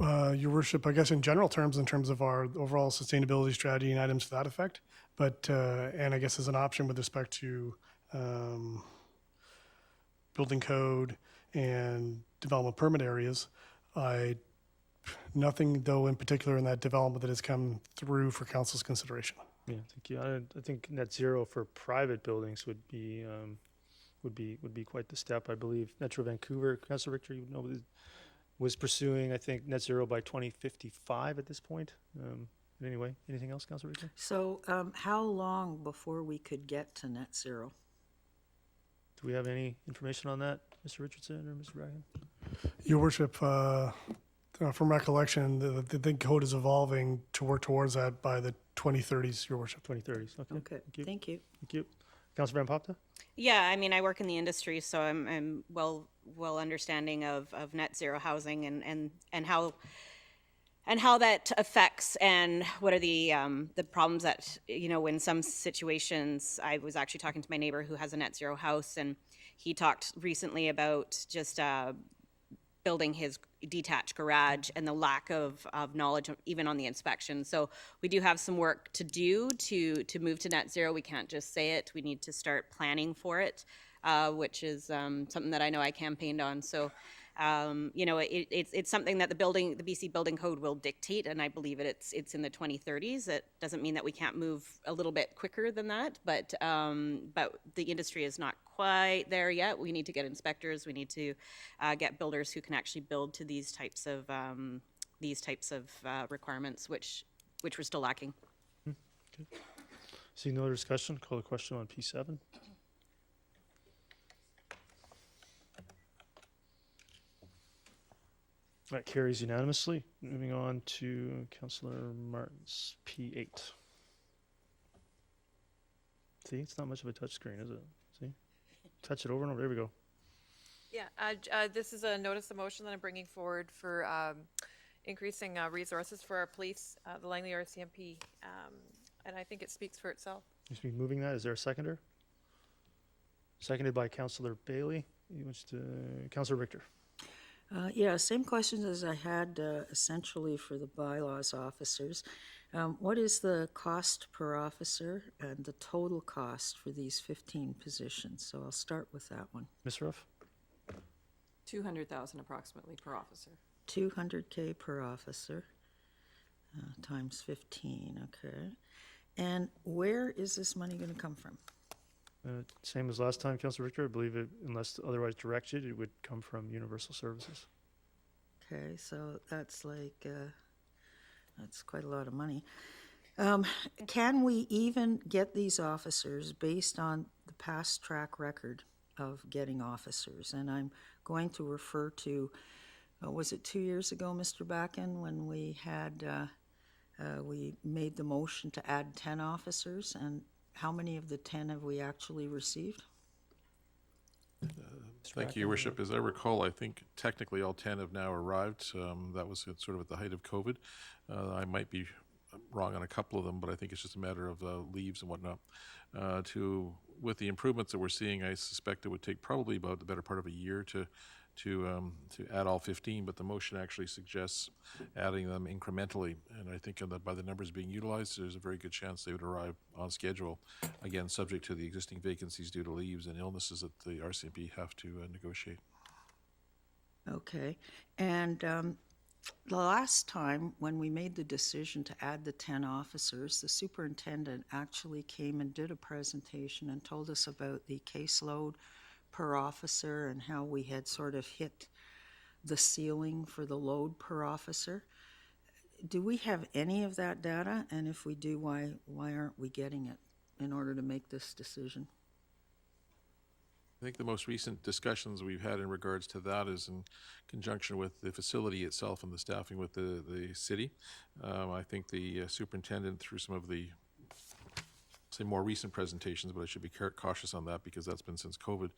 Your worship, I guess in general terms, in terms of our overall sustainability strategy and items to that effect, but, and I guess as an option with respect to building code and development permit areas, nothing though in particular in that development that has come through for council's consideration. Yeah, thank you. I think net zero for private buildings would be quite the step. I believe Metro Vancouver, Councillor Richter, you know, was pursuing, I think, net zero by 2055 at this point. Anyway, anything else, Councillor Richter? So how long before we could get to net zero? Do we have any information on that, Mr. Richardson or Mr. Bracken? Your worship, from recollection, the code is evolving to work towards that by the 2030s, your worship. 2030s. Okay. Okay, thank you. Thank you. Councillor Van Popta? Yeah, I mean, I work in the industry, so I'm well understanding of net zero housing and how that affects and what are the problems that, you know, in some situations. I was actually talking to my neighbor who has a net zero house, and he talked recently about just building his detached garage and the lack of knowledge even on the inspection. So we do have some work to do to move to net zero. We can't just say it. We need to start planning for it, which is something that I know I campaigned on. So you know, it's something that the BC Building Code will dictate, and I believe it's in the 2030s. It doesn't mean that we can't move a little bit quicker than that, but the industry is not quite there yet. We need to get inspectors. We need to get builders who can actually build to these types of requirements, which we're still lacking. Okay. Seeing no other discussion, call the question on P7. That carries unanimously. Moving on to Councillor Martin's P8. See, it's not much of a touch screen, is it? See? Touch it over and over. There we go. Yeah, this is a notice of motion that I'm bringing forward for increasing resources for our police, the Langley RCMP, and I think it speaks for itself. You should be moving that. Is there a seconder? Seconded by Councillor Bailey. Councillor Richter. Yeah, same questions as I had essentially for the bylaws officers. What is the cost per officer and the total cost for these 15 positions? So I'll start with that one. Ms. Ruff? 200,000 approximately per officer. 200K per officer times 15, okay. And where is this money going to come from? Same as last time, Councillor Richter. I believe it, unless otherwise directed, it would come from Universal Services. Okay, so that's like, that's quite a lot of money. Can we even get these officers based on the past track record of getting officers? And I'm going to refer to, was it 2 years ago, Mr. Backen, when we had, we made the motion to add 10 officers, and how many of the 10 have we actually received? Thank you, Your Worship. As I recall, I think technically all 10 have now arrived. That was sort of at the height of COVID. I might be wrong on a couple of them, but I think it's just a matter of leaves and whatnot. With the improvements that we're seeing, I suspect it would take probably about the better part of a year to add all 15, but the motion actually suggests adding them incrementally. And I think that by the numbers being utilized, there's a very good chance they would arrive on schedule, again, subject to the existing vacancies due to leaves and illnesses that the RCMP have to negotiate. Okay, and the last time when we made the decision to add the 10 officers, the superintendent actually came and did a presentation and told us about the caseload per officer and how we had sort of hit the ceiling for the load per officer. Do we have any of that data? And if we do, why aren't we getting it in order to make this decision? I think the most recent discussions we've had in regards to that is in conjunction with the facility itself and the staffing with the city. I think the superintendent, through some of the say more recent presentations, but I should be cautious on that because that's been since COVID,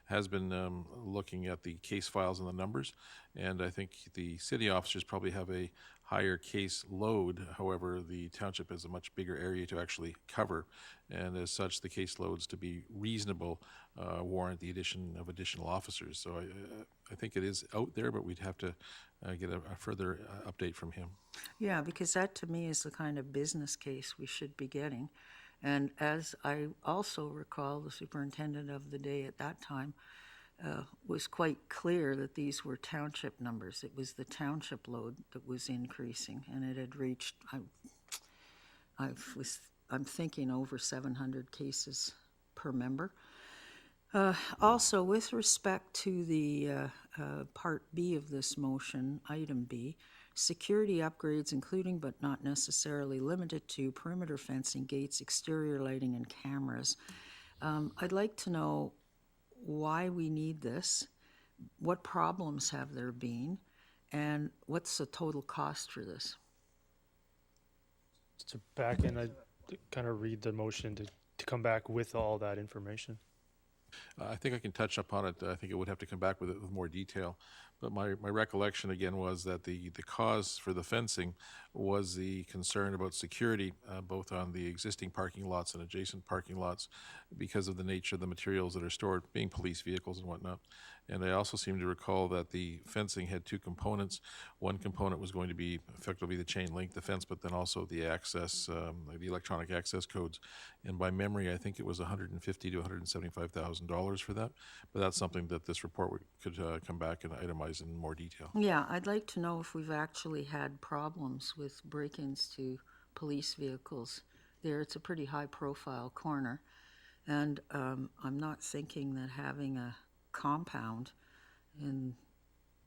has been looking at the case files and the numbers. And I think the city officers probably have a higher case load. However, the township has a much bigger area to actually cover. And as such, the case loads to be reasonable warrant the addition of additional officers. So I think it is out there, but we'd have to get a further update from him. Yeah, because that to me is the kind of business case we should be getting. And as I also recall, the superintendent of the day at that time was quite clear that these were township numbers. It was the township load that was increasing, and it had reached, I'm thinking over 700 cases per member. Also, with respect to the Part B of this motion, item B, security upgrades including but not necessarily limited to perimeter fencing, gates, exterior lighting, and cameras. I'd like to know why we need this, what problems have there been, and what's the total cost for this? To back in, I kind of read the motion to come back with all that information. I think I can touch upon it. I think it would have to come back with it with more detail. But my recollection again was that the cause for the fencing was the concern about security, both on the existing parking lots and adjacent parking lots, because of the nature of the materials that are stored, being police vehicles and whatnot. And I also seem to recall that the fencing had two components. One component was going to be effectively the chain link, the fence, but then also the access, the electronic access codes. And by memory, I think it was $150,000 to $175,000 for that. But that's something that this report could come back and itemize in more detail. Yeah, I'd like to know if we've actually had problems with break-ins to police vehicles there. It's a pretty high-profile corner. And I'm not thinking that having a compound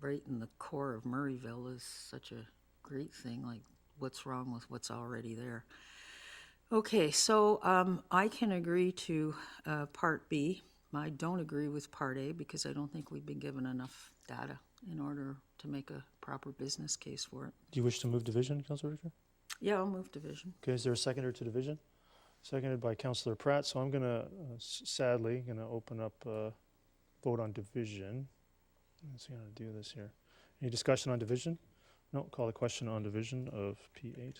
right in the core of Murrayville is such a great thing. Like, what's wrong with what's already there? Okay, so I can agree to Part B. I don't agree with Part A because I don't think we've been given enough data in order to make a proper business case for it. Do you wish to move division, Councillor Richter? Yeah, I'll move division. Okay, is there a seconder to division? Seconded by Councillor Pratt. So I'm gonna, sadly, open up vote on division. Let's see how to do this here. Any discussion on division? No, call the question on division of P8.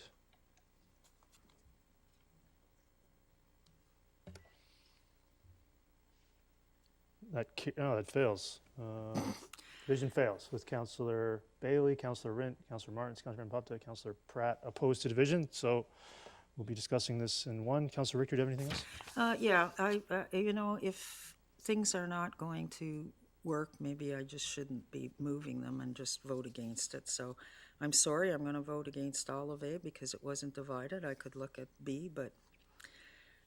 That fails. Division fails with Councillor Bailey, Councillor Rint, Councillor Martins, Councillor Impopta, Councillor Pratt opposed to division. So we'll be discussing this in one. Councillor Richter, do you have anything else? Yeah, if things are not going to work, maybe I just shouldn't be moving them and just vote against it. So I'm sorry, I'm going to vote against all of A because it wasn't divided. I could look at B, but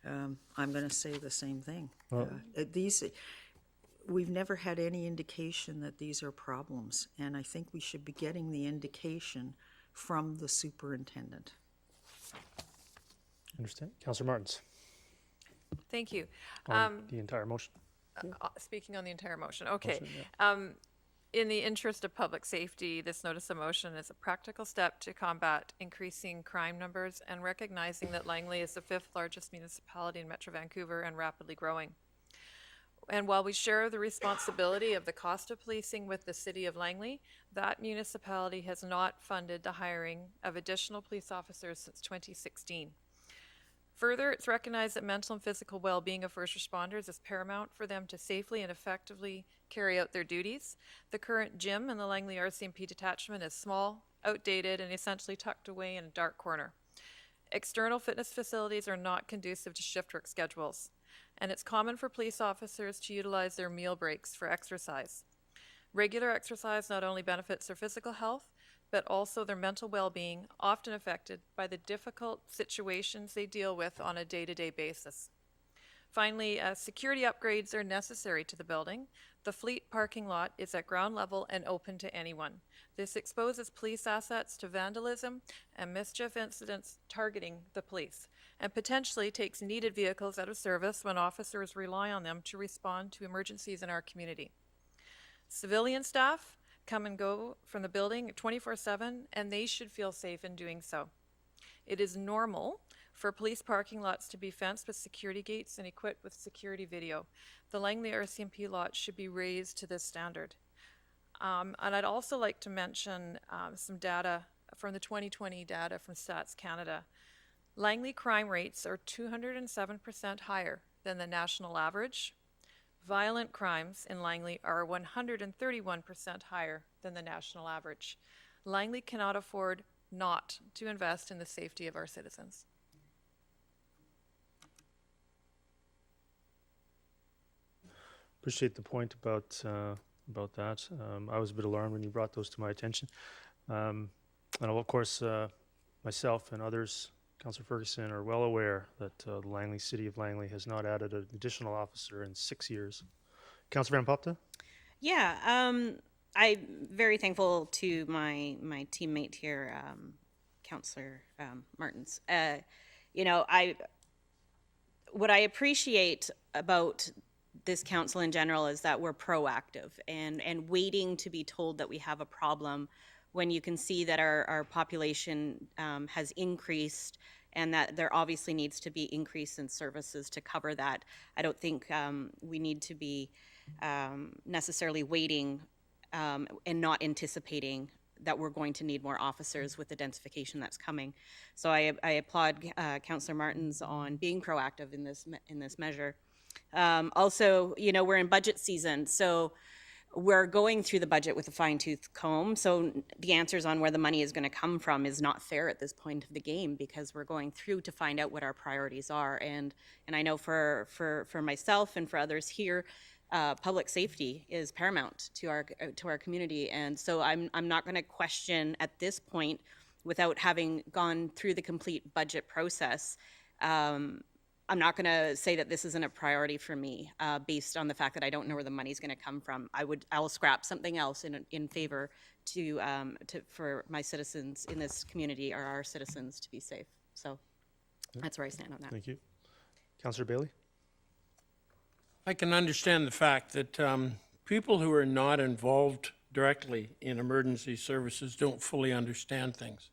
I'm going to say the same thing. Well, We've never had any indication that these are problems, and I think we should be getting the indication from the superintendent. Understand. Councillor Martins. Thank you. On the entire motion. Speaking on the entire motion, okay. Motion, yeah. In the interest of public safety, this notice of motion is a practical step to combat increasing crime numbers and recognizing that Langley is the 5th largest municipality in Metro Vancouver and rapidly growing. And while we share the responsibility of the cost of policing with the city of Langley, that municipality has not funded the hiring of additional police officers since 2016. Further, it's recognized that mental and physical well-being of first responders is paramount for them to safely and effectively carry out their duties. The current gym in the Langley RCMP detachment is small, outdated, and essentially tucked away in a dark corner. External fitness facilities are not conducive to shift work schedules, and it's common for police officers to utilize their meal breaks for exercise. Regular exercise not only benefits their physical health, but also their mental well-being, often affected by the difficult situations they deal with on a day-to-day basis. Finally, security upgrades are necessary to the building. The fleet parking lot is at ground level and open to anyone. This exposes police assets to vandalism and mischief incidents targeting the police, and potentially takes needed vehicles out of service when officers rely on them to respond to emergencies in our community. Civilian staff come and go from the building 24/7, and they should feel safe in doing so. It is normal for police parking lots to be fenced with security gates and equipped with security video. The Langley RCMP lots should be raised to this standard. And I'd also like to mention some data from the 2020 data from Stats Canada. Langley crime rates are 207% higher than the national average. Violent crimes in Langley are 131% higher than the national average. Langley cannot afford not to invest in the safety of our citizens. Appreciate the point about that. I was a bit alarmed when you brought those to my attention. And of course, myself and others, Councillor Ferguson, are well aware that the Langley City of Langley has not added an additional officer in 6 years. Councillor Van Popta? Yeah, I'm very thankful to my teammate here, Councillor Martins. You know, what I appreciate about this council in general is that we're proactive and waiting to be told that we have a problem when you can see that our population has increased and that there obviously needs to be increase in services to cover that. I don't think we need to be necessarily waiting and not anticipating that we're going to need more officers with the densification that's coming. So I applaud Councillor Martins on being proactive in this measure. Also, you know, we're in budget season, so we're going through the budget with a fine-tooth comb. So the answers on where the money is going to come from is not fair at this point of the game because we're going through to find out what our priorities are. And I know for myself and for others here, public safety is paramount to our community. And so I'm not going to question at this point, without having gone through the complete budget process, I'm not going to say that this isn't a priority for me based on the fact that I don't know where the money's going to come from. I'll scrap something else in favor for my citizens in this community or our citizens to be safe. So that's where I stand on that. Thank you. Councillor Bailey? I can understand the fact that people who are not involved directly in emergency services don't fully understand things.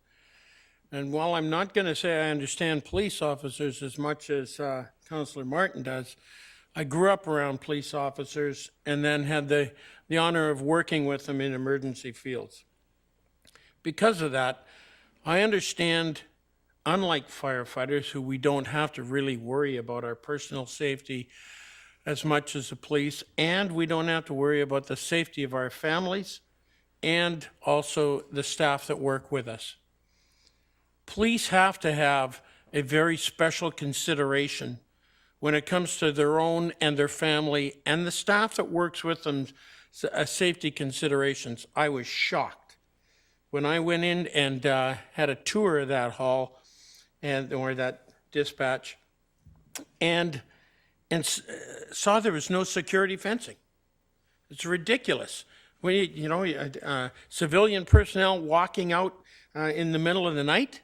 And while I'm not going to say I understand police officers as much as Councillor Martin does, I grew up around police officers and then had the honor of working with them in emergency fields. Because of that, I understand, unlike firefighters who we don't have to really worry about our personal safety as much as the police, and we don't have to worry about the safety of our families and also the staff that work with us. Police have to have a very special consideration when it comes to their own and their family and the staff that works with them, safety considerations. I was shocked when I went in and had a tour of that hall or that dispatch and saw there was no security fencing. It's ridiculous. Civilian personnel walking out in the middle of the night.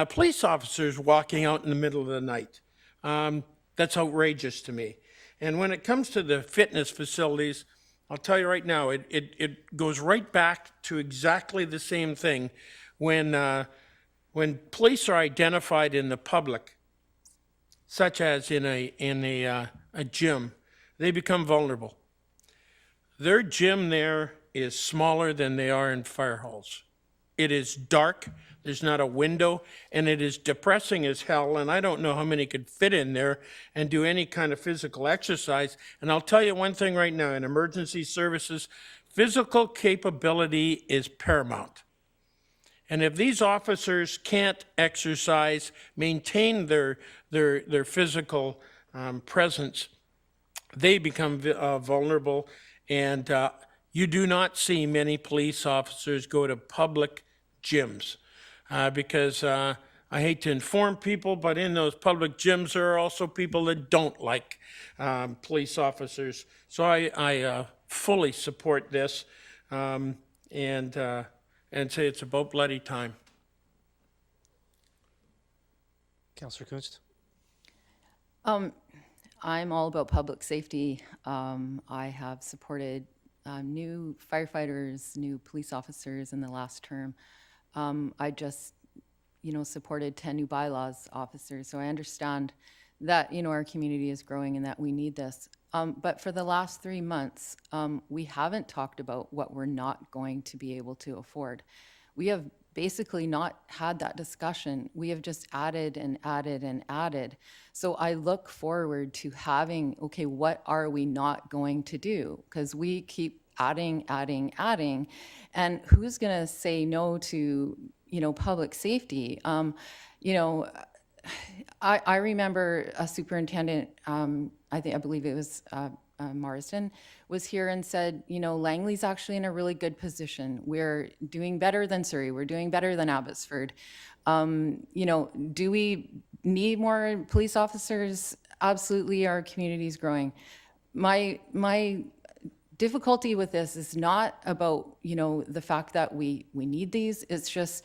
Police officers walking out in the middle of the night. That's outrageous to me. And when it comes to the fitness facilities, I'll tell you right now, it goes right back to exactly the same thing. When police are identified in the public, such as in a gym, they become vulnerable. Their gym there is smaller than they are in fire halls. It is dark. There's not a window, and it is depressing as hell, and I don't know how many could fit in there and do any kind of physical exercise. And I'll tell you one thing right now, in emergency services, physical capability is paramount. And if these officers can't exercise, maintain their physical presence, they become vulnerable, and you do not see many police officers go to public gyms. Because I hate to inform people, but in those public gyms, there are also people that don't like police officers. So I fully support this and say it's about bloody time. Councillor Kunst? I'm all about public safety. I have supported new firefighters, new police officers in the last term. I just supported 10 new bylaws officers. So I understand that, our community is growing and that we need this. But for the last 3 months, we haven't talked about what we're not going to be able to afford. We have basically not had that discussion. We have just added and added and added. So I look forward to having, okay, what are we not going to do? Because we keep adding. And who's going to say no to, public safety? I remember a superintendent, I believe it was Marsden, was here and said, Langley's actually in a really good position. We're doing better than Surrey. We're doing better than Abbotsford. Do we need more police officers? Absolutely, our community is growing. My difficulty with this is not about, the fact that we need these. It's just,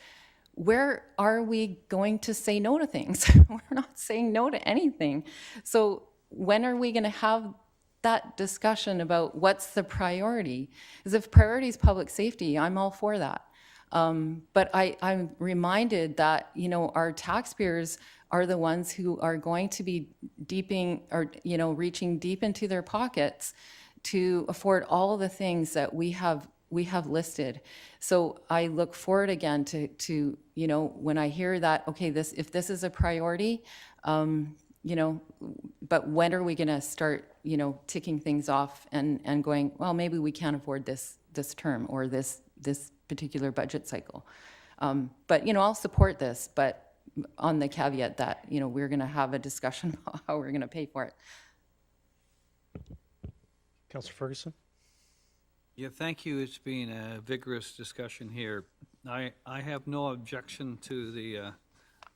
where are we going to say no to things? We're not saying no to anything. So when are we going to have that discussion about what's the priority? Because if priority is public safety, I'm all for that. But I'm reminded that, our taxpayers are the ones who are going to be reaching deep into their pockets to afford all of the things that we have listed. So I look forward again to when I hear that, okay, if this is a priority, but when are we going to start, ticking things off and going, well, maybe we can't afford this term or this particular budget cycle. But, I'll support this, but on the caveat that, we're going to have a discussion about how we're going to pay for it. Councillor Ferguson? Yeah, thank you. It's been a vigorous discussion here. I have no objection to the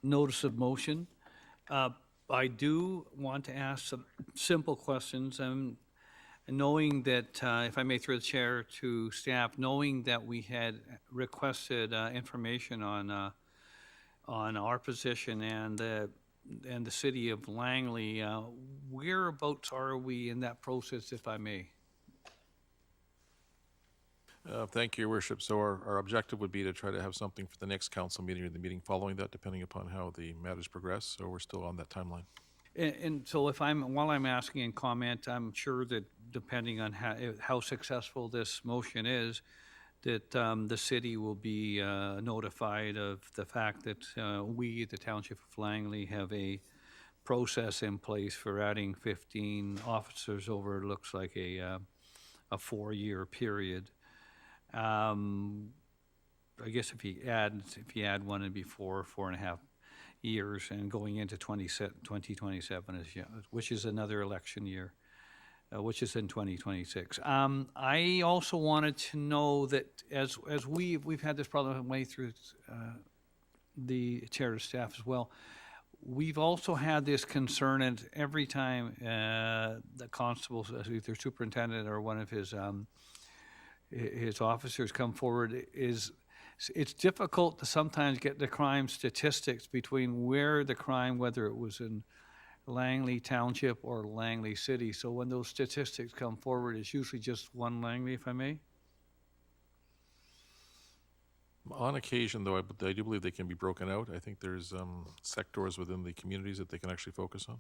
notice of motion. I do want to ask some simple questions. Knowing that, if I may through the chair to staff, knowing that we had requested information on our position and the city of Langley, whereabouts are we in that process, if I may? Thank you, Your Worship. So our objective would be to try to have something for the next council meeting or the meeting following that, depending upon how the matters progress. So we're still on that timeline. And so while I'm asking and comment, I'm sure that depending on how successful this motion is, that the city will be notified of the fact that we, the Township of Langley, have a process in place for adding 15 officers over, it looks like a 4-year period. I guess if you add one, it'd be 4.5 years, and going into 2027, which is another election year, which is in 2026. I also wanted to know that as we've had this problem way through the chair of staff as well. We've also had this concern, and every time the constables, either superintendent or one of his officers come forward, it's difficult to sometimes get the crime statistics between where the crime, whether it was in Langley Township or Langley City. So when those statistics come forward, it's usually just one Langley, if I may. On occasion, though, I do believe they can be broken out. I think there's sectors within the communities that they can actually focus on.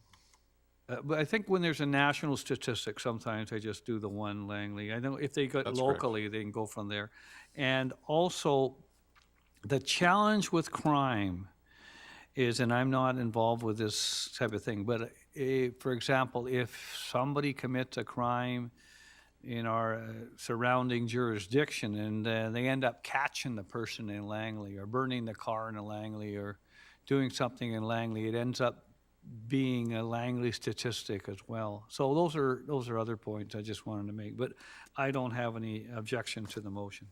But I think when there's a national statistic, sometimes they just do the one Langley. I know if they go That's locally, correct. they can go from there. And also, the challenge with crime is, and I'm not involved with this type of thing, but for example, if somebody commits a crime in our surrounding jurisdiction and they end up catching the person in Langley or burning the car in Langley or doing something in Langley, it ends up being a Langley statistic as well. So those are other points I just wanted to make, but I don't have any objection to the motion.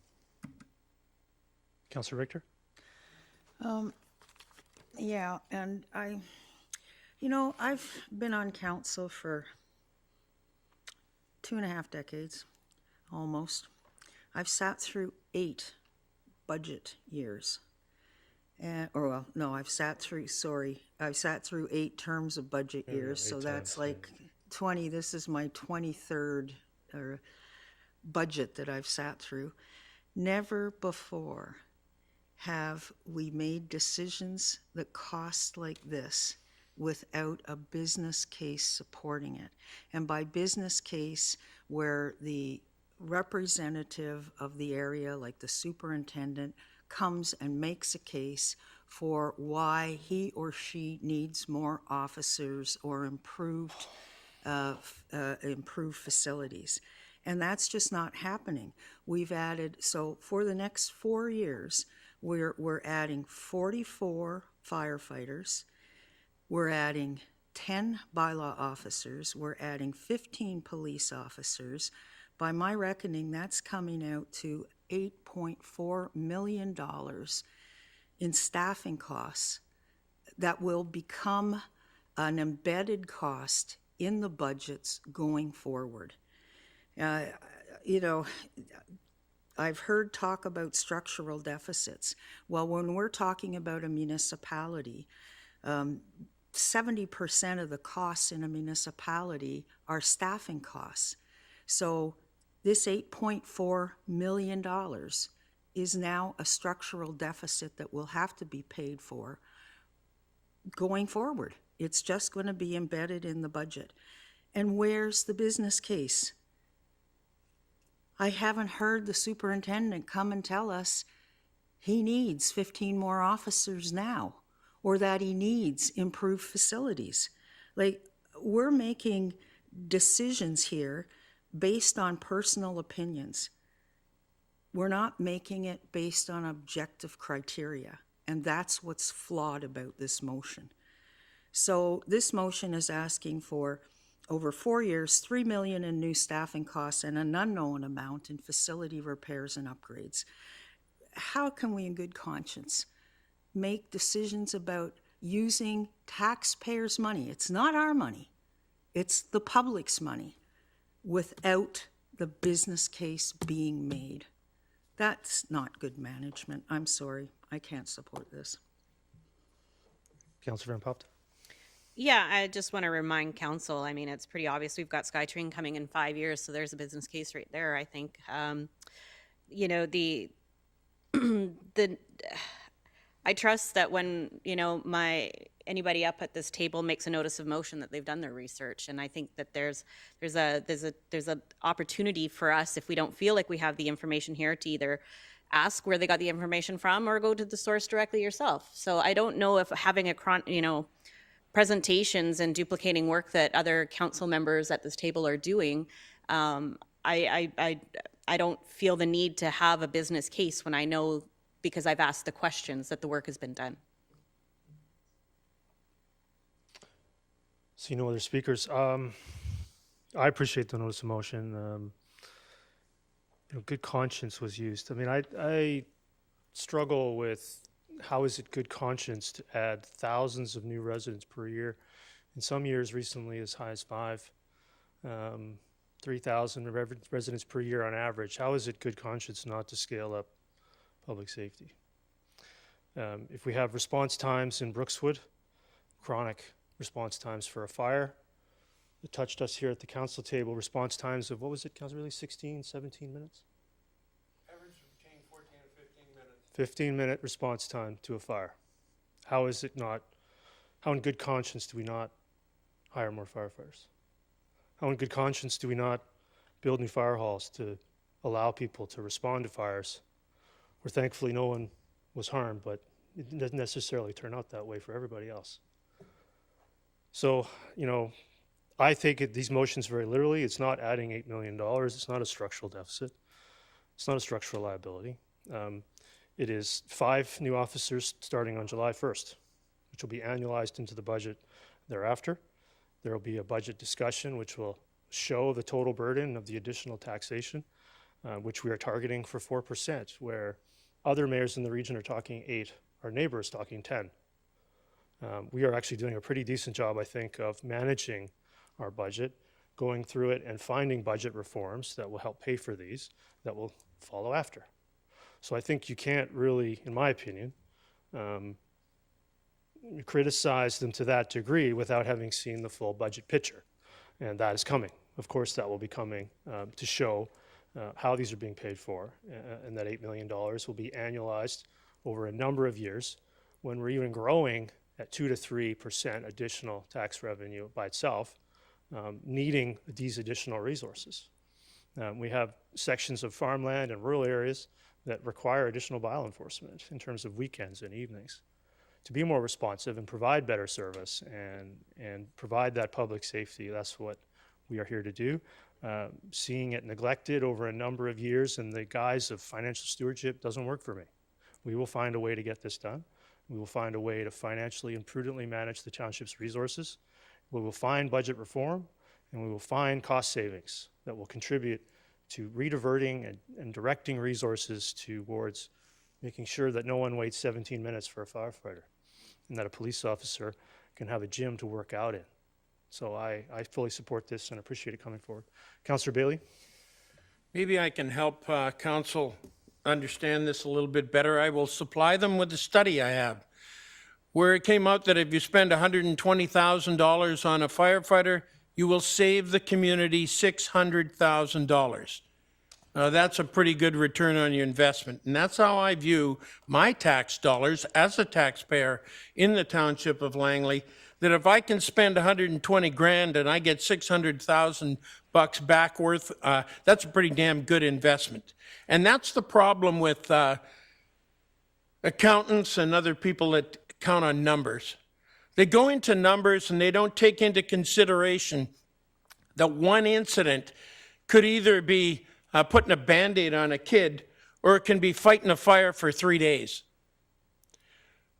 Councillor Richter? Yeah, and I've been on council for 2.5 decades, almost. I've sat through 8 budget years. I've sat through 8 terms of budget years, so that's like 20, this is my 23rd budget that I've sat through. Never before have we made decisions that cost like this without a business case supporting it? And by business case, where the representative of the area, like the superintendent, comes and makes a case for why he or she needs more officers or improved facilities. And that's just not happening. We've added, so for the next 4 years, we're adding 44 firefighters, we're adding 10 bylaw officers, we're adding 15 police officers. By my reckoning, that's coming out to $8.4 million in staffing costs that will become an embedded cost in the budgets going forward. You know, I've heard talk about structural deficits. Well, when we're talking about a municipality, 70% of the costs in a municipality are staffing costs. So this $8.4 million is now a structural deficit that will have to be paid for going forward. It's just going to be embedded in the budget. And where's the business case? I haven't heard the superintendent come and tell us he needs 15 more officers now, or that he needs improved facilities. Like, we're making decisions here based on personal opinions. We're not making it based on objective criteria, and that's what's flawed about this motion. So this motion is asking for, over 4 years, $3 million in new staffing costs and an unknown amount in facility repairs and upgrades. How can we in good conscience make decisions about using taxpayers' money? It's not our money, it's the public's money, without the business case being made. That's not good management. I'm sorry, I can't support this. Councillor Van Popt. Yeah, I just want to remind council, I mean, it's pretty obvious we've got SkyTrain coming in 5 years, so there's a business case right there, I think. You know, I trust that when, you know, anybody up at this table makes a notice of motion that they've done their research, and I think that there's an opportunity for us, if we don't feel like we have the information here, to either ask where they got the information from or go to the source directly yourself. So I don't know if having presentations and duplicating work that other council members at this table are doing, I don't feel the need to have a business case when I know, because I've asked the questions, that the work has been done. See no other speakers. I appreciate the notice of motion. Good conscience was used. I mean, I struggle with how is it good conscience to add thousands of new residents per year? In some years recently as high as 3,000 residents per year on average. How is it good conscience not to scale up public safety? If we have response times in Brookswood, chronic response times for a fire, it touched us here at the council table, response times of, what was it, Councilor Lee, 16, 17 minutes? 15-minute response time to a fire. How is it not, how in good conscience do we not hire more firefighters? How in good conscience do we not build new fire halls to allow people to respond to fires where thankfully no one was harmed, but it doesn't necessarily turn out that way for everybody else? So, you know, I take these motions very literally. It's not adding $8 million. It's not a structural deficit. It's not a structural liability. It is 5 new officers starting on July 1st, which will be annualized into the budget thereafter. There will be a budget discussion which will show the total burden of the additional taxation, which we are targeting for 4%, where other mayors in the region are talking 8, our neighbor is talking 10. We are actually doing a pretty decent job, I think, of managing our budget, going through it and finding budget reforms that will help pay for these, that will follow after. So I think you can't really, in my opinion, criticize them to that degree without having seen the full budget picture. And that is coming. Of course, that will be coming to show how these are being paid for, and that $8 million will be annualized over a number of years, when we're even growing at 2 to 3% additional tax revenue by itself, needing these additional resources. We have sections of farmland and rural areas that require additional bylaw enforcement in terms of weekends and evenings to be more responsive and provide better service and provide that public safety. That's what we are here to do. Seeing it neglected over a number of years in the guise of financial stewardship doesn't work for me. We will find a way to get this done. We will find a way to financially and prudently manage the township's resources. We will find budget reform, and we will find cost savings that will contribute to rediverting and directing resources towards making sure that no one waits 17 minutes for a firefighter and that a police officer can have a gym to work out in. So I fully support this and appreciate it coming forward. Councillor Bailey? Maybe I can help council understand this a little bit better. I will supply them with the study I have, where it came out that if you spend $120,000 on a firefighter, you will save the community $600,000. Now, that's a pretty good return on your investment. And that's how I view my tax dollars as a taxpayer in the township of Langley, that if I can spend 120 grand and I get 600,000 bucks back worth, that's a pretty damn good investment. And that's the problem with accountants and other people that count on numbers. They go into numbers and they don't take into consideration that one incident could either be putting a Band-Aid on a kid, or it can be fighting a fire for 3 days.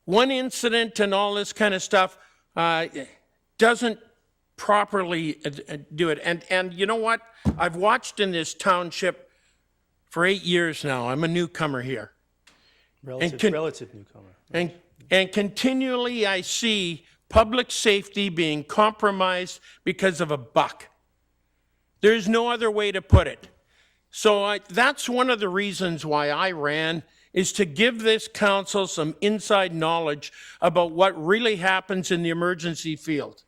One incident and all this kind of stuff doesn't properly do it. And you know what? I've watched in this township for 8 years now. I'm a newcomer here. Relative newcomer. And continually I see public safety being compromised because of a buck. There's no other way to put it. So that's one of the reasons why I ran, is to give this council some inside knowledge about what really happens in the emergency field.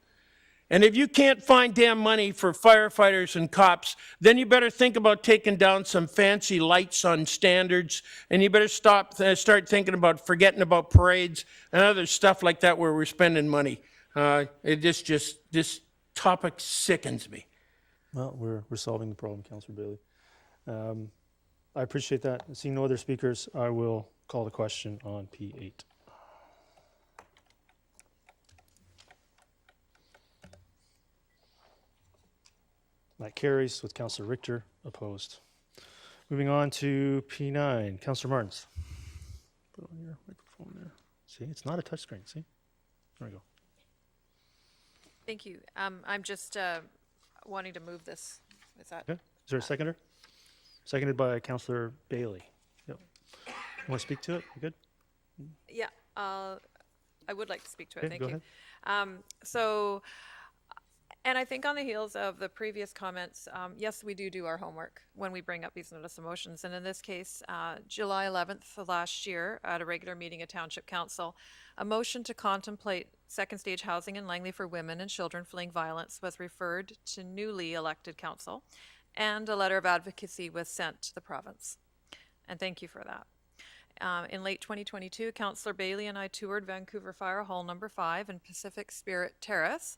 And if you can't find damn money for firefighters and cops, then you better think about taking down some fancy lights on standards, and you better start thinking about forgetting about parades and other stuff like that where we're spending money. This topic sickens me. Well, we're solving the problem, Councillor Bailey. I appreciate that. Seeing no other speakers, I will call the question on P8. That carries with Councillor Richter opposed. Moving on to P9, Councillor Martins. Put on your microphone there. See, it's not a touchscreen. See, there we go. Thank you. I'm just wanting to move this. Is that? Okay. Is there a seconder? Seconded by Councillor Bailey. Yep. You want to speak to it? You good? Yeah, I would like to speak to it. Okay, Thank go you. ahead. And I think on the heels of the previous comments, yes, we do our homework when we bring up these notice of motions. And in this case, July 11th of last year, at a regular meeting of Township Council, a motion to contemplate second stage housing in Langley for women and children fleeing violence was referred to newly elected council, and a letter of advocacy was sent to the province. And thank you for that. In late 2022, Councillor Bailey and I toured Vancouver Fire Hall No. 5 and Pacific Spirit Terrace,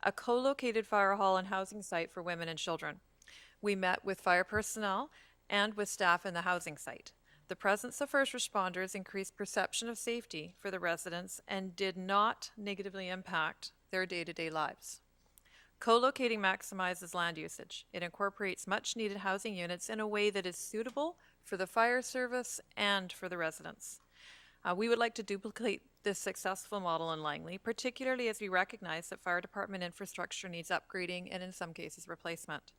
a co-located fire hall and housing site for women and children. We met with fire personnel and with staff in the housing site. The presence of first responders increased perception of safety for the residents and did not negatively impact their day-to-day lives. Co-locating maximizes land usage. It incorporates much-needed housing units in a way that is suitable for the fire service and for the residents. We would like to duplicate this successful model in Langley, particularly as we recognize that fire department infrastructure needs upgrading and in some cases replacement.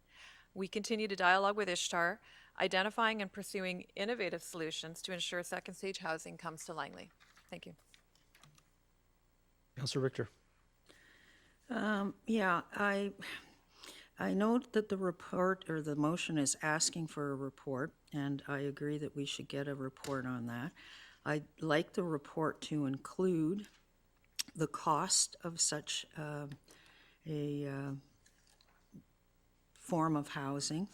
We continue to dialogue with Ishtar, identifying and pursuing innovative solutions to ensure second stage housing comes to Langley. Thank you. Councillor Richter. Yeah, I note that the report or the motion is asking for a report, and I agree that we should get a report on that. I'd like the report to include the cost of such a form of housing,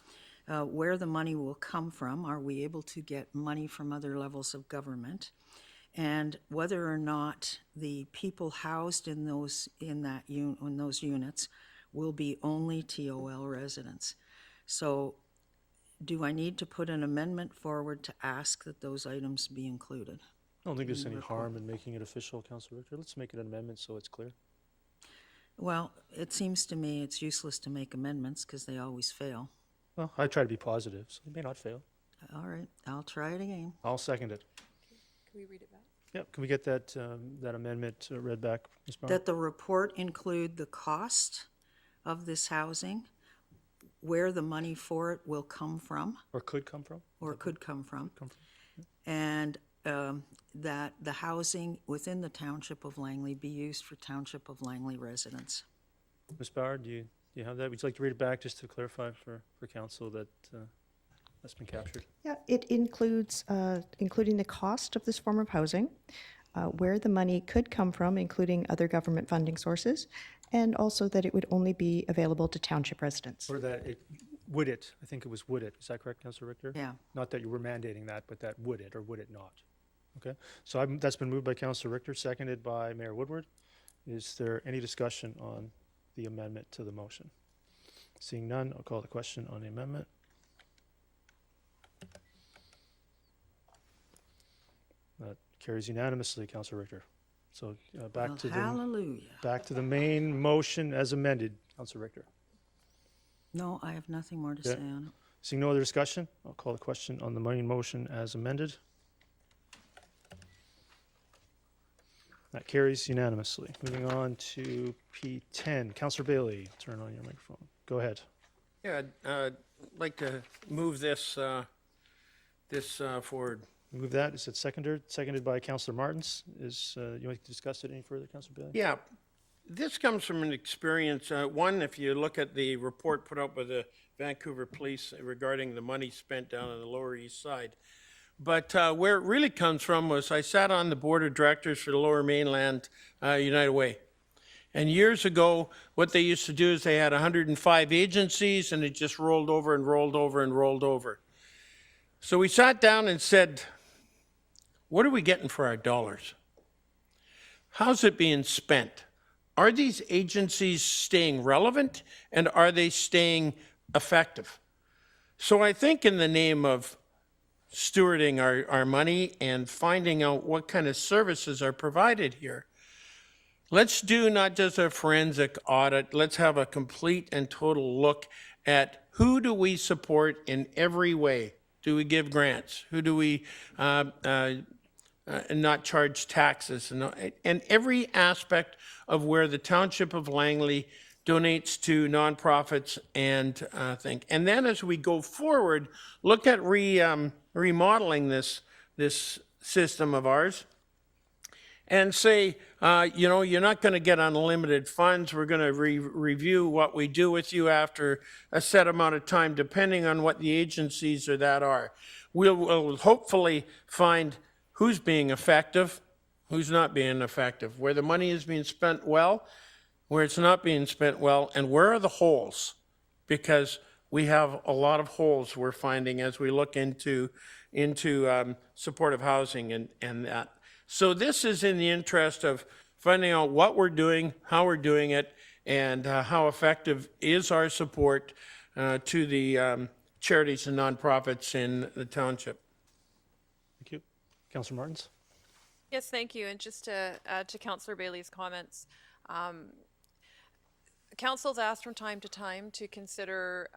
where the money will come from. Are we able to get money from other levels of government? and whether or not the people housed in those units will be only TOL residents. So do I need to put an amendment forward to ask that those items be included? I don't think there's any harm in making it official, Councillor Richter. Let's make it an amendment so it's clear. Well, it seems to me it's useless to make amendments because they always fail. Well, I try to be positive, so it may not fail. All right, I'll try it again. I'll second it. Can we read it back? Yep, can we get that, that amendment read back, Ms. Bauer? That the report include the cost of this housing, where the money for it will come from, Or could come from? or could come from, Come from? and that the housing within the Township of Langley be used for Township of Langley residents. Ms. Bauer, do you have that? Would you like to read it back just to clarify for council that that's been captured? Yeah, it includes, including the cost of this form of housing, where the money could come from, including other government funding sources, and also that it would only be available to township residents. Or that it, would it, I think it was would it, is that correct, Councillor Richter? Yeah. Not that you were mandating that, but that would it or would it not? Okay, so that's been moved by Councillor Richter, seconded by Mayor Woodward. Is there any discussion on the amendment to the motion? Seeing none, I'll call the question on the amendment. That carries unanimously, Councillor Richter. So back Well, to the hallelujah. back to the main motion as amended, Councillor Richter. No, I have nothing more to Yeah. say on it. Seeing no other discussion, I'll call the question on the main motion as amended. That carries unanimously. Moving on to P10. Councillor Bailey, turn on your microphone. Go ahead. Yeah, I'd like to move this forward. Move that. Is it seconded by Councillor Martins? Is you want to discuss it any further, Councillor Bailey? Yeah, this comes from an experience. One, if you look at the report put out by the Vancouver Police regarding the money spent down on the Lower East Side. But where it really comes from was I sat on the board of directors for the Lower Mainland United Way. And years ago, what they used to do is they had 105 agencies and it just rolled over and rolled over and rolled over. So we sat down and said, what are we getting for our dollars? How's it being spent? Are these agencies staying relevant and are they staying effective? So I think in the name of stewarding our money and finding out what kind of services are provided here, let's do not just a forensic audit, let's have a complete and total look at who do we support in every way. Do we give grants? Who do we not charge taxes? And every aspect of where the Township of Langley donates to nonprofits and thing. And then as we go forward, look at remodeling this system of ours and say, you're not going to get unlimited funds. We're going to review what we do with you after a set amount of time, depending on what the agencies or that are. We'll hopefully find who's being effective, who's not being effective, where the money is being spent well, where it's not being spent well, and where are the holes? Because we have a lot of holes we're finding as we look into supportive housing and that. So this is in the interest of finding out what we're doing, how we're doing it, and how effective is our support to the charities and nonprofits in the township. Thank you. Councillor Martins? Yes, thank you. And just to add to Councillor Bailey's comments, Council's asked from time to time to consider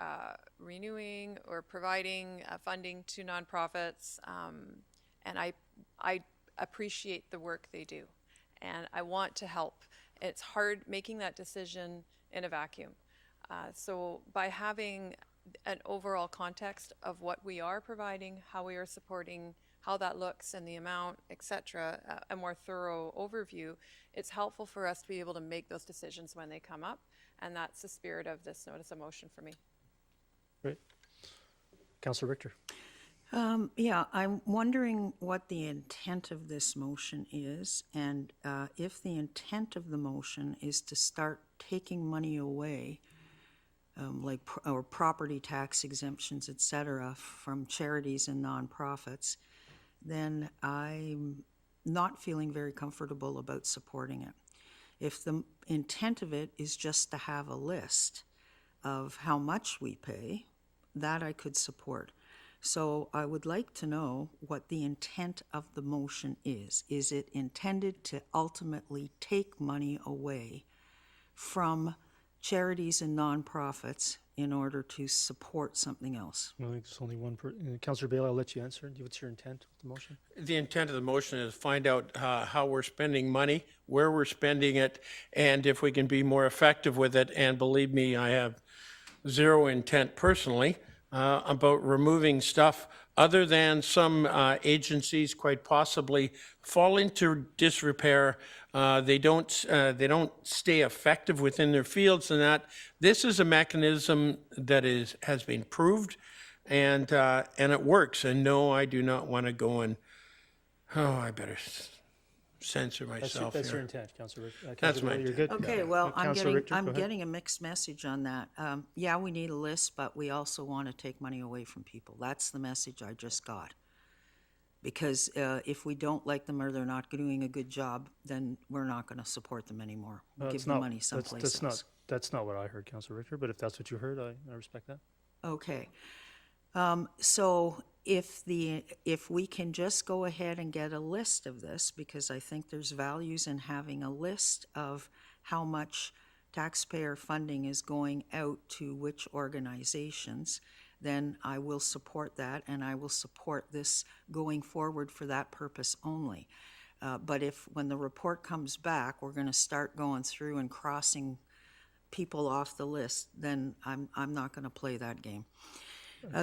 renewing or providing funding to nonprofits, and I appreciate the work they do, and I want to help. It's hard making that decision in a vacuum. So by having an overall context of what we are providing, how we are supporting, how that looks and the amount, etc., a more thorough overview, it's helpful for us to be able to make those decisions when they come up, and that's the spirit of this notice of motion for me. Great. Councillor Richter? Yeah, I'm wondering what the intent of this motion is, and if the intent of the motion is to start taking money away, or property tax exemptions, et cetera, from charities and nonprofits, then I'm not feeling very comfortable about supporting it. If the intent of it is just to have a list of how much we pay, that I could support. So I would like to know what the intent of the motion is. Is it intended to ultimately take money away from charities and nonprofits in order to support something else? I think there's only one Councillor Bailey, I'll let you answer. What's your intent with the motion? The intent of the motion is find out how we're spending money, where we're spending it, and if we can be more effective with it. And believe me, I have zero intent personally about removing stuff other than some agencies quite possibly fall into disrepair. They don't stay effective within their fields, and that this is a mechanism that has been proved, and it works. And no, I do not want to go and I better censor myself. That's your here. intent, Councillor. That's my You're intent. good. Okay, well, I'm Councillor Richter, go ahead. getting a mixed message on that. Yeah, we need a list, but we also want to take money away from people. That's the message I just got. Because if we don't like them or they're not doing a good job, then we're not going to support them anymore. We'll give the money someplace else. That's not what I heard, Councillor Richter, but if that's what you heard, I respect that. Okay. So if we can just go ahead and get a list of this, because I think there's values in having a list of how much taxpayer funding is going out to which organizations, then I will support that, and I will support this going forward for that purpose only. But if, when the report comes back, we're going to start going through and crossing people off the list, then I'm not going to play that game.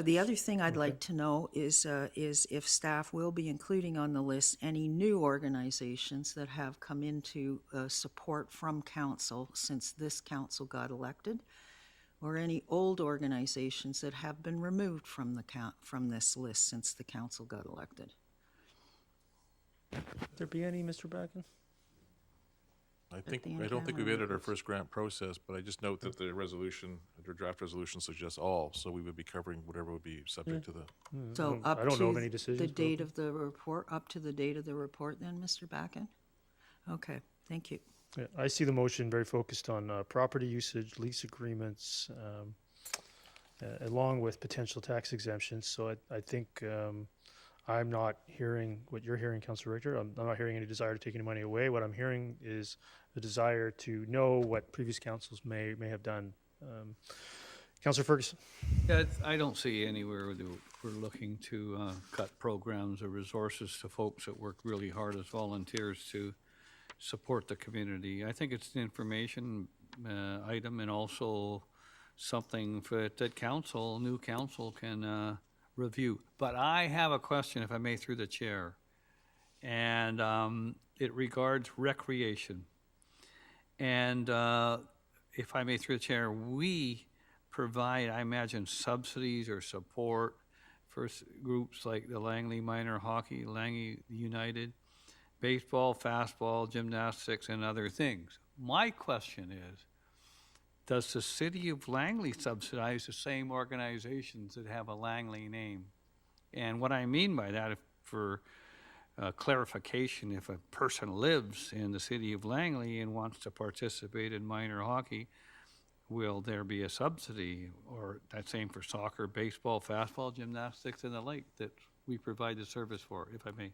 The other thing I'd like to know is if staff will be including on the list any new organizations that have come into support from council since this council got elected, or any old organizations that have been removed from this list since the council got elected. Would there be any, Mr. Bracken? I don't think we've entered our first grant process, but I just note that the draft resolution suggests all, so we would be covering whatever would be subject to the. So I don't know of any decisions. the date of the report, up to the date of the report then, Mr. Bracken? Okay, thank you. Yeah, I see the motion very focused on property usage, lease agreements, along with potential tax exemptions. So I think I'm not hearing what you're hearing, Councillor Richter. I'm not hearing any desire to take any money away. What I'm hearing is the desire to know what previous councils may have done. Councillor Ferguson. Yeah, I don't see anywhere that we're looking to cut programs or resources to folks that work really hard as volunteers to support the community. I think it's an information item and also something that new council can review. But I have a question, if I may, through the chair, and it regards recreation. And if I may, through the chair, we provide, I imagine, subsidies or support for groups like the Langley Minor Hockey, Langley United, baseball, fastball, gymnastics, and other things. My question is, does the city of Langley subsidize the same organizations that have a Langley name? And what I mean by that, for clarification, if a person lives in the city of Langley and wants to participate in minor hockey, will there be a subsidy? Or that same for soccer, baseball, fastball, gymnastics, and the like that we provide the service for, if I may?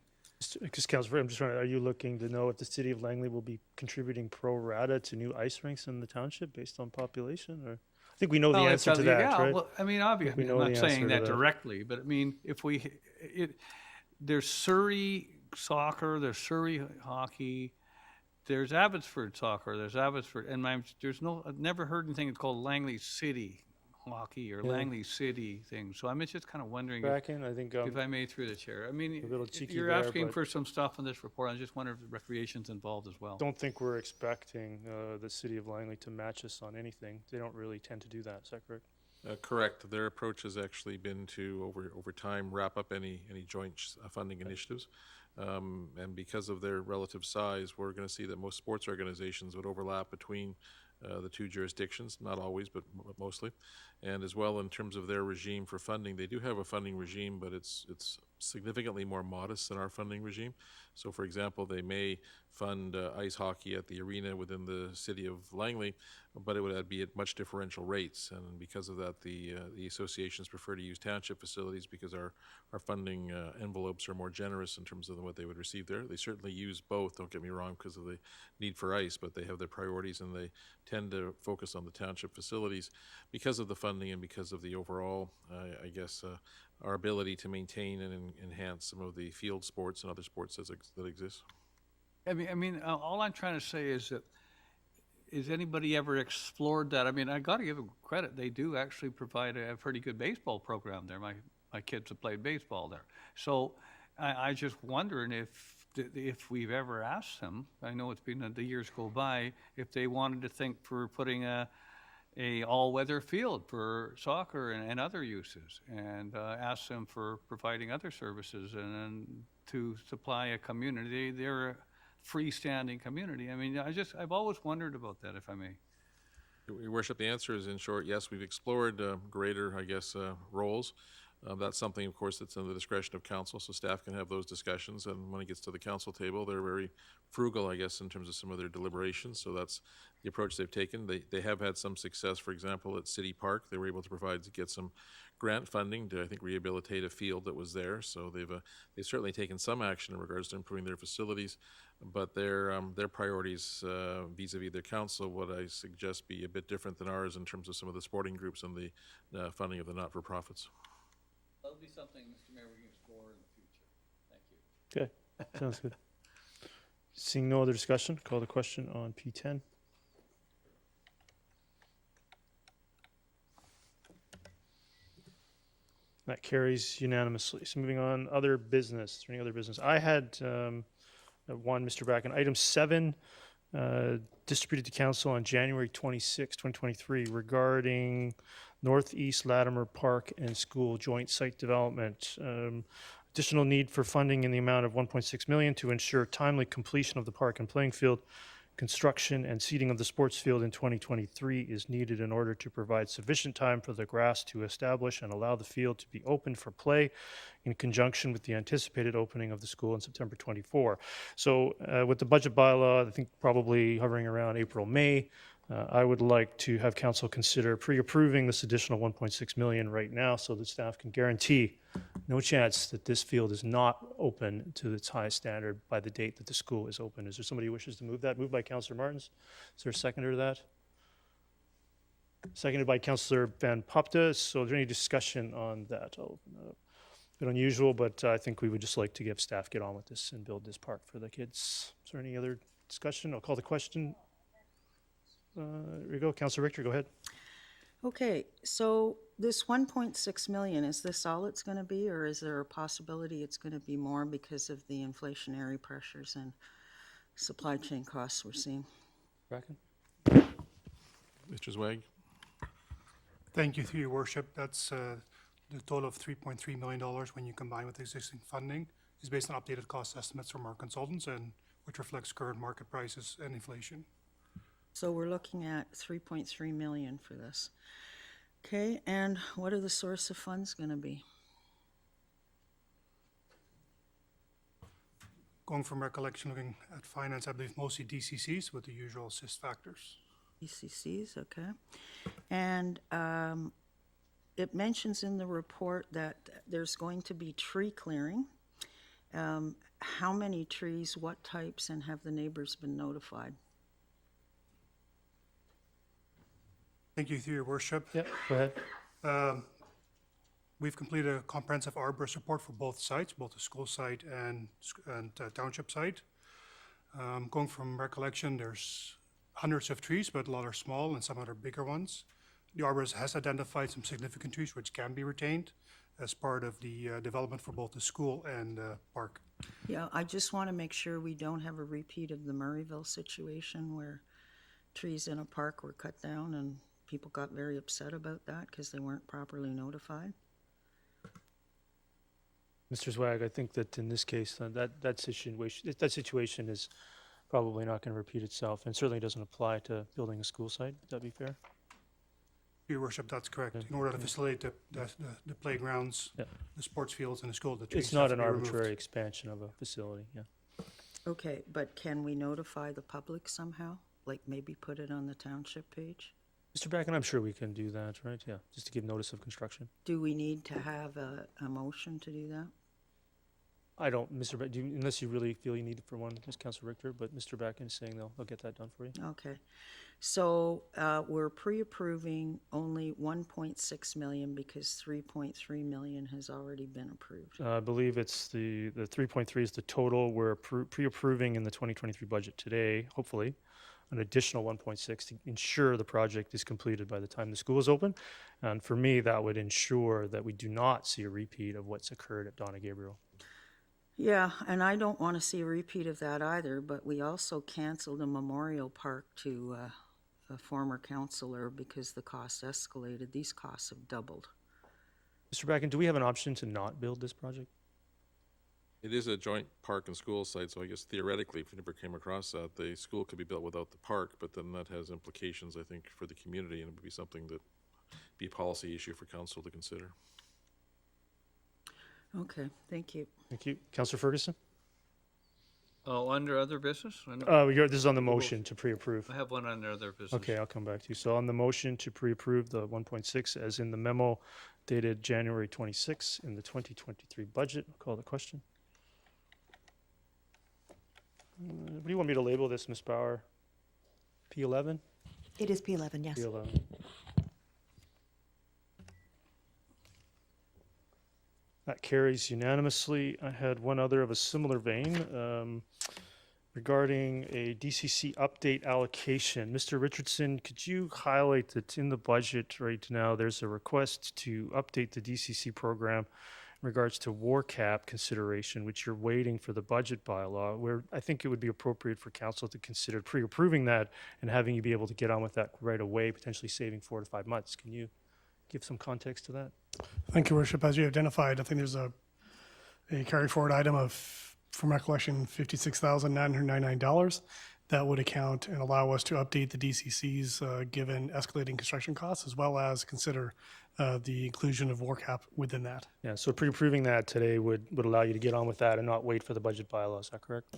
Because Councillor, I'm just wondering, are you looking to know if the city of Langley will be contributing pro rata to new ice rinks in the township based on population? Or I think we know the answer to that, right? Well, I mean, obviously, I'm not saying that directly, but I mean, if there's Surrey soccer, there's Surrey hockey, there's Abbotsford soccer, there's Abbotsford, and I've never heard anything called Langley City hockey or Langley City thing. So I'm just kind of wondering if I may, through the chair. I mean, you're asking for some stuff on this report. I just wonder if recreation's involved as well. Don't think we're expecting the city of Langley to match us on anything. They don't really tend to do that. Is that correct? Correct. Their approach has actually been to, over time, wrap up any joint funding initiatives. And because of their relative size, we're going to see that most sports organizations would overlap between the two jurisdictions, not always, but mostly. And as well, in terms of their regime for funding, they do have a funding regime, but it's significantly more modest than our funding regime. So, for example, they may fund ice hockey at the arena within the city of Langley, but it would be at much differential rates. And because of that, the associations prefer to use township facilities because our funding envelopes are more generous in terms of what they would receive there. They certainly use both, don't get me wrong, because of the need for ice, but they have their priorities and they tend to focus on the township facilities because of the funding and because of the overall, I guess, our ability to maintain and enhance some of the field sports and other sports that exist. I mean, all I'm trying to say is that, has anybody ever explored that? I mean, I got to give them credit. They do actually provide a pretty good baseball program there. My kids have played baseball there. So I just wondering if we've ever asked them, I know it's been, the years go by, if they wanted to think for putting a all-weather field for soccer and other uses, and ask them for providing other services and to supply a community. They're a freestanding community. I mean, I've always wondered about that, if I may. Your Worship, the answer is, in short, yes. We've explored greater, I guess, roles. That's something, of course, that's in the discretion of council, so staff can have those discussions. And when it gets to the council table, they're very frugal, I guess, in terms of some of their deliberations. So that's the approach they've taken. They have had some success, for example, at City Park. They were able to get some grant funding to, I think, rehabilitate a field that was there. So they've certainly taken some action in regards to improving their facilities. But their priorities vis-a-vis their council, what I suggest, be a bit different than ours in terms of some of the sporting groups and the funding of the not-for-profits. That'll be something, Mr. Mayor, we can explore in the future. Thank you. Okay, sounds good. Seeing no other discussion, call the question on P10. That carries unanimously. So moving on, other business. Is there any other business? I had one, Mr. Bracken. Item 7, distributed to council on January 26, 2023, regarding Northeast Latimer Park and School joint site development. Additional need for funding in the amount of $1.6 million to ensure timely completion of the park and playing field. Construction and seeding of the sports field in 2023 is needed in order to provide sufficient time for the grass to establish and allow the field to be open for play in conjunction with the anticipated opening of the school in September 24. So with the budget bylaw, I think probably hovering around April, May, I would like to have council consider pre-approving this additional $1.6 million right now so that staff can guarantee no chance that this field is not open to its highest standard by the date that the school is open. Is there somebody who wishes to move that? Moved by Councillor Martins. Is there a seconder to that? Seconded by Councillor Van Popta. So is there any discussion on that? I'll open that up. A bit unusual, but I think we would just like to give staff get on with this and build this park for the kids. Is there any other discussion? I'll call the question. There we go. Councillor Richter, go ahead. Okay, so this 1.6 million, is this all it's going to be, or is there a possibility it's going to be more because of the inflationary pressures and supply chain costs we're seeing? Bracken? Mr. Zweig? Thank you, through your worship. That's the total of $3.3 million when you combine with existing funding is based on updated cost estimates from our consultants, and which reflects current market prices and inflation. So we're looking at 3.3 million for this. Okay, and what are the source of funds going to be? Going from recollection, looking at finance, I believe mostly DCCs with the usual assist factors. DCCs, okay. And it mentions in the report that there's going to be tree clearing. How many trees, what types, and have the neighbors been notified? Thank you, through your worship. Yeah, go ahead. We've completed a comprehensive arborist report for both sites, both the school site and township site. Going from recollection, there's hundreds of trees, but a lot are small and some other bigger ones. The arborist has identified some significant trees which can be retained as part of the development for both the school and park. Yeah, I just want to make sure we don't have a repeat of the Murrayville situation where trees in a park were cut down and people got very upset about that because they weren't properly notified. Mr. Zweig, I think that in this case, that situation is probably not going to repeat itself, and certainly doesn't apply to building a school site. Would that be fair? Your worship, that's correct. In order to facilitate the playgrounds, Yeah. the sports fields, and the school, the trees It's not have an to be removed. arbitrary expansion of a facility, yeah. Okay, but can we notify the public somehow? Like maybe put it on the township page? Mr. Bracken, I'm sure we can do that, right? Yeah, just to give notice of construction. Do we need to have a motion to do that? I don't, Mr. Bracken, unless you really feel you need it for one, Ms. Council Richter, but Mr. Bracken is saying they'll get that done for you. Okay. So we're pre-approving only 1.6 million because 3.3 million has already been approved. I believe it's the 3.3 is the total. We're pre-approving in the 2023 budget today, hopefully, an additional 1.6 to ensure the project is completed by the time the school is open. And for me, that would ensure that we do not see a repeat of what's occurred at Donna Gabriel. Yeah, and I don't want to see a repeat of that either, but we also canceled a memorial park to a former councillor because the cost escalated. These costs have doubled. Mr. Bracken, do we have an option to not build this project? It is a joint park and school site, so I guess theoretically, if we never came across that, the school could be built without the park, but then that has implications, I think, for the community, and it would be something that be a policy issue for council to consider. Okay, thank you. Thank you. Councillor Ferguson? Oh, under other business? This is on the motion to pre-approve. I have one under other business. Okay, I'll come back to you. So on the motion to pre-approve the 1.6 as in the memo dated January 26 in the 2023 budget, I'll call the question. What do you want me to label this, Ms. Bauer? P11? It is P11, yes. P11. That carries unanimously. I had one other of a similar vein regarding a DCC update allocation. Mr. Richardson, could you highlight that in the budget right now, there's a request to update the DCC program in regards to war cap consideration, which you're waiting for the budget bylaw, where I think it would be appropriate for council to consider pre-approving that and having you be able to get on with that right away, potentially saving 4 to 5 months. Can you give some context to that? Thank you, Worship. As you identified, I think there's a carry forward item of, from recollection, $56,999 that would account and allow us to update the DCCs given escalating construction costs, as well as consider the inclusion of war cap within that. Yeah, so pre-approving that today would allow you to get on with that and not wait for the budget bylaw. Is that correct?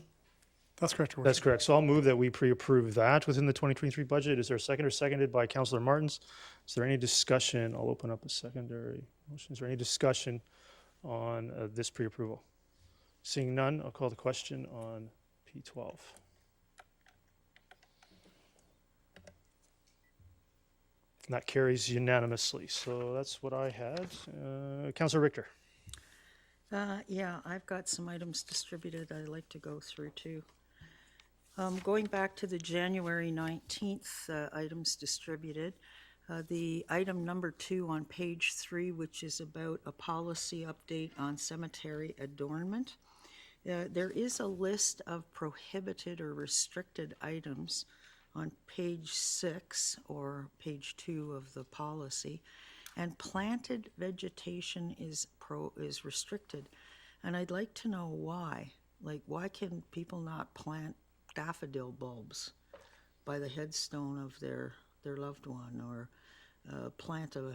That's correct, Your That's Worship. correct. So I'll move that we pre-approve that within the 2023 budget. Is there a second or seconded by Councillor Martins? Is there any discussion? I'll open up a secondary motion. Is there any discussion on this pre-approval? Seeing none, I'll call the question on P12. And that carries unanimously. So that's what I had. Councillor Richter. Yeah, I've got some items distributed I'd like to go through too. Going back to the January 19th items distributed, the item number 2 on page 3, which is about a policy update on cemetery adornment. There is a list of prohibited or restricted items on page 6 or page 2 of the policy, and planted vegetation is restricted. And I'd like to know why. Like, why can people not plant daffodil bulbs by the headstone of their loved one, or plant a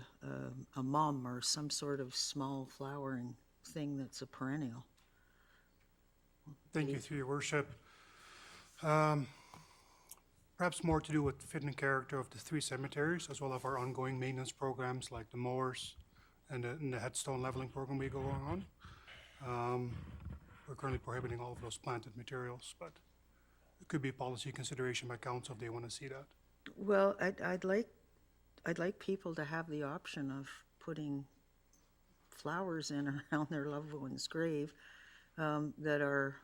mum or some sort of small flowering thing that's a perennial? Thank you, through your worship. Perhaps more to do with fit and character of the 3 cemeteries, as well as our ongoing maintenance programs like the mowers and the headstone leveling program we go on. We're currently prohibiting all of those planted materials, but it could be a policy consideration by council if they want to see that. Well, I'd like people to have the option of putting flowers in around their loved one's grave that are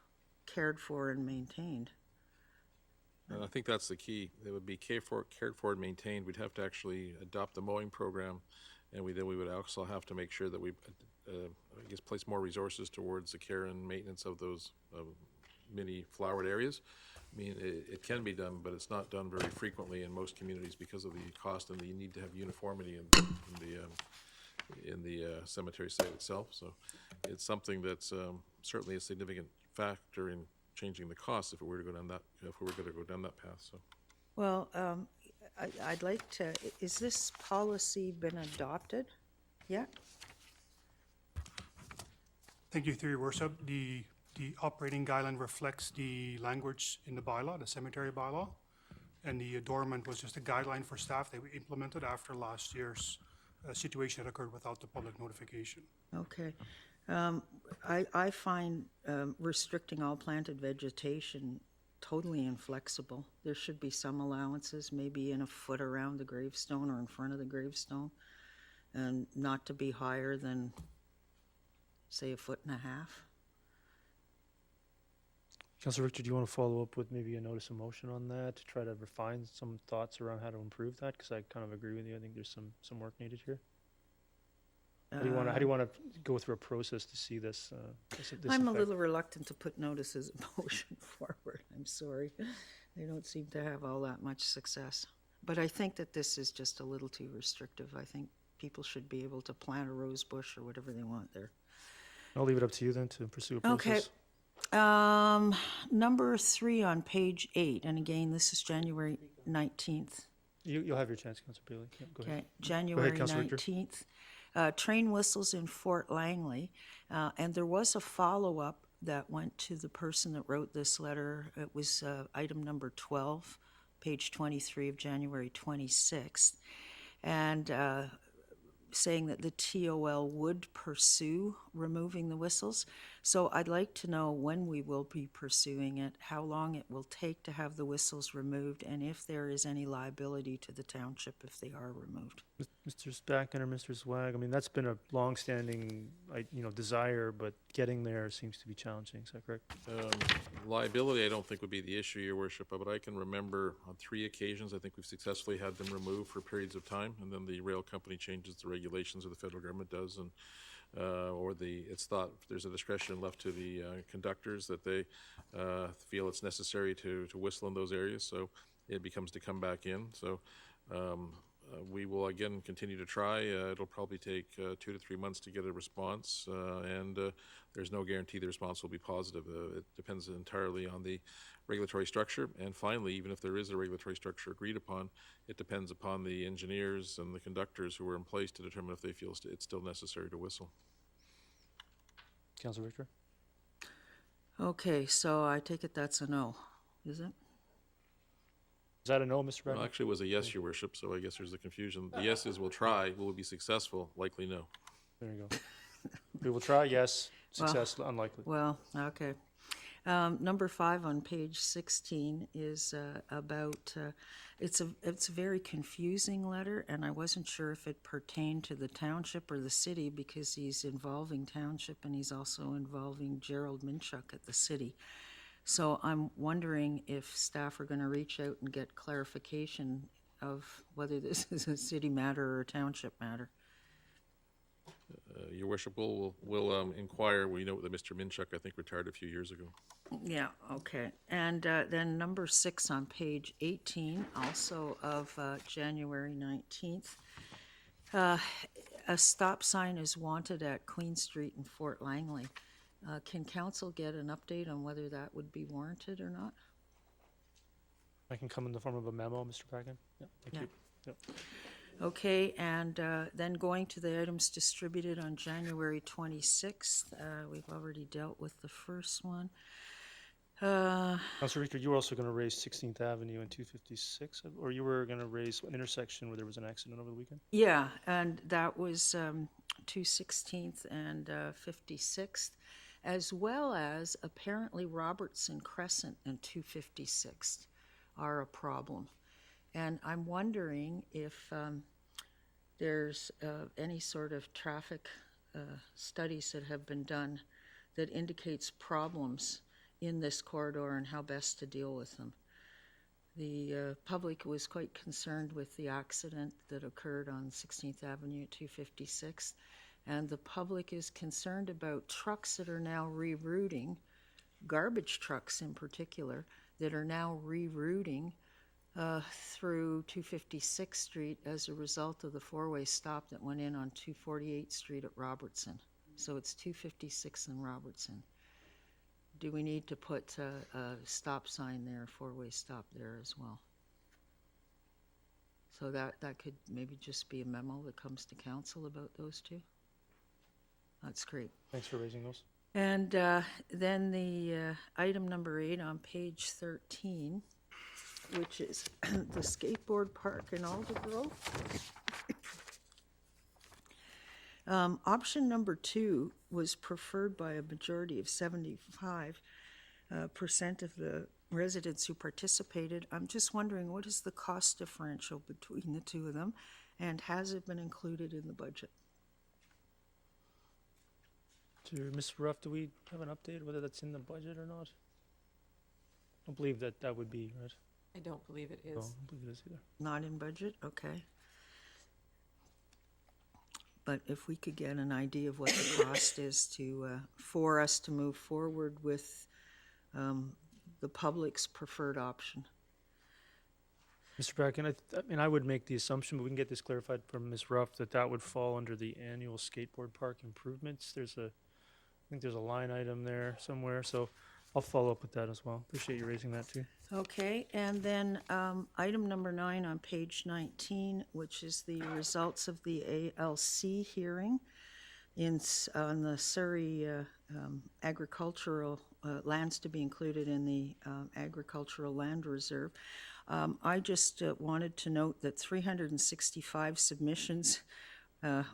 cared for and maintained. And I think that's the key. It would be cared for and maintained. We'd have to actually adopt the mowing program, and then we would also have to make sure that we, I guess, place more resources towards the care and maintenance of those many flowered areas. I mean, it can be done, but it's not done very frequently in most communities because of the cost and the need to have uniformity in the cemetery site itself. So it's something that's certainly a significant factor in changing the cost if we were to go down that path. So. Well, I'd like to, is this policy been adopted yet? Thank you, through your worship. The operating guideline reflects the language in the bylaw, the cemetery bylaw. And the adornment was just a guideline for staff that we implemented after last year's situation that occurred without the public notification. Okay. I find restricting all planted vegetation totally inflexible. There should be some allowances, maybe in a foot around the gravestone or in front of the gravestone, and not to be higher than, say, 1.5 feet. Councillor Richter, do you want to follow up with maybe a notice of motion on that to try to refine some thoughts around how to improve that? Because I kind of agree with you. I think there's some work needed here. How do you want to go through a process to see this? I'm a little reluctant to put notices of motion forward. I'm sorry. They don't seem to have all that much success. But I think that this is just a little too restrictive. I think people should be able to plant a rose bush or whatever they want there. I'll leave it up to you then to pursue a process. Okay. Number 3 on page 8, and again, this is January 19th. You'll have your chance, Councillor Bailey. Yeah, go ahead. Okay, January Councillor Richter. 19th. Train whistles in Fort Langley, and there was a follow-up that went to the person that wrote this letter. It was item number 12, page 23 of January 26th, and saying that the TOL would pursue removing the whistles. So I'd like to know when we will be pursuing it, how long it will take to have the whistles removed, and if there is any liability to the township if they are removed. Mr. Spacken or Mr. Swag, I mean, that's been a long-standing, desire, but getting there seems to be challenging. Is that correct? Liability, I don't think would be the issue, Your Worship, but I can remember on 3 occasions, I think we've successfully had them removed for periods of time, and then the rail company changes the regulations, or the federal government does, and it's thought there's a discretion left to the conductors that they feel it's necessary to whistle in those areas, so it becomes to come back in. So we will again continue to try. It'll probably take 2 to 3 months to get a response, and there's no guarantee the response will be positive. It depends entirely on the regulatory structure, and finally, even if there is a regulatory structure agreed upon, it depends upon the engineers and the conductors who are in place to determine if they feel it's still necessary to whistle. Councillor Richter? Okay, so I take it that's a no, is it? Is that a no, Mr. Bradley? Well, actually, it was a yes, Your Worship, so I guess there's the confusion. The yes is we'll try. Will we be successful? Likely no. There you go. We will try, yes. Success, unlikely. Well, okay. Number 5 on page 16 is about, it's a very confusing letter, and I wasn't sure if it pertained to the township or the city, because he's involving township and he's also involving Gerald Minchuk at the city. So I'm wondering if staff are going to reach out and get clarification of whether this is a city matter or a township matter. Your Worship, we'll inquire. We know that Mr. Minchuk, I think, retired a few years ago. Yeah, okay. And then number 6 on page 18, also of January 19th. A stop sign is wanted at Queen Street in Fort Langley. Can council get an update on whether that would be warranted or not? I can come in the form of a memo, Mr. Pagan. Yeah, thank you. Yep. Okay, and then going to the items distributed on January 26th, we've already dealt with the first one. Councillor Richter, you were also going to raise 16th Avenue and 256, or you were going to raise an intersection where there was an accident over the weekend? Yeah, and that was 216th and 56th, as well as apparently Robertson Crescent and 256th are a problem. And I'm wondering if there's any sort of traffic studies that have been done that indicates problems in this corridor and how best to deal with them. The public was quite concerned with the accident that occurred on 16th Avenue at 256th, and the public is concerned about trucks that are now rerouting, garbage trucks in particular, that are now rerouting through 256th Street as a result of the four-way stop that went in on 248th Street at Robertson. So it's 256 and Robertson. Do we need to put a stop sign there, a four-way stop there as well? So that could maybe just be a memo that comes to council about those two. That's great. Thanks for raising those. And then the item number 8 on page 13, which is the skateboard park in Aldergrove. Option number 2 was preferred by a majority of 75% of the residents who participated. I'm just wondering, what is the cost differential between the two of them, and has it been included in the budget? To Ms. Ruff, do we have an update whether that's in the budget or not? I don't believe that would be, right? I don't believe it No, I is. don't believe it is either. Not in budget? Okay. But if we could get an idea of what the cost is to, for us to move forward with the public's preferred option. Mr. Bracken, I mean, I would make the assumption, but we can get this clarified from Ms. Ruff, that would fall under the annual skateboard park improvements. I think there's a line item there somewhere, so I'll follow up with that as well. Appreciate you raising that too. Okay, and then item number 9 on page 19, which is the results of the ALC hearing on the Surrey agricultural lands to be included in the agricultural land reserve. I just wanted to note that 365 submissions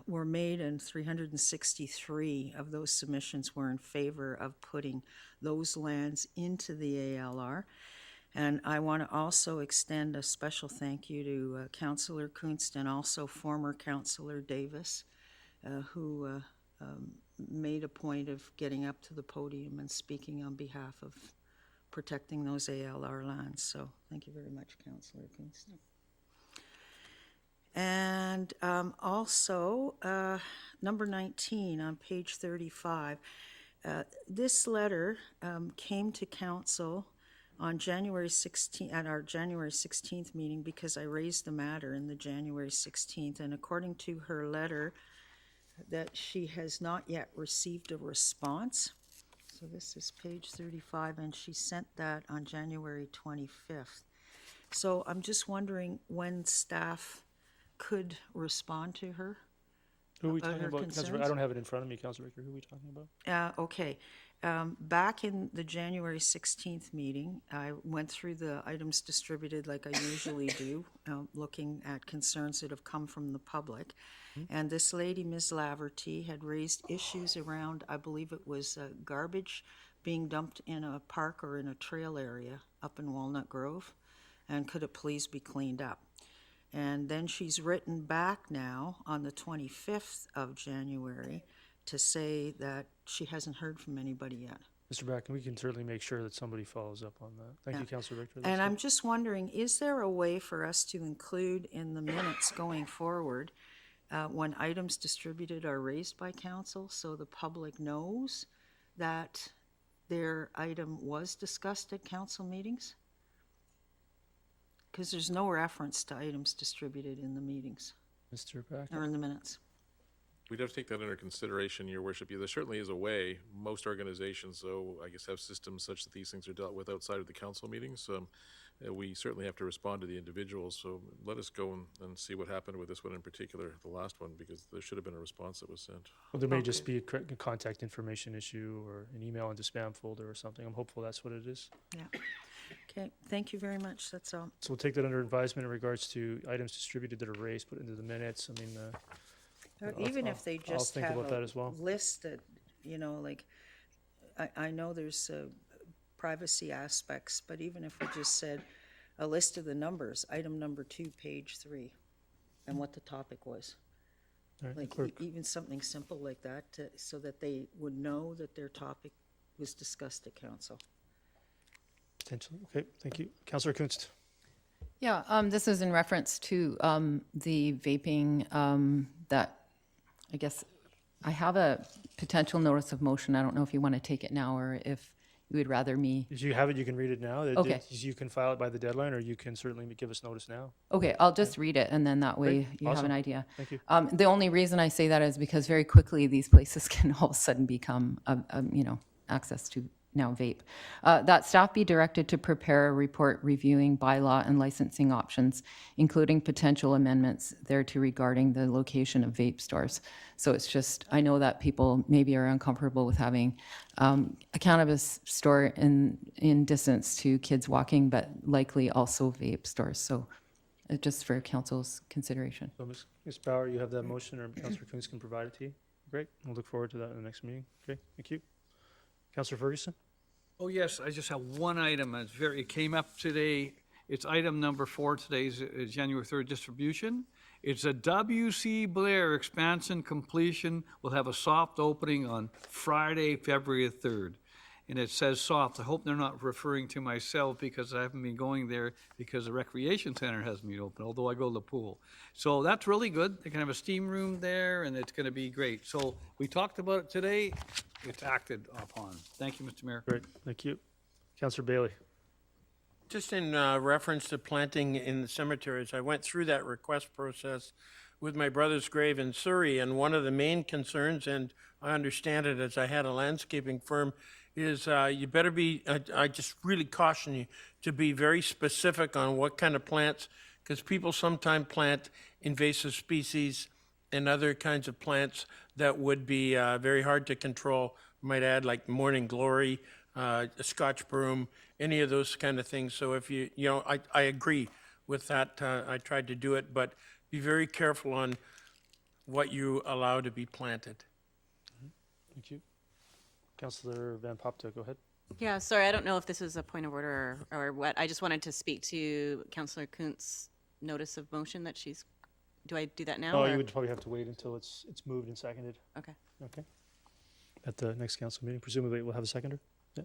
were made, and 363 of those submissions were in favor of putting those lands into the ALR. And I want to also extend a special thank you to Councillor Kunst and also former Councillor Davis, who made a point of getting up to the podium and speaking on behalf of protecting those ALR lands. So thank you very much, Councillor Kunst. And also, number 19 on page 35, this letter came to council on January 16th, at our January 16th meeting, because I raised the matter in the January 16th, and according to her letter, that she has not yet received a response. So this is page 35, and she sent that on January 25th. So I'm just wondering when staff could respond to her. Who are we about talking her about? Councillor, I concerns? don't have it in front of me, Councillor Ricker. Who are we talking about? Okay. Back in the January 16th meeting, I went through the items distributed like I usually do, looking at concerns that have come from the public. And this lady, Ms. Laverty, had raised issues around, I believe it was garbage being dumped in a park or in a trail area up in Walnut Grove, and could it please be cleaned up? And then she's written back now on the 25th of January to say that she hasn't heard from anybody yet. Mr. Bracken, we can certainly make sure that somebody follows up on that. Thank you, Councillor Richter. And I'm just wondering, is there a way for us to include in the minutes going forward when items distributed are raised by council, so the public knows that their item was discussed at council meetings? Because there's no reference to items distributed in the meetings Mr. Bracken. or in the minutes. We'd have to take that under consideration, Your Worship. Yeah, there certainly is a way. Most organizations, though, I guess, have systems such that these things are dealt with outside of the council meetings. We certainly have to respond to the individuals, so let us go and see what happened with this one in particular, the last one, because there should have been a response that was sent. Well, there may just be a contact information issue or an email into spam folder or something. I'm hopeful that's what it is. Yeah. Okay, thank you very much, that's all. So we'll take that under advisement in regards to items distributed that are raised, put into the minutes. I mean, Even if they I'll just think have about that a as well. list that, you know, like, I know there's privacy aspects, but even if we just said a list of the numbers, item number 2, page 3, and what the topic was. All right, Like, clerk. even something simple like that, so that they would know that their topic was discussed at council. Potentially. Okay, thank you. Councillor Kunst. Yeah, this is in reference to the vaping that, I guess, I have a potential notice of motion. I don't know if you want to take it now or if you would rather me. If you have it, you can read it now. Okay. You can file it by the deadline, or you can certainly give us notice now. Okay, I'll just read it, and then that way Great. you have Awesome. an idea. Thank you. The only reason I say that is because very quickly these places can all of a sudden become, access to now vape, that staff be directed to prepare a report reviewing bylaw and licensing options, including potential amendments thereto regarding the location of vape stores. So it's just, I know that people maybe are uncomfortable with having a cannabis store in distance to kids walking, but likely also vape stores. So just for council's consideration. So Ms. Bauer, you have that motion, or Councillor Coons can provide it to you? Great, we'll look forward to that in the next meeting. Okay, thank you. Councillor Ferguson? Oh, yes, I just have one item. It came up today. It's item number 4 today's January 3rd distribution. It's a W.C. Blair expansion completion. We'll have a soft opening on Friday, February 3rd. And it says soft. I hope they're not referring to myself because I haven't been going there because the recreation center hasn't been open, although I go to the pool. So that's really good. They can have a steam room there, and it's going to be great. So we talked about it today. It's acted upon. Thank you, Mr. Mayor. Great, thank you. Councillor Bailey? Just in reference to planting in the cemeteries, I went through that request process with my brother's grave in Surrey, and one of the main concerns, and I understand it as I had a landscaping firm, is you better be, I just really caution you to be very specific on what kind of plants, because people sometimes plant invasive species and other kinds of plants that would be very hard to control. I might add like morning glory, a Scotch broom, any of those kind of things. So if you know, I agree with that. I tried to do it, but be very careful on what you allow to be planted. Thank you. Councillor Van Popta, go ahead. Yeah, sorry, I don't know if this is a point of order or what. I just wanted to speak to Councillor Kuntz' notice of motion that she's, do I do that now? Oh, or? you would probably have to wait until it's moved and seconded. Okay. Okay. At the next council meeting, presumably we'll have a seconder? Yeah.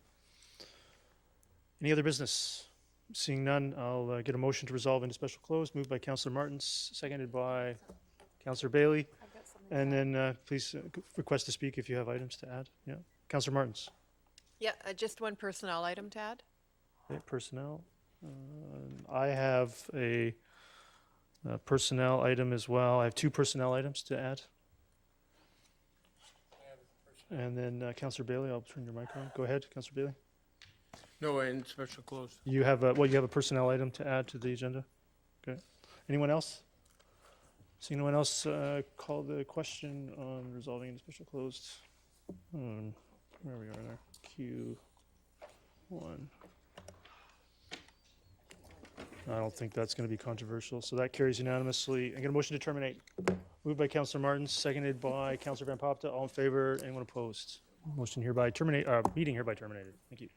Any other business? Seeing none, I'll get a motion to resolve into special close, moved by Councillor Martins, seconded by Councillor Bailey. And then please request to speak if you have items to add. Yeah. Councillor Martins. Yeah, just one personnel item to add. Okay, personnel. I have a personnel item as well. I have 2 personnel items to add. And then Councillor Bailey, I'll turn your mic on. Go ahead, Councillor Bailey. No, in special close. You have a, you have a personnel item to add to the agenda? Okay. Anyone else? Seeing no one else, call the question on resolving into special closed. Where we are there. Q1. I don't think that's going to be controversial, so that carries unanimously. I get a motion to terminate. Moved by Councillor Martins, seconded by Councillor Van Popta. All in favor? Anyone opposed? Motion hereby terminate. Meeting hereby terminated. Thank you.